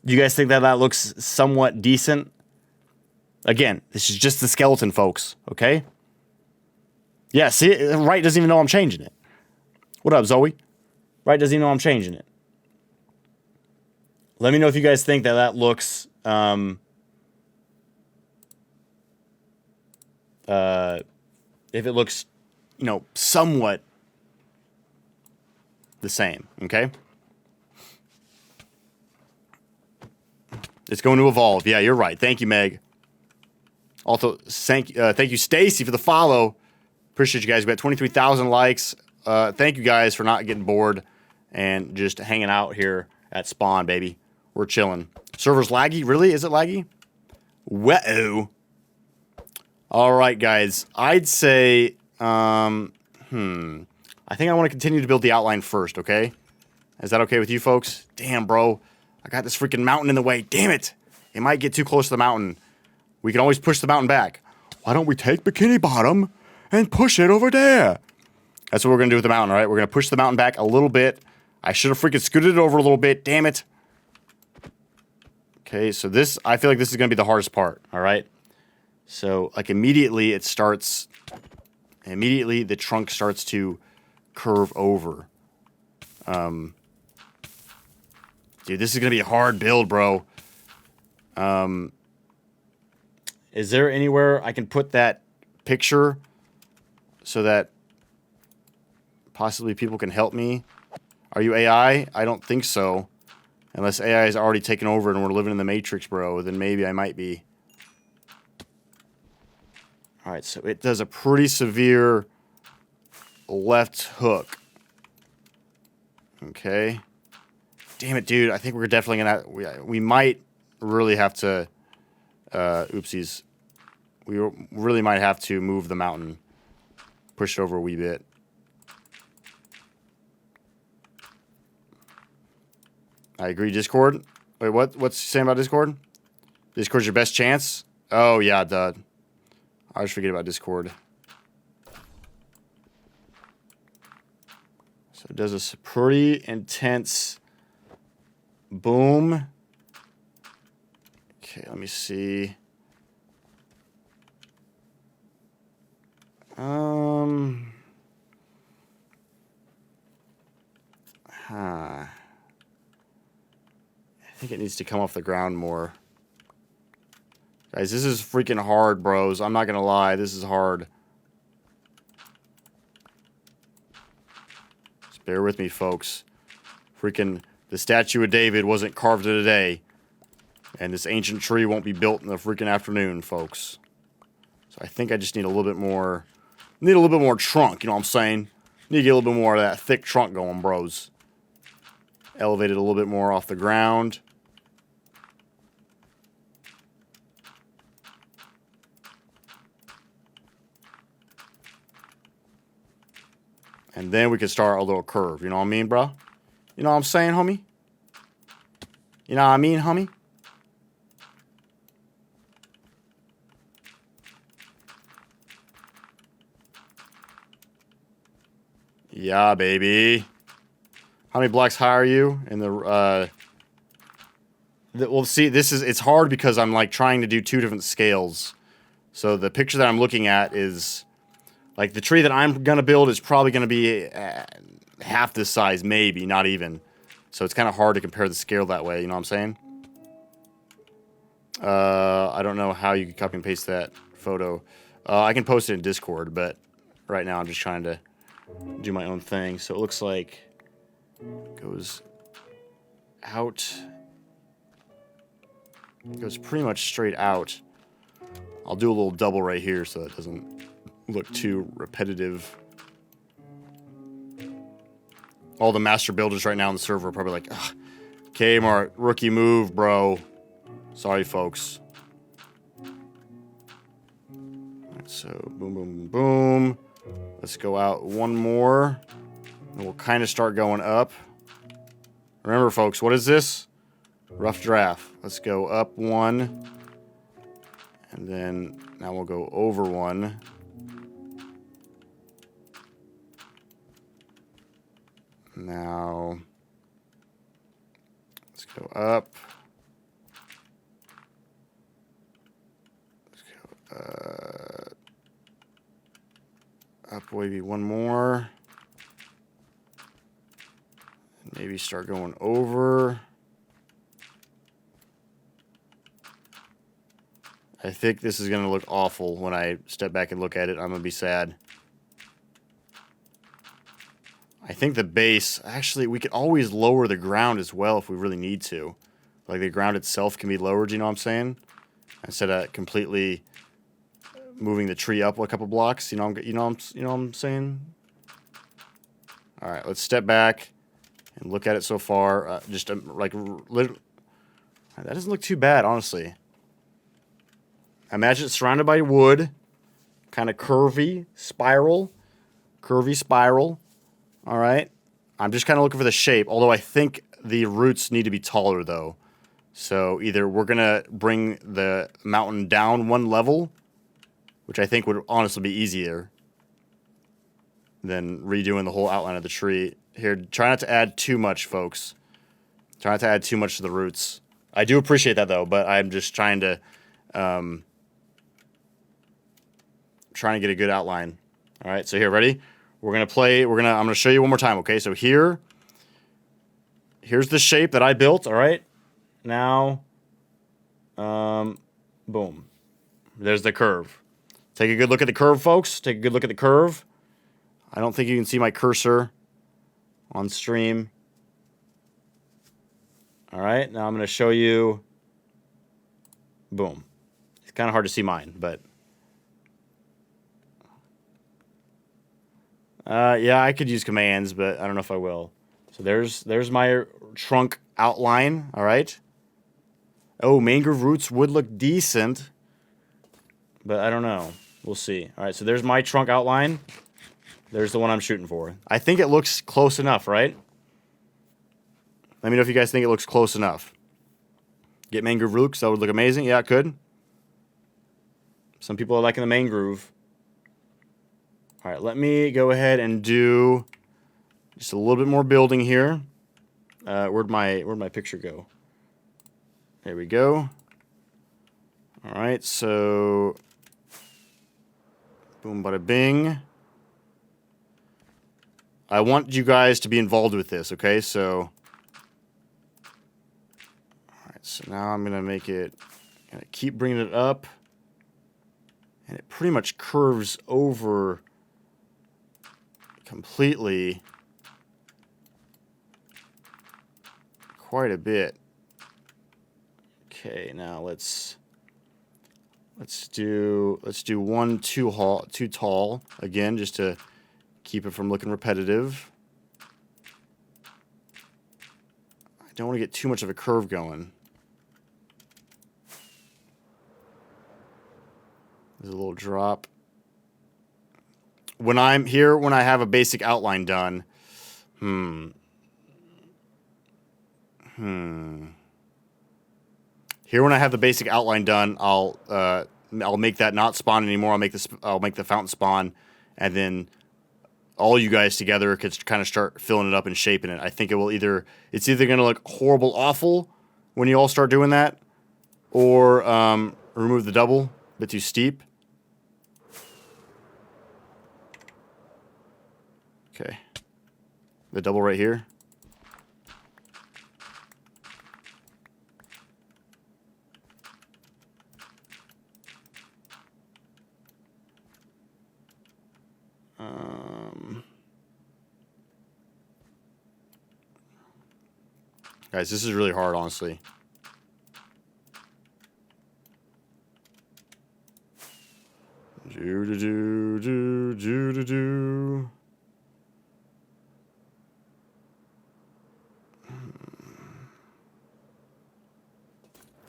do you guys think that that looks somewhat decent? Again, this is just the skeleton, folks, okay? Yeah, see, Wright doesn't even know I'm changing it. What up, Zoe? Wright doesn't even know I'm changing it. Let me know if you guys think that that looks... if it looks, you know, somewhat the same, okay? It's going to evolve. Yeah, you're right. Thank you, Meg. Also, thank you, Stacy, for the follow. Appreciate you guys. We got 23,000 likes. Thank you guys for not getting bored and just hanging out here at Spawn, baby. We're chilling. Server's laggy? Really? Is it laggy? Whoa. All right, guys. I'd say, I think I want to continue to build the outline first, okay? Is that okay with you folks? Damn, bro. I got this freaking mountain in the way. Damn it. It might get too close to the mountain. We can always push the mountain back. Why don't we take Bikini Bottom and push it over there? That's what we're going to do with the mountain, all right? We're going to push the mountain back a little bit. I should have freaking scooted it over a little bit. Damn it. Okay, so this, I feel like this is going to be the hardest part, all right? So, like, immediately the trunk starts to curve over. Dude, this is going to be a hard build, bro. Is there anywhere I can put that picture so that possibly people can help me? Are you AI? I don't think so. Unless AI is already taken over and we're living in the Matrix, bro, then maybe I might be. All right, so it does a pretty severe left hook. Okay. Damn it, dude. I think we're definitely going to... We might really have to... oopsies. We really might have to move the mountain. Push it over a wee bit. I agree, Discord. Wait, what's he saying about Discord? Discord's your best chance? Oh, yeah, duh. I always forget about Discord. So it does this pretty intense boom. Okay, let me see. I think it needs to come off the ground more. Guys, this is freaking hard, bros. I'm not gonna lie. This is hard. Just bear with me, folks. Freaking the statue of David wasn't carved today. And this ancient tree won't be built in the freaking afternoon, folks. So I think I just need a little bit more... Need a little bit more trunk, you know what I'm saying? Need to get a little bit more of that thick trunk going, bros. Elevate it a little bit more off the ground. And then we can start a little curve. You know what I mean, bro? You know what I'm saying, homie? You know what I mean, homie? Yeah, baby. How many blocks high are you? In the, well, see, it's hard because I'm, like, trying to do two different scales. So the picture that I'm looking at is... Like, the tree that I'm going to build is probably going to be half this size, maybe, not even. So it's kind of hard to compare the scale that way, you know what I'm saying? I don't know how you can copy and paste that photo. I can post it in Discord, but right now I'm just trying to do my own thing. So it looks like it goes out. It goes pretty much straight out. I'll do a little double right here so that doesn't... look too repetitive. All the master builders right now on the server are probably like, ugh, Kmart, rookie move, bro. Sorry, folks. Alright, so boom, boom, boom. Let's go out one more. And we'll kind of start going up. Remember, folks, what is this? Rough draft. Let's go up one. And then now we'll go over one. Now, let's go up. Let's go up maybe one more. Maybe start going over. I think this is going to look awful when I step back and look at it. I'm going to be sad. I think the base, actually, we could always lower the ground as well if we really need to. Like, the ground itself can be lowered, you know what I'm saying? Instead of completely moving the tree up a couple blocks, you know what I'm saying? All right, let's step back and look at it so far. That doesn't look too bad, honestly. Imagine it's surrounded by wood, kind of curvy spiral. All right. I'm just kind of looking for the shape, although I think the roots need to be taller, though. So either we're going to bring the mountain down one level, which I think would honestly be easier than redoing the whole outline of the tree. Here, try not to add too much, folks. Try not to add too much to the roots. I do appreciate that, though, but I'm just trying to get a good outline. All right, so here, ready? I'm going to show you one more time, okay? So here's the shape that I built, all right? Now, boom. There's the curve. Take a good look at the curve, folks. Take a good look at the curve. I don't think you can see my cursor on stream. All right, now I'm going to show you. Boom. It's kind of hard to see mine, but... yeah, I could use commands, but I don't know if I will. So there's my trunk outline, all right? Oh, mangrove roots would look decent, but I don't know. We'll see. All right, so there's my trunk outline. There's the one I'm shooting for. I think it looks close enough, right? Let me know if you guys think it looks close enough. Get mangrove roots, that would look amazing. Yeah, it could. Some people are liking the mangrove. All right, let me go ahead and do just a little bit more building here. Where'd my picture go? There we go. All right, so boom, bada bing. I want you guys to be involved with this, okay? So, all right, so now I'm gonna make it Gonna keep bringing it up. And it pretty much curves over completely quite a bit. Okay, now let's do one too tall again, just to keep it from looking repetitive. I don't want to get too much of a curve going. There's a little drop. When I have a basic outline done, Here, when I have the basic outline done, I'll make that not spawn anymore. I'll make the fountain spawn, and then all you guys together could kind of start filling it up and shaping it. I think it's either going to look horrible, awful when you all start doing that, or remove the double, a bit too steep. Okay, the double right here. Guys, this is really hard, honestly. Do.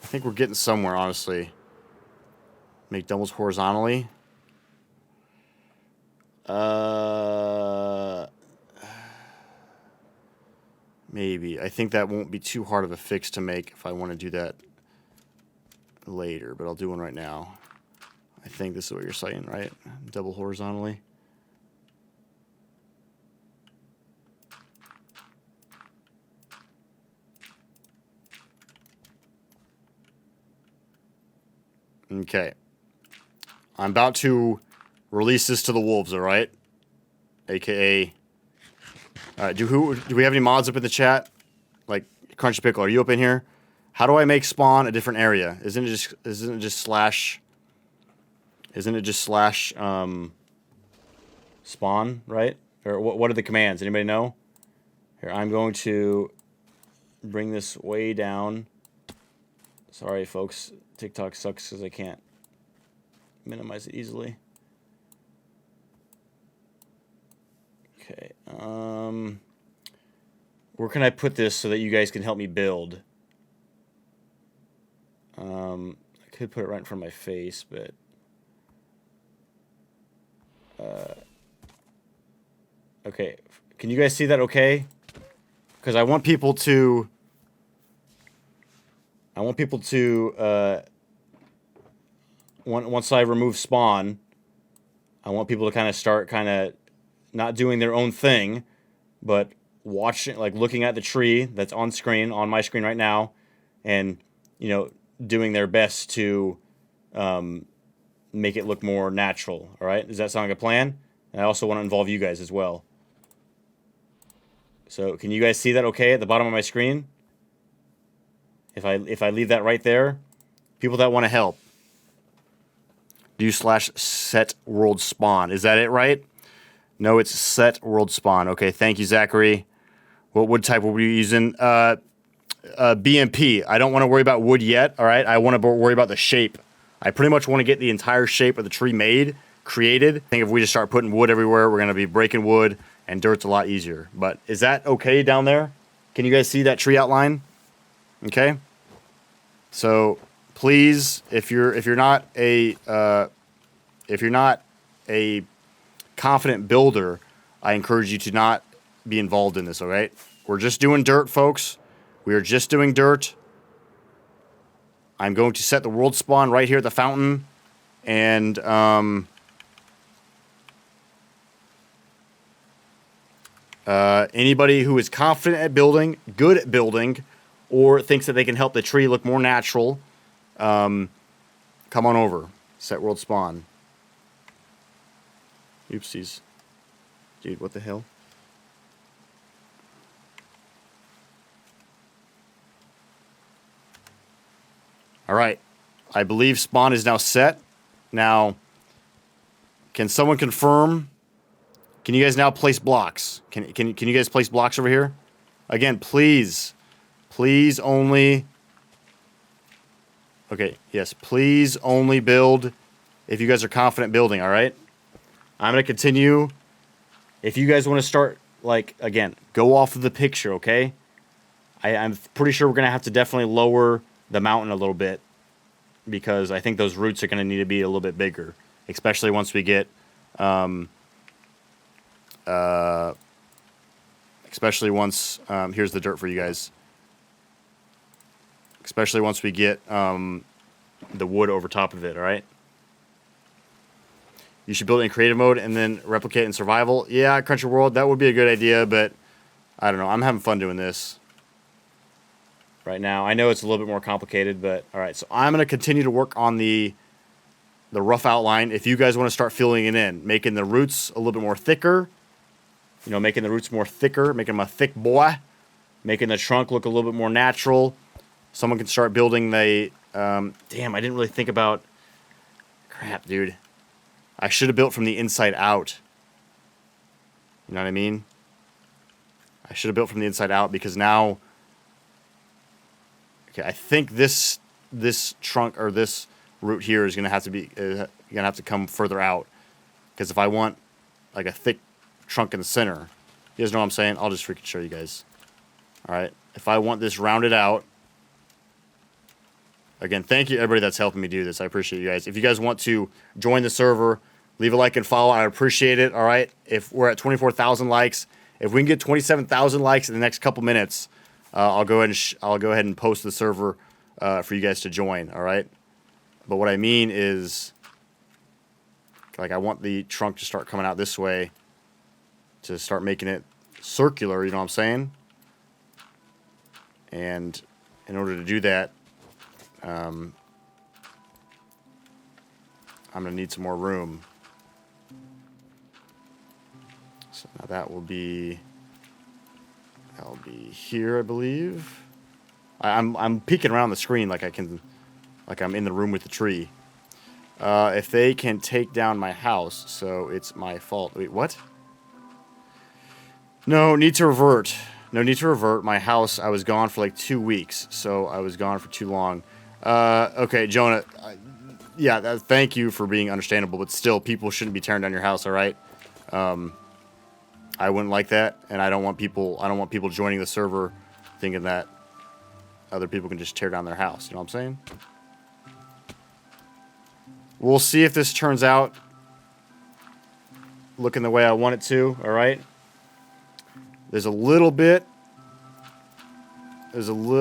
I think we're getting somewhere, honestly. Make doubles horizontally. Maybe. I think that won't be too hard of a fix to make if I want to do that later, but I'll do one right now. I think this is what you're saying, right? Double horizontally. Okay. I'm about to release this to the wolves, all right? AKA... All right, do we have any mods up in the chat? Like Crunchy Pickle, are you up in here? How do I make spawn a different area? Isn't it just slash spawn, right? Or what are the commands? Anybody know? Here, I'm going to bring this way down. Sorry, folks. TikTok sucks because I can't minimize it easily. Okay. Where can I put this so that you guys can help me build? I could put it right in front of my face, but okay. Can you guys see that okay? Because I want people to once I remove spawn, I want people to start not doing their own thing, but watching, like looking at the tree that's on screen, on my screen right now, and, you know, doing their best to make it look more natural. All right? Does that sound like a plan? And I also want to involve you guys as well. So can you guys see that okay at the bottom of my screen? If I leave that right there, people that want to help, do /set world spawn. Is that it, right? No, it's set world spawn. Okay, thank you, Zachary. What wood type were we using? BMP. I don't want to worry about wood yet, all right? I want to worry about the shape. I pretty much want to get the entire shape of the tree created. I think if we just start putting wood everywhere, we're going to be breaking wood, and dirt's a lot easier. But is that okay down there? Can you guys see that tree outline? Okay. So please, if you're not a confident builder, I encourage you to not be involved in this. All right. We're just doing dirt, folks. We are just doing dirt. I'm going to set the world spawn right here at the fountain, and anybody who is confident at building, good at building, or thinks that they can help the tree look more natural, come on over. Set world spawn. Oopsies. Dude, what the hell? All right. I believe spawn is now set. Now, can someone confirm? Can you guys now place blocks? Can you guys place blocks over here? Again, please only. Okay, yes, please only build if you guys are confident building. All right, I'm gonna continue. If you guys want to start, like, again, go off of the picture. Okay, I'm pretty sure we're gonna have to definitely lower the mountain a little bit because I think those roots are gonna need to be a little bit bigger, especially once we get. Especially once, here's the dirt for you guys. Especially once we get the wood over top of it, all right? You should build it in creative mode and then replicate in survival. Yeah, Crunchy World, that would be a good idea, but I don't know. I'm having fun doing this right now. I know it's a little bit more complicated, but all right. So I'm going to continue to work on the rough outline. If you guys want to start filling it in, making the roots a little bit more thicker, you know, making the roots more thicker, making them a thick boy, making the trunk look a little bit more natural. Someone can start building the, damn, I didn't really think about, crap, dude. I should have built from the inside out. You know what I mean? I should have built from the inside out because now, okay, I think this trunk or this root here is gonna have to be gonna have to come further out because if I want like a thick trunk in the center, you guys know what I'm saying? I'll just freaking show you guys. All right, if I want this rounded out. Again, thank you everybody that's helping me do this. I appreciate you guys. If you guys want to join the server, leave a like and follow. I appreciate it. All right. If we're at 24,000 likes, if we can get 27,000 likes in the next couple minutes, I'll go ahead and post the server for you guys to join. All right. But what I mean is, like, I want the trunk to start coming out this way to start making it circular. You know what I'm saying? And in order to do that, I'm going to need some more room. So now that'll be here, I believe. I'm peeking around the screen like I'm in the room with the tree. If they can take down my house, so it's my fault. Wait, what? No, need to revert. No need to revert. My house, I was gone for like 2 weeks, so I was gone for too long. Okay, Jonah. Yeah, thank you for being understandable, but still, people shouldn't be tearing down your house. All right. I wouldn't like that, and I don't want people joining the server thinking that other people can just tear down their house. You know what I'm saying? We'll see if this turns out looking the way I want it to. All right. There's a little,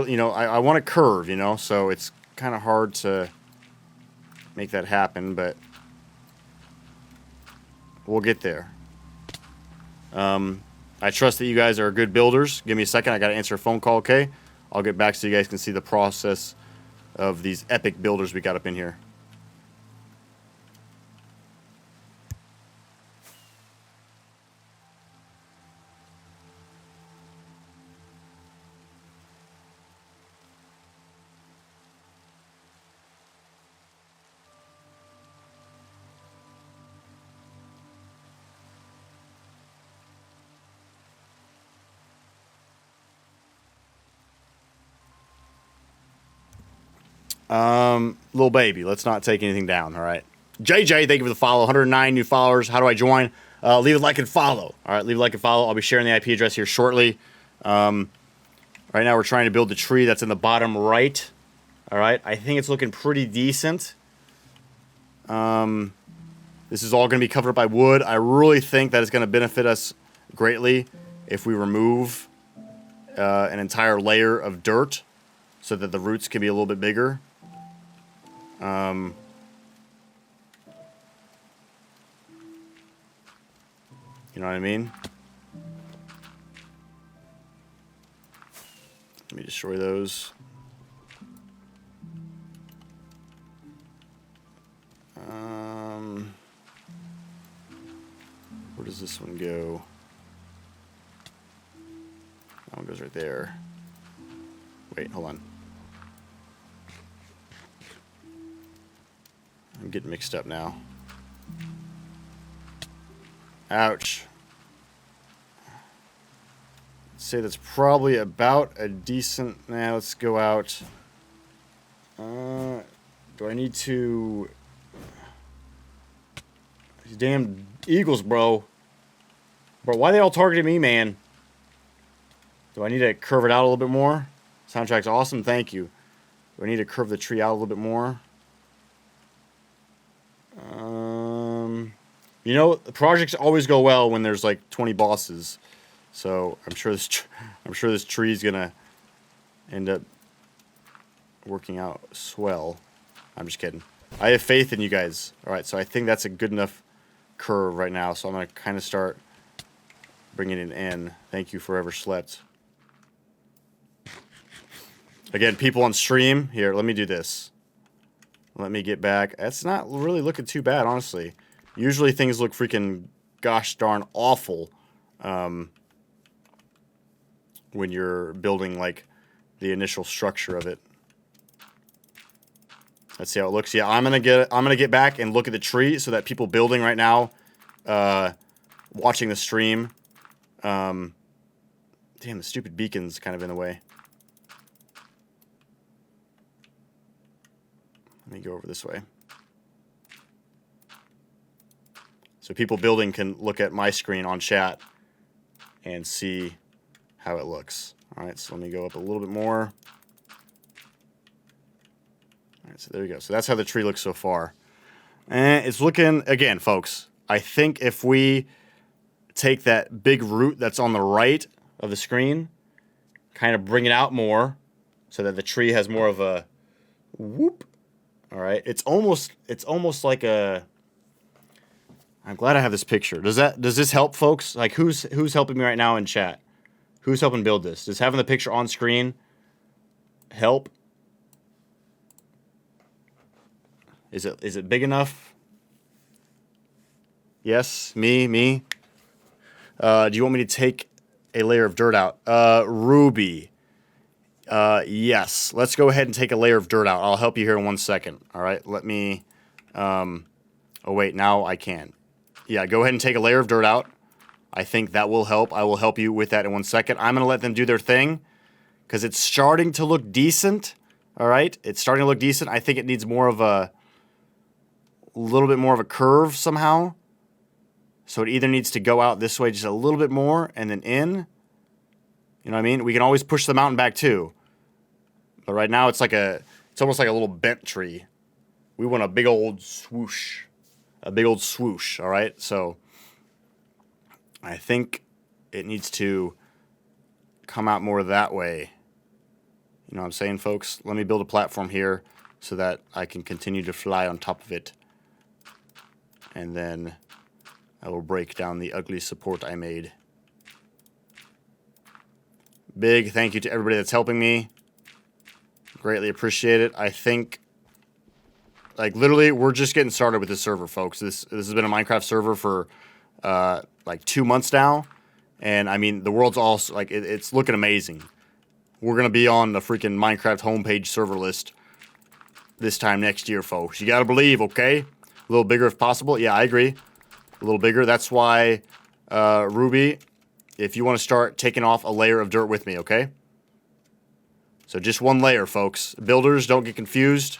you know, I want a curve, you know, so it's kind of hard to make that happen, but we'll get there. I trust that you guys are good builders. Give me a second. I got to answer a phone call, okay? I'll get back so you guys can see the process of these epic builders we got up in here. Little baby, let's not take anything down, all right? JJ, thank you for the follow. 109 new followers. How do I join? Leave a like and follow. All right, leave a like and follow. I'll be sharing the IP address here shortly. Right now we're trying to build the tree that's in the bottom right. All right, I think it's looking pretty decent. This is all going to be covered up by wood. I really think that it's going to benefit us greatly if we remove an entire layer of dirt so that the roots can be a little bit bigger. You know what I mean? Let me destroy those. Where does this one go? That one goes right there. Wait, hold on. getting mixed up now. Ouch. Let's say that's probably about a decent... Nah, let's go out. Do I need to... These damn eagles, bro. Bro, why are they all targeting me, man? Do I need to curve it out a little bit more? Soundtrack's awesome, thank you. Do I need to curve the tree out a little bit more? You know, the projects always go well when there's like 20 bosses. So I'm sure this tree is gonna end up working out swell. I'm just kidding. I have faith in you guys. All right, so I think that's a good enough curve right now. So I'm gonna kind of start bringing it in. Thank you, Forever Slept. Again, people on stream here. Let me do this. Let me get back. That's not really looking too bad, honestly. Usually things look freaking gosh darn awful when you're building like the initial structure of it. Let's see how it looks. Yeah, I'm gonna get back and look at the tree so that people building right now, watching the stream. Damn, the stupid beacon's kind of in the way. Let me go over this way. So people building can look at my screen on chat and see how it looks. All right, so let me go up a little bit more. All right, so there you go. So that's how the tree looks so far. And it's looking, again, folks, I think if we take that big root that's on the right of the screen, kind of bring it out more so that the tree has more of a whoop. All right, it's almost like a... I'm glad I have this picture. Does this help, folks? Like, who's helping me right now in chat? Who's helping build this? Does having the picture on screen help? Is it big enough? Yes, me. Do you want me to take a layer of dirt out? Ruby. Yes. Let's go ahead and take a layer of dirt out. I'll help you here in 1 second. All right. Let me. Oh wait, now I can. Yeah, go ahead and take a layer of dirt out. I think that will help. I will help you with that in 1 second. I'm gonna let them do their thing because it's starting to look decent. All right, it's starting to look decent. I think it needs more of a little bit more of a curve somehow. So it either needs to go out this way just a little bit more and then in. You know what I mean? We can always push the mountain back too. But right now it's almost like a little bent tree. We want a big old swoosh. A big old swoosh, all right? So I think it needs to come out more that way. You know what I'm saying, folks? Let me build a platform here so that I can continue to fly on top of it. And then I will break down the ugly support I made. Big thank you to everybody that's helping me. Greatly appreciate it. I think, like, literally, we're just getting started with this server, folks. This has been a Minecraft server for, like, 2 months now. And, I mean, the world's all, like, it's looking amazing. We're going to be on the freaking Minecraft homepage server list this time next year, folks. You got to believe, okay? A little bigger if possible. Yeah, I agree. A little bigger. That's why, Ruby, if you want to start taking off a layer of dirt with me, okay? So just one layer, folks. Builders, don't get confused.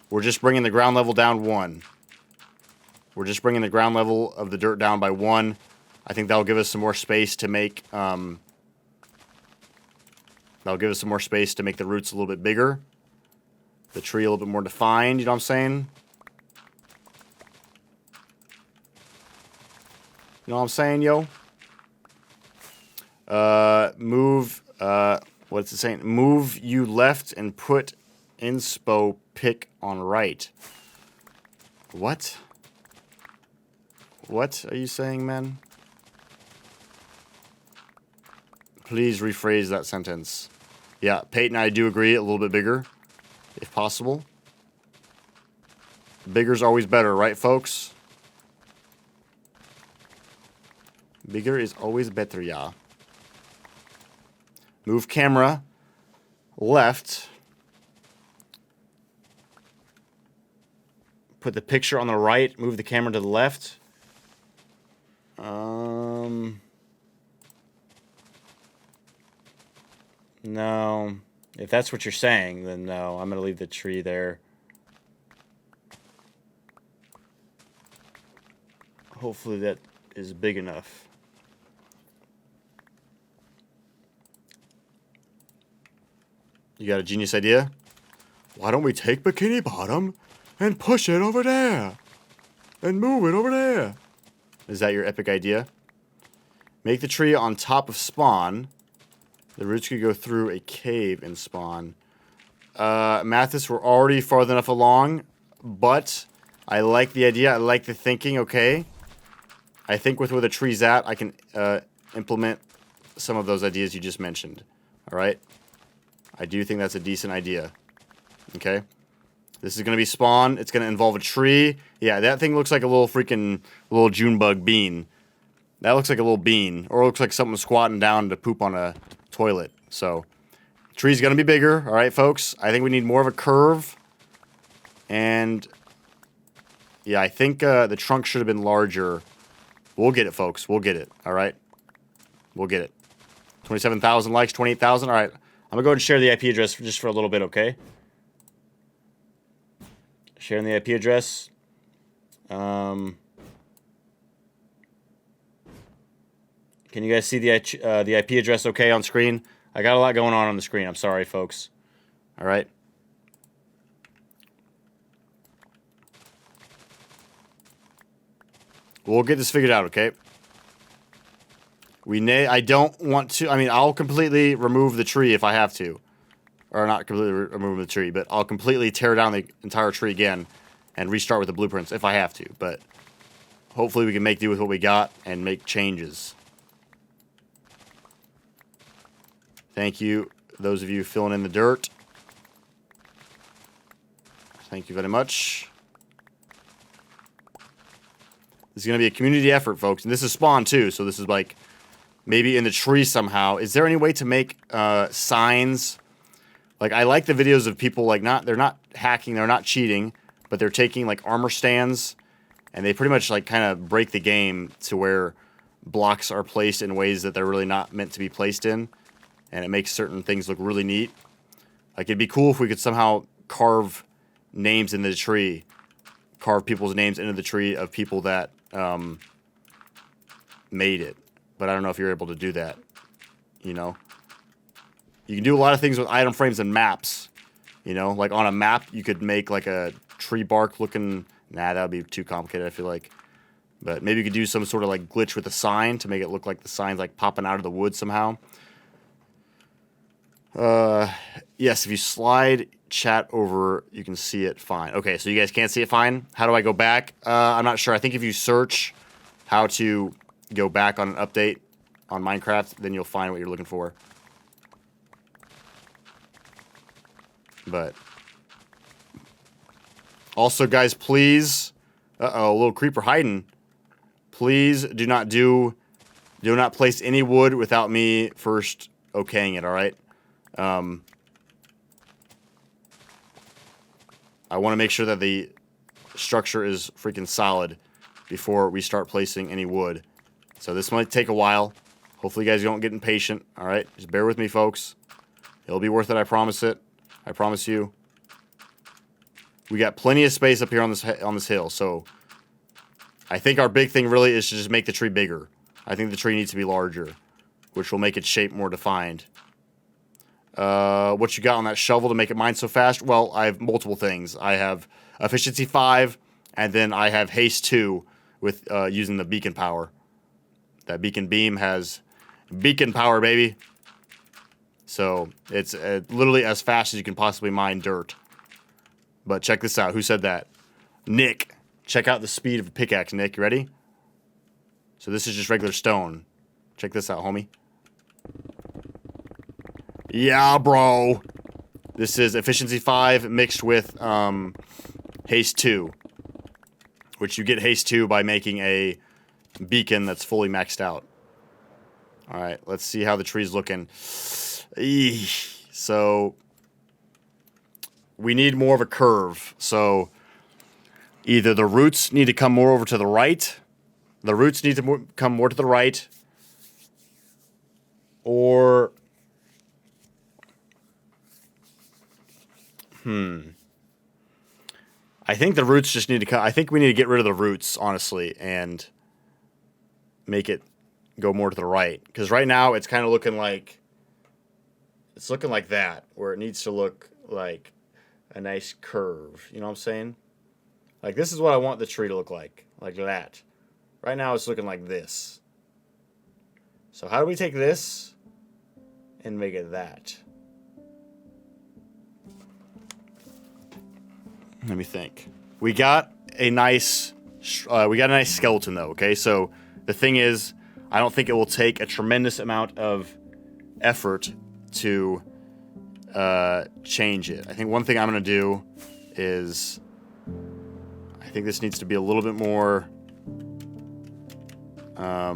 We're just bringing the ground level down 1. We're just bringing the ground level of the dirt down by 1. I think that'll give us some more space to make... that'll give us some more space to make the roots a little bit bigger. The tree a little bit more defined, you know what I'm saying? You know what I'm saying, yo? What's it saying? Move you left and put inspo pick on right. What? What are you saying, man? Please rephrase that sentence. Yeah, Peyton, I do agree. A little bit bigger, if possible. Bigger's always better, right, folks? Bigger is always better, yeah. Move camera left. Put the picture on the right. Move the camera to the left. No. If that's what you're saying, then no. I'm going to leave the tree there. Hopefully that is big enough. You got a genius idea? Why don't we take Bikini Bottom and push it over there? And move it over there. Is that your epic idea? Make the tree on top of spawn. The roots could go through a cave and spawn. Mathis, we're already far enough along, but I like the idea. I like the thinking, okay? I think with where the tree's at, I can implement some of those ideas you just mentioned. All right? I do think that's a decent idea. Okay? This is going to be spawn. It's going to involve a tree. Yeah, that thing looks like a little freaking little June bug bean. That looks like a little bean. Or it looks like something squatting down to poop on a toilet. So, tree's going to be bigger. All right, folks? I think we need more of a curve. And, yeah, I think the trunk should have been larger. We'll get it, folks. We'll get it. All right? We'll get it. 27,000 likes, 28,000. All right. I'm going to go ahead and share the IP address just for a little bit, okay? Sharing the IP address. Can you guys see the IP address okay on screen? I got a lot going on the screen. I'm sorry, folks. All right. We'll get this figured out, okay? I don't want to... I mean, I'll completely remove the tree if I have to. Or not completely remove the tree, but I'll completely tear down the entire tree again and restart with the blueprints if I have to. But hopefully we can make do with what we got and make changes. Thank you, those of you filling in the dirt. Thank you very much. This is going to be a community effort, folks. And this is spawn, too. So this is like maybe in the tree somehow. Is there any way to make signs? Like, I like the videos of people, like, they're not hacking, they're not cheating, but they're taking, like, armor stands, and they pretty much, like, kind of break the game to where blocks are placed in ways that they're really not meant to be placed in, and it makes certain things look really neat. Like, it'd be cool if we could somehow carve names in the tree, carve people's names into the tree of people that made it. But I don't know if you're able to do that, you know? You can do a lot of things with item frames and maps. You know, like on a map, you could make like a tree bark looking... Nah, that would be too complicated, I feel like. But maybe you could do some sort of like glitch with a sign to make it look like the sign's like popping out of the wood somehow. Yes, if you slide chat over, you can see it fine. Okay, so you guys can't see it fine? How do I go back? I'm not sure. I think if you search how to go back on an update on Minecraft, then you'll find what you're looking for. But also, guys, please, a little creeper hiding. Please do not place any wood without me first okaying it. All right. I want to make sure that the structure is freaking solid before we start placing any wood. So this might take a while. Hopefully, you guys don't get impatient. All right, just bear with me, folks. It'll be worth it. I promise it. I promise you. We got plenty of space up here on this hill, so I think our big thing really is to just make the tree bigger. I think the tree needs to be larger, which will make its shape more defined. What you got on that shovel to make it mine so fast? Well, I have multiple things. I have efficiency 5, and then I have haste 2 with using the beacon power. That beacon beam has beacon power, baby. So it's literally as fast as you can possibly mine dirt. But check this out. Who said that? Nick. Check out the speed of a pickaxe, Nick. You ready? So this is just regular stone. Check this out, homie. Yeah, bro. This is efficiency 5 mixed with haste 2. Which you get haste 2 by making a beacon that's fully maxed out. Alright, let's see how the tree's looking. So we need more of a curve. So Either the roots need to come more over to the right. The roots need to come more to the right. Or... I think the roots just need to come... I think we need to get rid of the roots, honestly, and make it go more to the right. Because right now, it's kind of looking like... It's looking like that, where it needs to look like a nice curve. You know what I'm saying? Like, this is what I want the tree to look like that. Right now, it's looking like this. So how do we take this and make it that? Let me think. We got a nice skeleton, though, okay? So the thing is, I don't think it will take a tremendous amount of effort to change it. I think one thing I'm going to do is... I think this needs to be a little bit more... a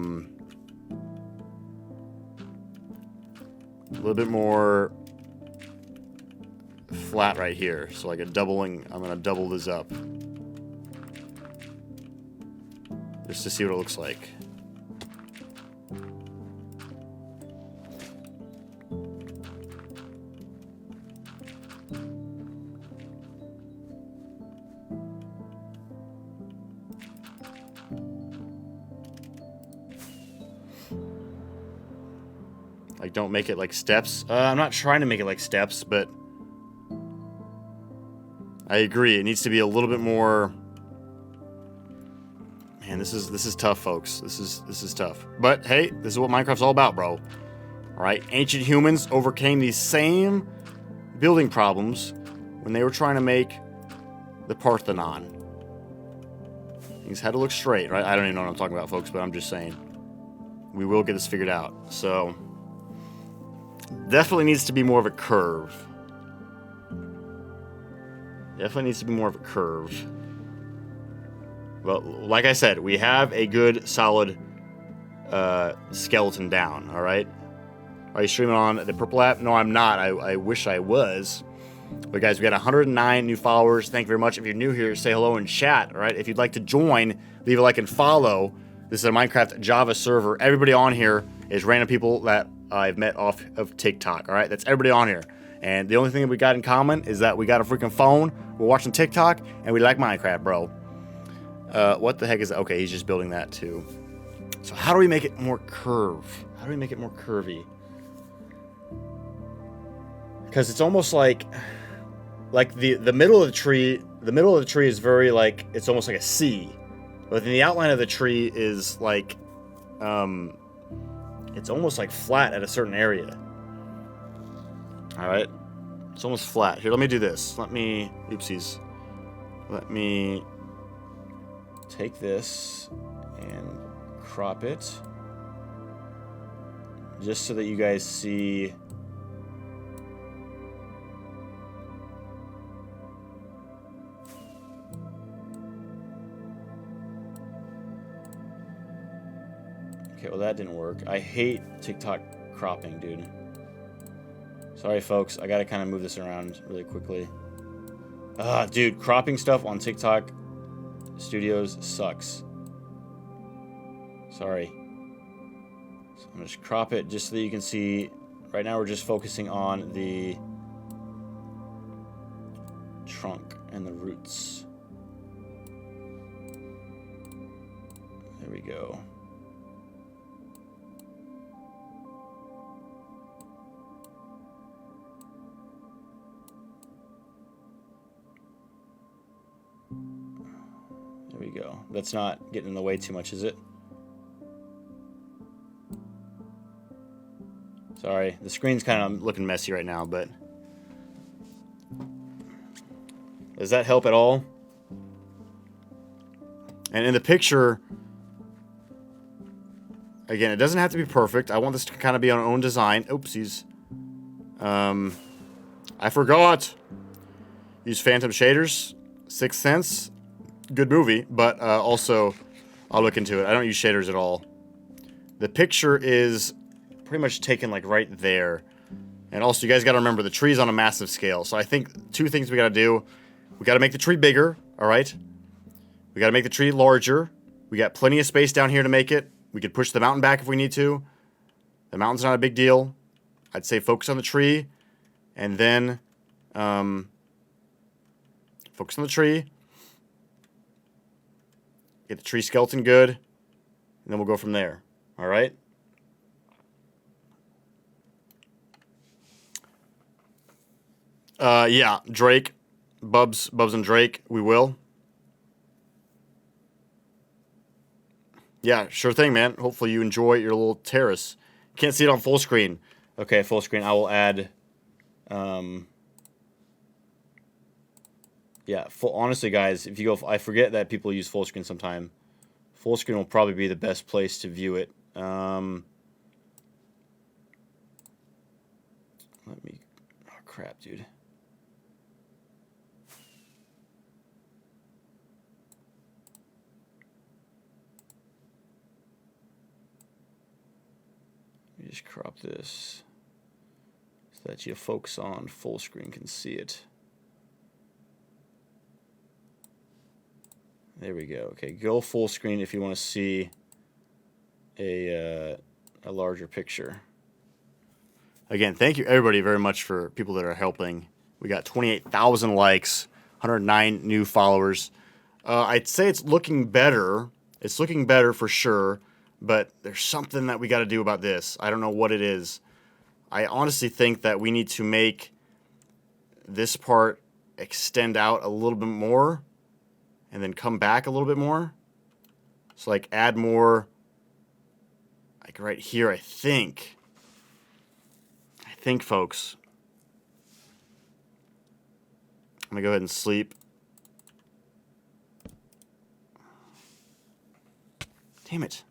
little bit more flat right here. So like a doubling, I'm going to double this up. Just to see what it looks like. Like, don't make it like steps. I'm not trying to make it like steps, but I agree. It needs to be a little bit more. Man, this is tough, folks. This is tough. But hey, this is what Minecraft's all about, bro. All right, ancient humans overcame these same building problems when they were trying to make the Parthenon. Things had to look straight, right? I don't even know what I'm talking about, folks, but I'm just saying we will get this figured out. So. Definitely needs to be more of a curve. Definitely needs to be more of a curve. Well, like I said, we have a good, solid skeleton down, all right? Are you streaming on the Purple app? No, I'm not. I wish I was. But guys, we got 109 new followers. Thank you very much. If you're new here, say hello in chat, all right? If you'd like to join, leave a like and follow. This is a Minecraft Java server. Everybody on here is random people that I've met off of TikTok, all right? That's everybody on here. And the only thing that we got in common is that we got a freaking phone, we're watching TikTok, and we like Minecraft, bro. What the heck is that? Okay, he's just building that too. So how do we make it more curve? How do we make it more curvy? Because it's almost like the middle of the tree, is very like, it's almost like a C. But then the outline of the tree is like, it's almost like flat at a certain area. All right. It's almost flat. Here, let me do this. Oopsies. Let me take this and crop it. Just so that you guys see. Okay, well that didn't work. I hate TikTok cropping, dude. Sorry, folks. I gotta kind of move this around really quickly. Dude, cropping stuff on TikTok Studios sucks. Sorry. So I'm gonna just crop it just so that you can see. Right now we're just focusing on the trunk and the roots. There we go. There we go. That's not getting in the way too much, is it? Sorry, the screen's kind of looking messy right now, but does that help at all? And in the picture, again, it doesn't have to be perfect. I want this to kind of be our own design. Oopsies. I forgot. Use Phantom shaders. Sixth Sense. Good movie, but also I'll look into it. I don't use shaders at all. The picture is pretty much taken like right there. And also, you guys got to remember the tree's on a massive scale. So I think two things we got to do. We got to make the tree bigger, all right? We got to make the tree larger. We got plenty of space down here to make it. We could push the mountain back if we need to. The mountain's not a big deal. I'd say focus on the tree. And then focus on the tree. Get the tree skeleton good. And then we'll go from there. All right? Yeah, Drake. Bubs and Drake, we will. Yeah, sure thing, man. Hopefully you enjoy your little terrace. Can't see it on full screen. Okay, full screen. I will add... yeah, honestly, guys, if you go... I forget that people use full screen sometime. Full screen will probably be the best place to view it. Let me... Oh, crap, dude. Let me just crop this so that you folks on full screen can see it. There we go. Okay, go full screen if you want to see a larger picture. Again, thank you everybody very much for people that are helping. We got 28,000 likes, 109 new followers. I'd say it's looking better. It's looking better for sure, but there's something that we got to do about this. I don't know what it is. I honestly think that we need to make this part extend out a little bit more and then come back a little bit more. So like add more, like right here, I think, folks. I'm gonna go ahead and sleep. Damn it.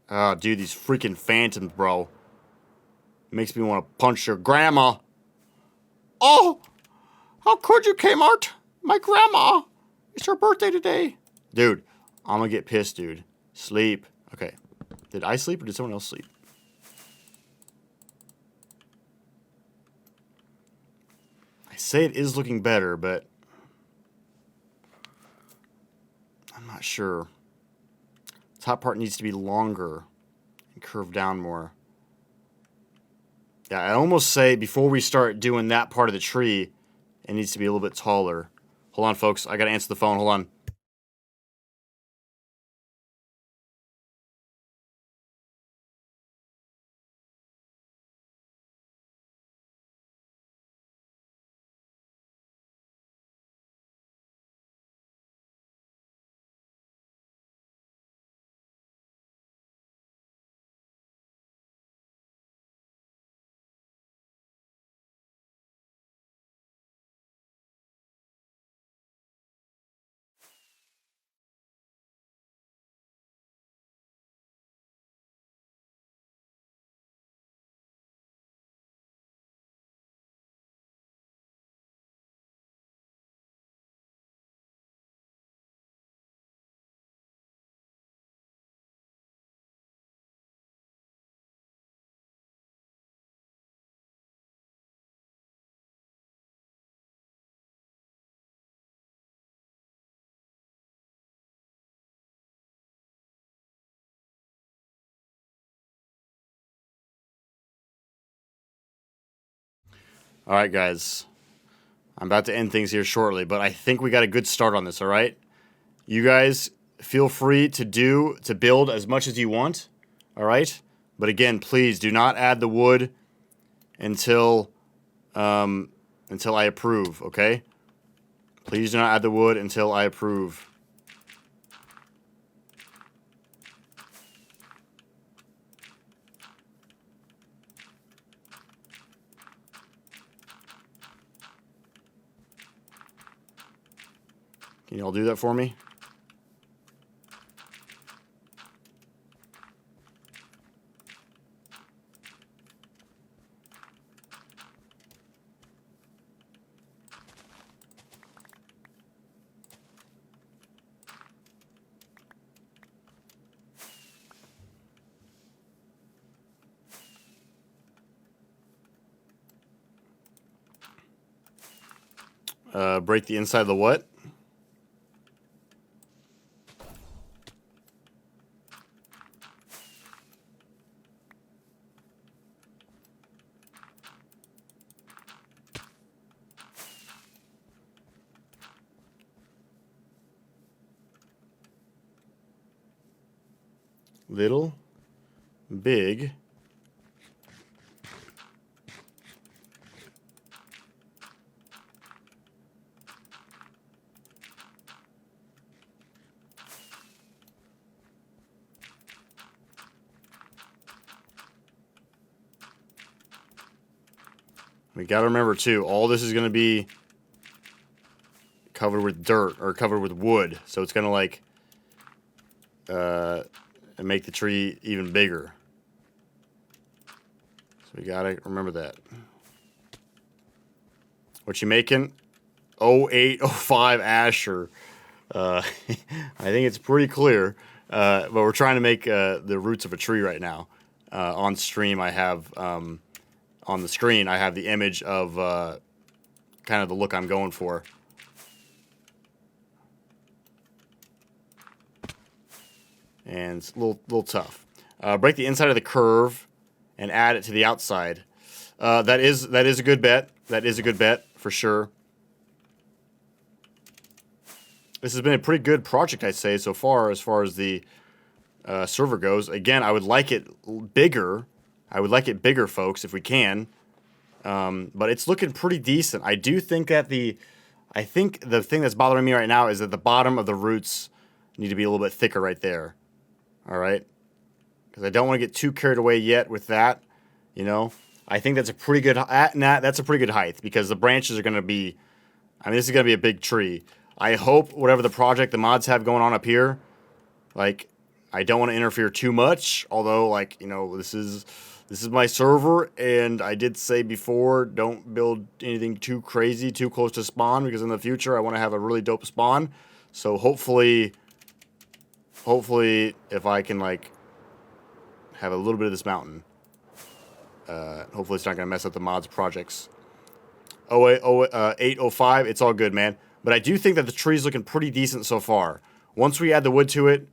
Oh, dude, these freaking phantoms, bro. Makes me want to punch your grandma. Oh, how could you, Kmart? My grandma. It's her birthday today. Dude, I'm gonna get pissed, dude. Sleep. Okay. Did I sleep or did someone else sleep? I say it is looking better, but I'm not sure. Top part needs to be longer and curve down more. Yeah, I almost say before we start doing that part of the tree, it needs to be a little bit taller. Hold on, folks. I got to answer the phone. Hold on. All right, guys. I'm about to end things here shortly, but I think we got a good start on this, all right? You guys feel free to build as much as you want, all right? But again, please do not add the wood until I approve, okay? Please do not add the wood until I approve. Can you all do that for me? Break the inside of the what? Little, big. We gotta remember too, all this is gonna be covered with dirt or covered with wood, so it's gonna like make the tree even bigger. So we gotta remember that. What you making? 0805 Asher. I think it's pretty clear, but we're trying to make the roots of a tree right now. On stream, I have on the screen, I have the image of kind of the look I'm going for. And it's a little tough. Break the inside of the curve and add it to the outside. That is a good bet. That is a good bet for sure. This has been a pretty good project, I'd say, so far as the server goes. Again, I would like it bigger. I would like it bigger, folks, if we can. But it's looking pretty decent. I do think that I think the thing that's bothering me right now is that the bottom of the roots need to be a little bit thicker right there. All right? Because I don't want to get too carried away yet with that. You know? I think that's a pretty good... that's a pretty good height because the branches are going to be... I mean, this is going to be a big tree. I hope whatever the project the mods have going on up here, like, I don't want to interfere too much. Although, like, you know, this is my server, and I did say before, don't build anything too crazy, too close to spawn, because in the future I want to have a really dope spawn. So hopefully, if I can, like, have a little bit of this mountain, hopefully it's not going to mess up the mods projects. 805, it's all good, man. But I do think that the tree's looking pretty decent so far. Once we add the wood to it,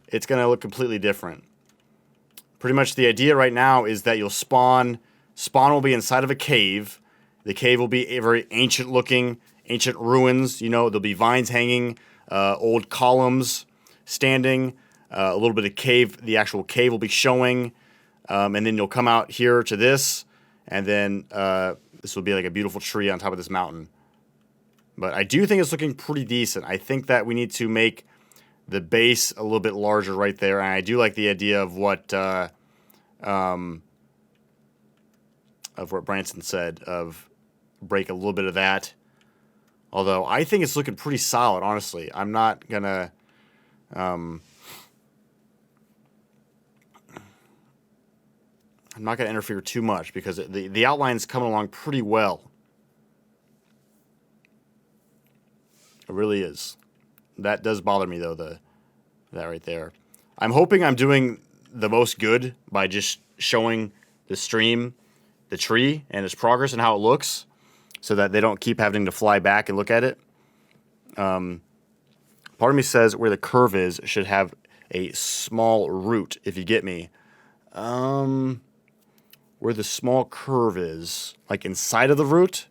it's going to look completely different. Pretty much the idea right now is that you'll spawn. Spawn will be inside of a cave. The cave will be a very ancient looking, ancient ruins. You know, there'll be vines hanging, old columns standing, a little bit of cave. The actual cave will be showing. And then you'll come out here to this. And then this will be like a beautiful tree on top of this mountain. But I do think it's looking pretty decent. I think that we need to make the base a little bit larger right there. And I do like the idea of what Branson said, of break a little bit of that. Although I think it's looking pretty solid, honestly. I'm not gonna interfere too much because the outline's coming along pretty well. It really is. That does bother me, though, that right there. I'm hoping I'm doing the most good by just showing the stream, the tree, and its progress and how it looks, so that they don't keep having to fly back and look at it. Part of me says where the curve is should have a small root, if you get me. Where the small curve is, like inside of the root?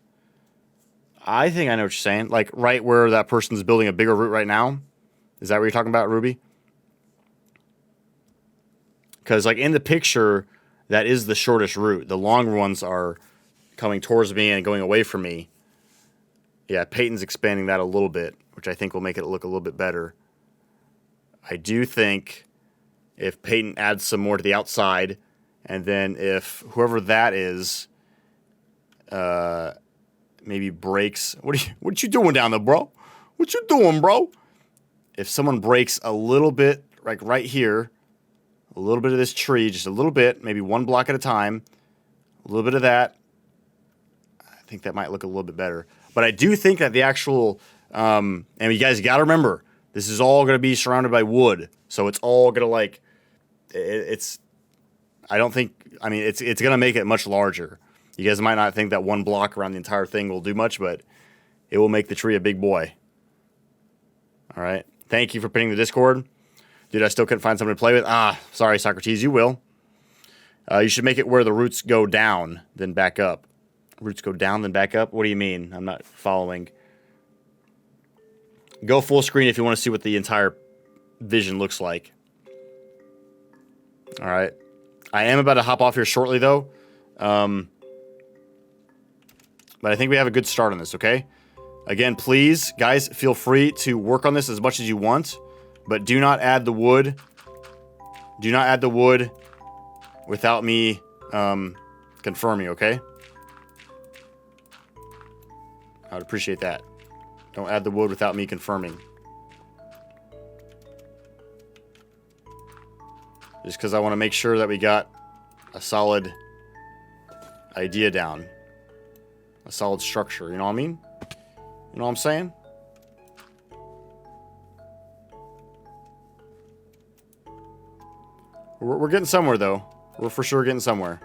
I think I know what you're saying. Like right where that person's building a bigger root right now. Is that what you're talking about, Ruby? Because like in the picture, that is the shortest route. The long ones are coming towards me and going away from me. Yeah, Peyton's expanding that a little bit, which I think will make it look a little bit better. I do think if Peyton adds some more to the outside, and then if whoever that is, maybe breaks. What you doing down there, bro? What you doing, bro? If someone breaks a little bit, like right here, a little bit of this tree, just a little bit, maybe one block at a time, a little bit of that, I think that might look a little bit better. But I do think that the actual, and you guys got to remember, this is all going to be surrounded by wood, so it's all going to like, it's. I don't think. I mean, it's going to make it much larger. You guys might not think that one block around the entire thing will do much, but it will make the tree a big boy. All right. Thank you for pinning the Discord. Dude, I still couldn't find something to play with. Sorry, Socrates. You will. You should make it where the roots go down, then back up. Roots go down, then back up? What do you mean? I'm not following. Go full screen if you want to see what the entire vision looks like. All right. I am about to hop off here shortly, though. But I think we have a good start on this, okay? Again, please, guys, feel free to work on this as much as you want. But do not add the wood. Do not add the wood without me confirming, okay? I would appreciate that. Don't add the wood without me confirming. Just because I want to make sure that we got a solid idea down. A solid structure, you know what I mean? You know what I'm saying? We're getting somewhere, though. We're for sure getting somewhere.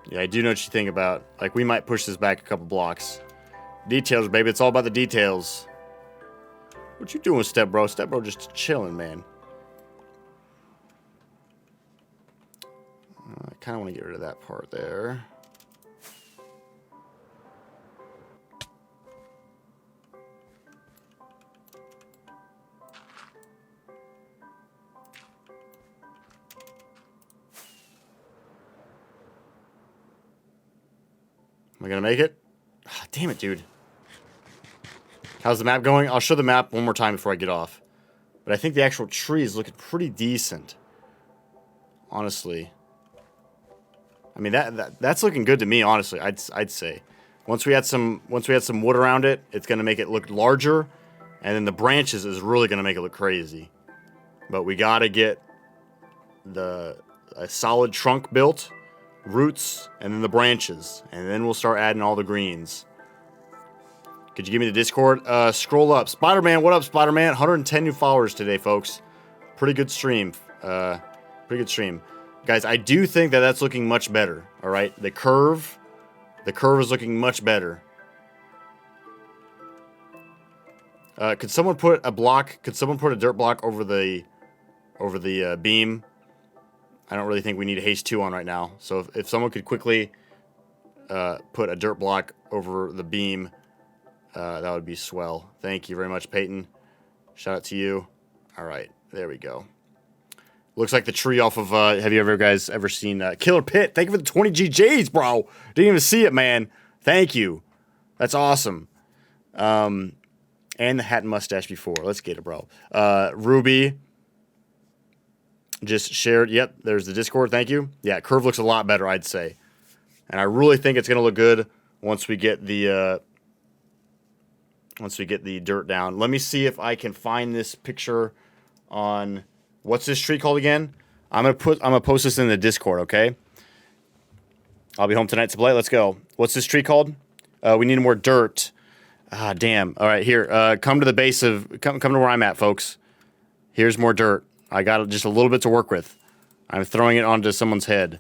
Yeah, I do know what you think about. Like, we might push this back a couple blocks. Details, baby. It's all about the details. What you doing, Step Bro? Step Bro just chilling, man. I kind of want to get rid of that part there. Am I going to make it? Oh, damn it, dude. How's the map going? I'll show the map one more time before I get off. But I think the actual tree is looking pretty decent. Honestly. I mean, that's looking good to me, honestly. I'd say. Once we had some wood around it, it's going to make it look larger. And then the branches is really going to make it look crazy. But we got to get a solid trunk built, roots, and then the branches. And then we'll start adding all the greens. Could you give me the Discord? Scroll up. Spider-Man, what up, Spider-Man? 110 new followers today, folks. Pretty good stream. Pretty good stream. Guys, I do think that that's looking much better. All right? The curve is looking much better. Could someone put a block? Could someone put a dirt block over the beam? I don't really think we need a haste 2 on right now. So if someone could quickly put a dirt block over the beam, that would be swell. Thank you very much, Peyton. Shout out to you. All right, there we go. Looks like the tree off of, have you guys ever seen Killer Pit? Thank you for the 20 GJs, bro. Didn't even see it, man. Thank you. That's awesome. And the hat and mustache before. Let's get it, bro. Ruby just shared. Yep, there's the Discord. Thank you. Yeah, curve looks a lot better, I'd say. And I really think it's going to look good once we get the dirt down. Let me see if I can find this picture on... What's this tree called again? I'm gonna post this in the Discord, okay? I'll be home tonight to play. Let's go. What's this tree called? We need more dirt. Ah, damn. All right, here. Come to the base of... Come to where I'm at, folks. Here's more dirt. I got just a little bit to work with. I'm throwing it onto someone's head.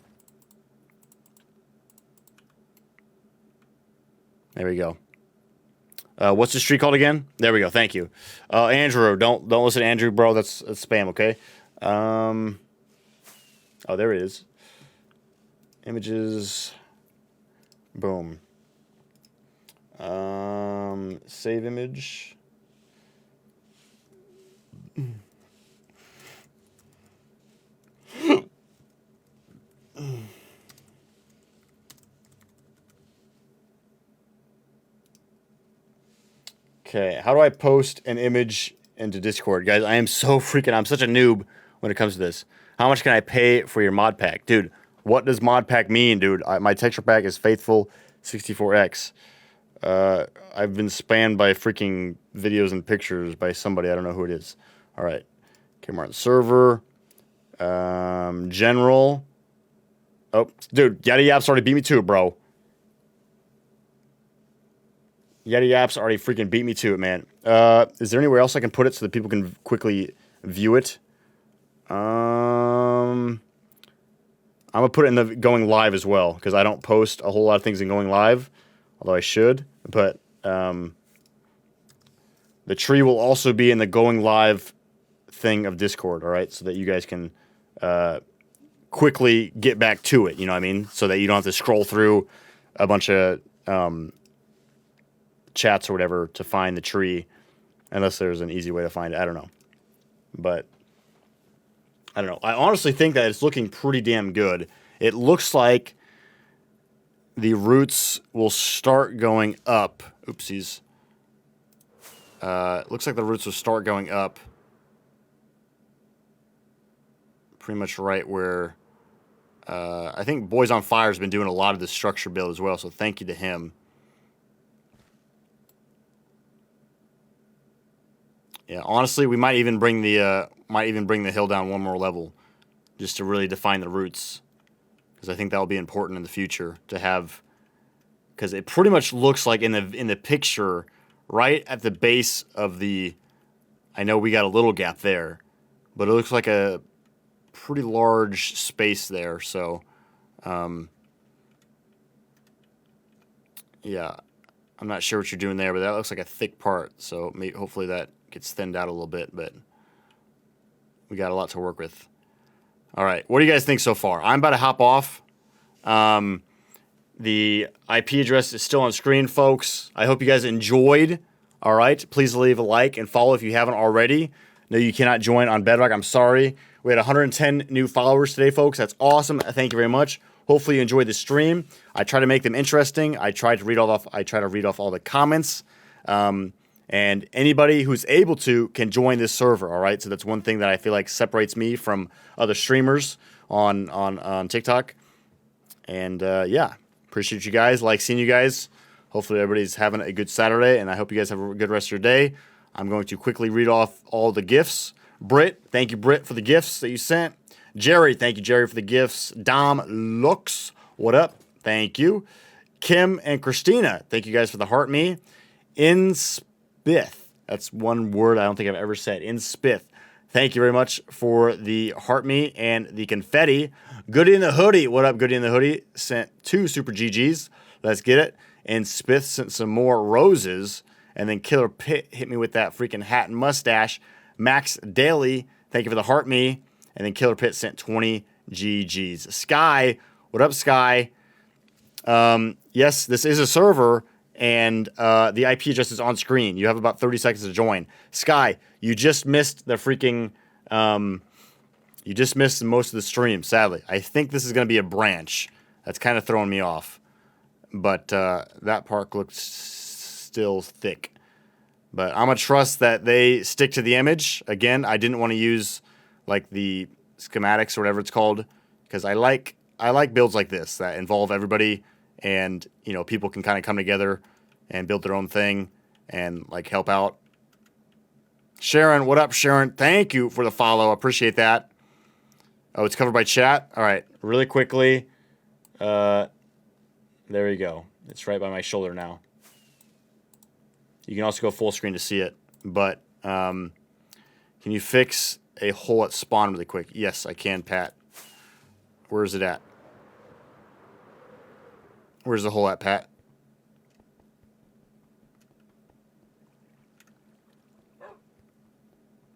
There we go. What's this tree called again? There we go. Thank you. Andrew, don't listen to Andrew, bro. That's spam, okay? Oh, there it is. Images. Boom. Save image. Okay, how do I post an image into Discord? Guys, I'm so freaking... I'm such a noob when it comes to this. How much can I pay for your mod pack? Dude, what does mod pack mean, dude? My texture pack is Faithful 64X. I've been spammed by freaking videos and pictures by somebody. I don't know who it is. All right. Okay, we're on server. General. Oh, dude, Yada Yaps already beat me to it, bro. Yeti Yaps already freaking beat me to it, man. Is there anywhere else I can put it so that people can quickly view it? I'm going to put it in the going live as well, because I don't post a whole lot of things in going live, although I should. But The tree will also be in the going live thing of Discord, all right? So that you guys can quickly get back to it, you know what I mean? So that you don't have to scroll through a bunch of chats or whatever to find the tree, unless there's an easy way to find it. I don't know. But I don't know. I honestly think that it's looking pretty damn good. It looks like the roots will start going up. Oopsies. It looks like the roots will start going up pretty much right where I think Boys on Fire has been doing a lot of this structure build as well, so thank you to him. Yeah, honestly, we might even bring the hill down one more level just to really define the roots, because I think that will be important in the future to have, because it pretty much looks like in the picture right at the base of the, I know we got a little gap there, but it looks like a pretty large space there. So yeah, I'm not sure what you're doing there, but that looks like a thick part, so hopefully that gets thinned out a little bit, but we got a lot to work with. All right, what do you guys think so far? I'm about to hop off. The IP address is still on screen, folks. I hope you guys enjoyed. All right, please leave a like and follow if you haven't already. No, you cannot join on Bedrock. I'm sorry. We had 110 new followers today, folks. That's awesome. Thank you very much. Hopefully you enjoyed the stream. I try to make them interesting. I try to read off all the comments. And anybody who's able to can join this server, all right? So that's one thing that I feel like separates me from other streamers on TikTok. And yeah, appreciate you guys. Like seeing you guys. Hopefully everybody's having a good Saturday, and I hope you guys have a good rest of your day. I'm going to quickly read off all the gifts. Britt, thank you, Britt, for the gifts that you sent. Jerry, thank you, Jerry, for the gifts. Dom Looks, what up? Thank you. Kim and Christina, thank you guys for the heart me. Inspith, that's one word I don't think I've ever said. Inspith, thank you very much for the heart me and the confetti. Goody in the hoodie, what up, Goody in the hoodie? Sent 2 super GGs. Let's get it. And Spith sent some more roses. And then Killer Pitt hit me with that freaking hat and mustache. Max Daly, thank you for the heart me. And then Killer Pitt sent 20 GGs. Sky, what up, Sky? Yes, this is a server, and the IP address is on screen. You have about 30 seconds to join. Sky, you just missed the freaking... you just missed most of the stream, sadly. I think this is going to be a branch. That's kind of throwing me off. But that part looks still thick. But I'm going to trust that they stick to the image. Again, I didn't want to use like the schematics or whatever it's called, because I like builds like this that involve everybody, and you know, people can kind of come together and build their own thing and like help out. Sharon, what up, Sharon? Thank you for the follow. Appreciate that. Oh, it's covered by chat. All right, really quickly. There you go. It's right by my shoulder now. You can also go full screen to see it. But can you fix a hole at spawn really quick? Yes, I can, Pat. Where is it at? Where's the hole at, Pat?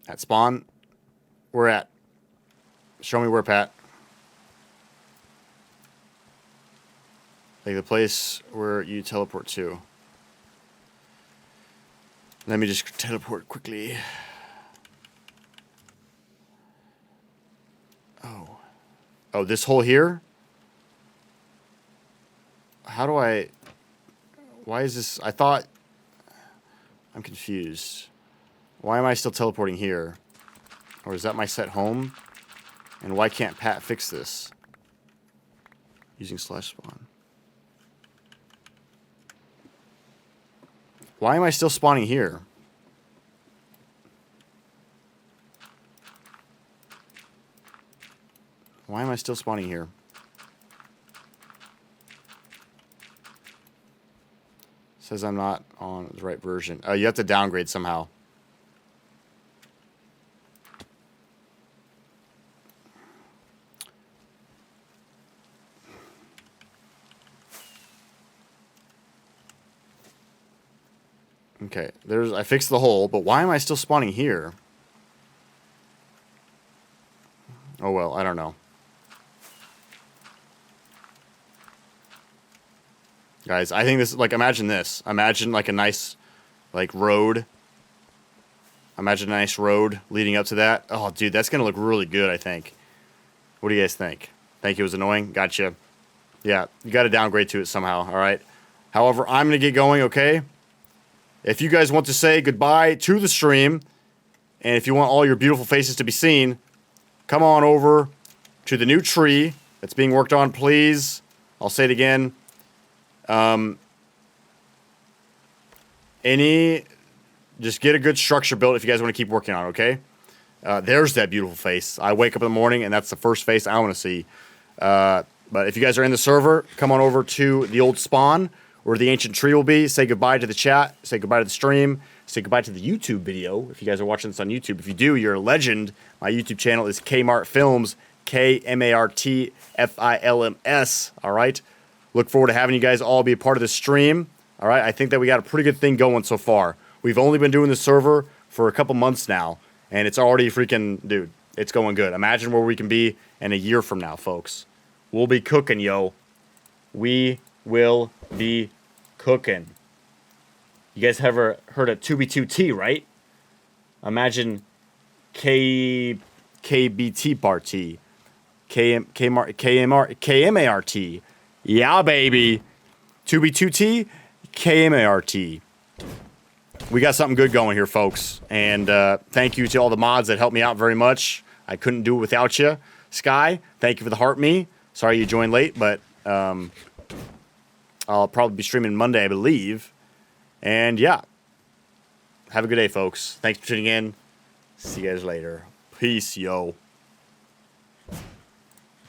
At spawn? Where at? Show me where, Pat. Like the place where you teleport to. Let me just teleport quickly. Oh. Oh, this hole here? How do I... Why is this... I thought... I'm confused. Why am I still teleporting here? Or is that my set home? And why can't Pat fix this? Using /spawn. Why am I still spawning here? Why am I still spawning here? Says I'm not on the right version. Oh, you have to downgrade somehow. Okay, I fixed the hole, but why am I still spawning here? Oh well, I don't know. Guys, I think this is like, imagine this. Imagine like a nice like road. Imagine a nice road leading up to that. Oh, dude, that's gonna look really good, I think. What do you guys think? Think it was annoying? Gotcha. Yeah, you got to downgrade to it somehow, all right? However, I'm going to get going, okay? If you guys want to say goodbye to the stream, and if you want all your beautiful faces to be seen, come on over to the new tree that's being worked on, please. I'll say it again. Just get a good structure built if you guys want to keep working on it, okay? There's that beautiful face. I wake up in the morning, and that's the first face I want to see. But if you guys are in the server, come on over to the old spawn, where the ancient tree will be. Say goodbye to the chat. Say goodbye to the stream. Say goodbye to the YouTube video, if you guys are watching this on YouTube. If you do, you're a legend. My YouTube channel is Kmart Films, KMARTFILMS, all right? Look forward to having you guys all be a part of this stream, all right? I think that we got a pretty good thing going so far. We've only been doing the server for a couple months now, and it's already freaking, dude, it's going good. Imagine where we can be in a year from now, folks. We'll be cooking, yo. We will be cooking. You guys ever heard of 2B2T, right? Imagine KBT party. KMART. Yeah, baby. 2B2T, KMART. We got something good going here, folks. And thank you to all the mods that helped me out very much. I couldn't do it without you. Sky, thank you for the heart me. Sorry you joined late, but I'll probably be streaming Monday, I believe. And yeah, have a good day, folks. Thanks for tuning in. See you guys later. Peace, yo.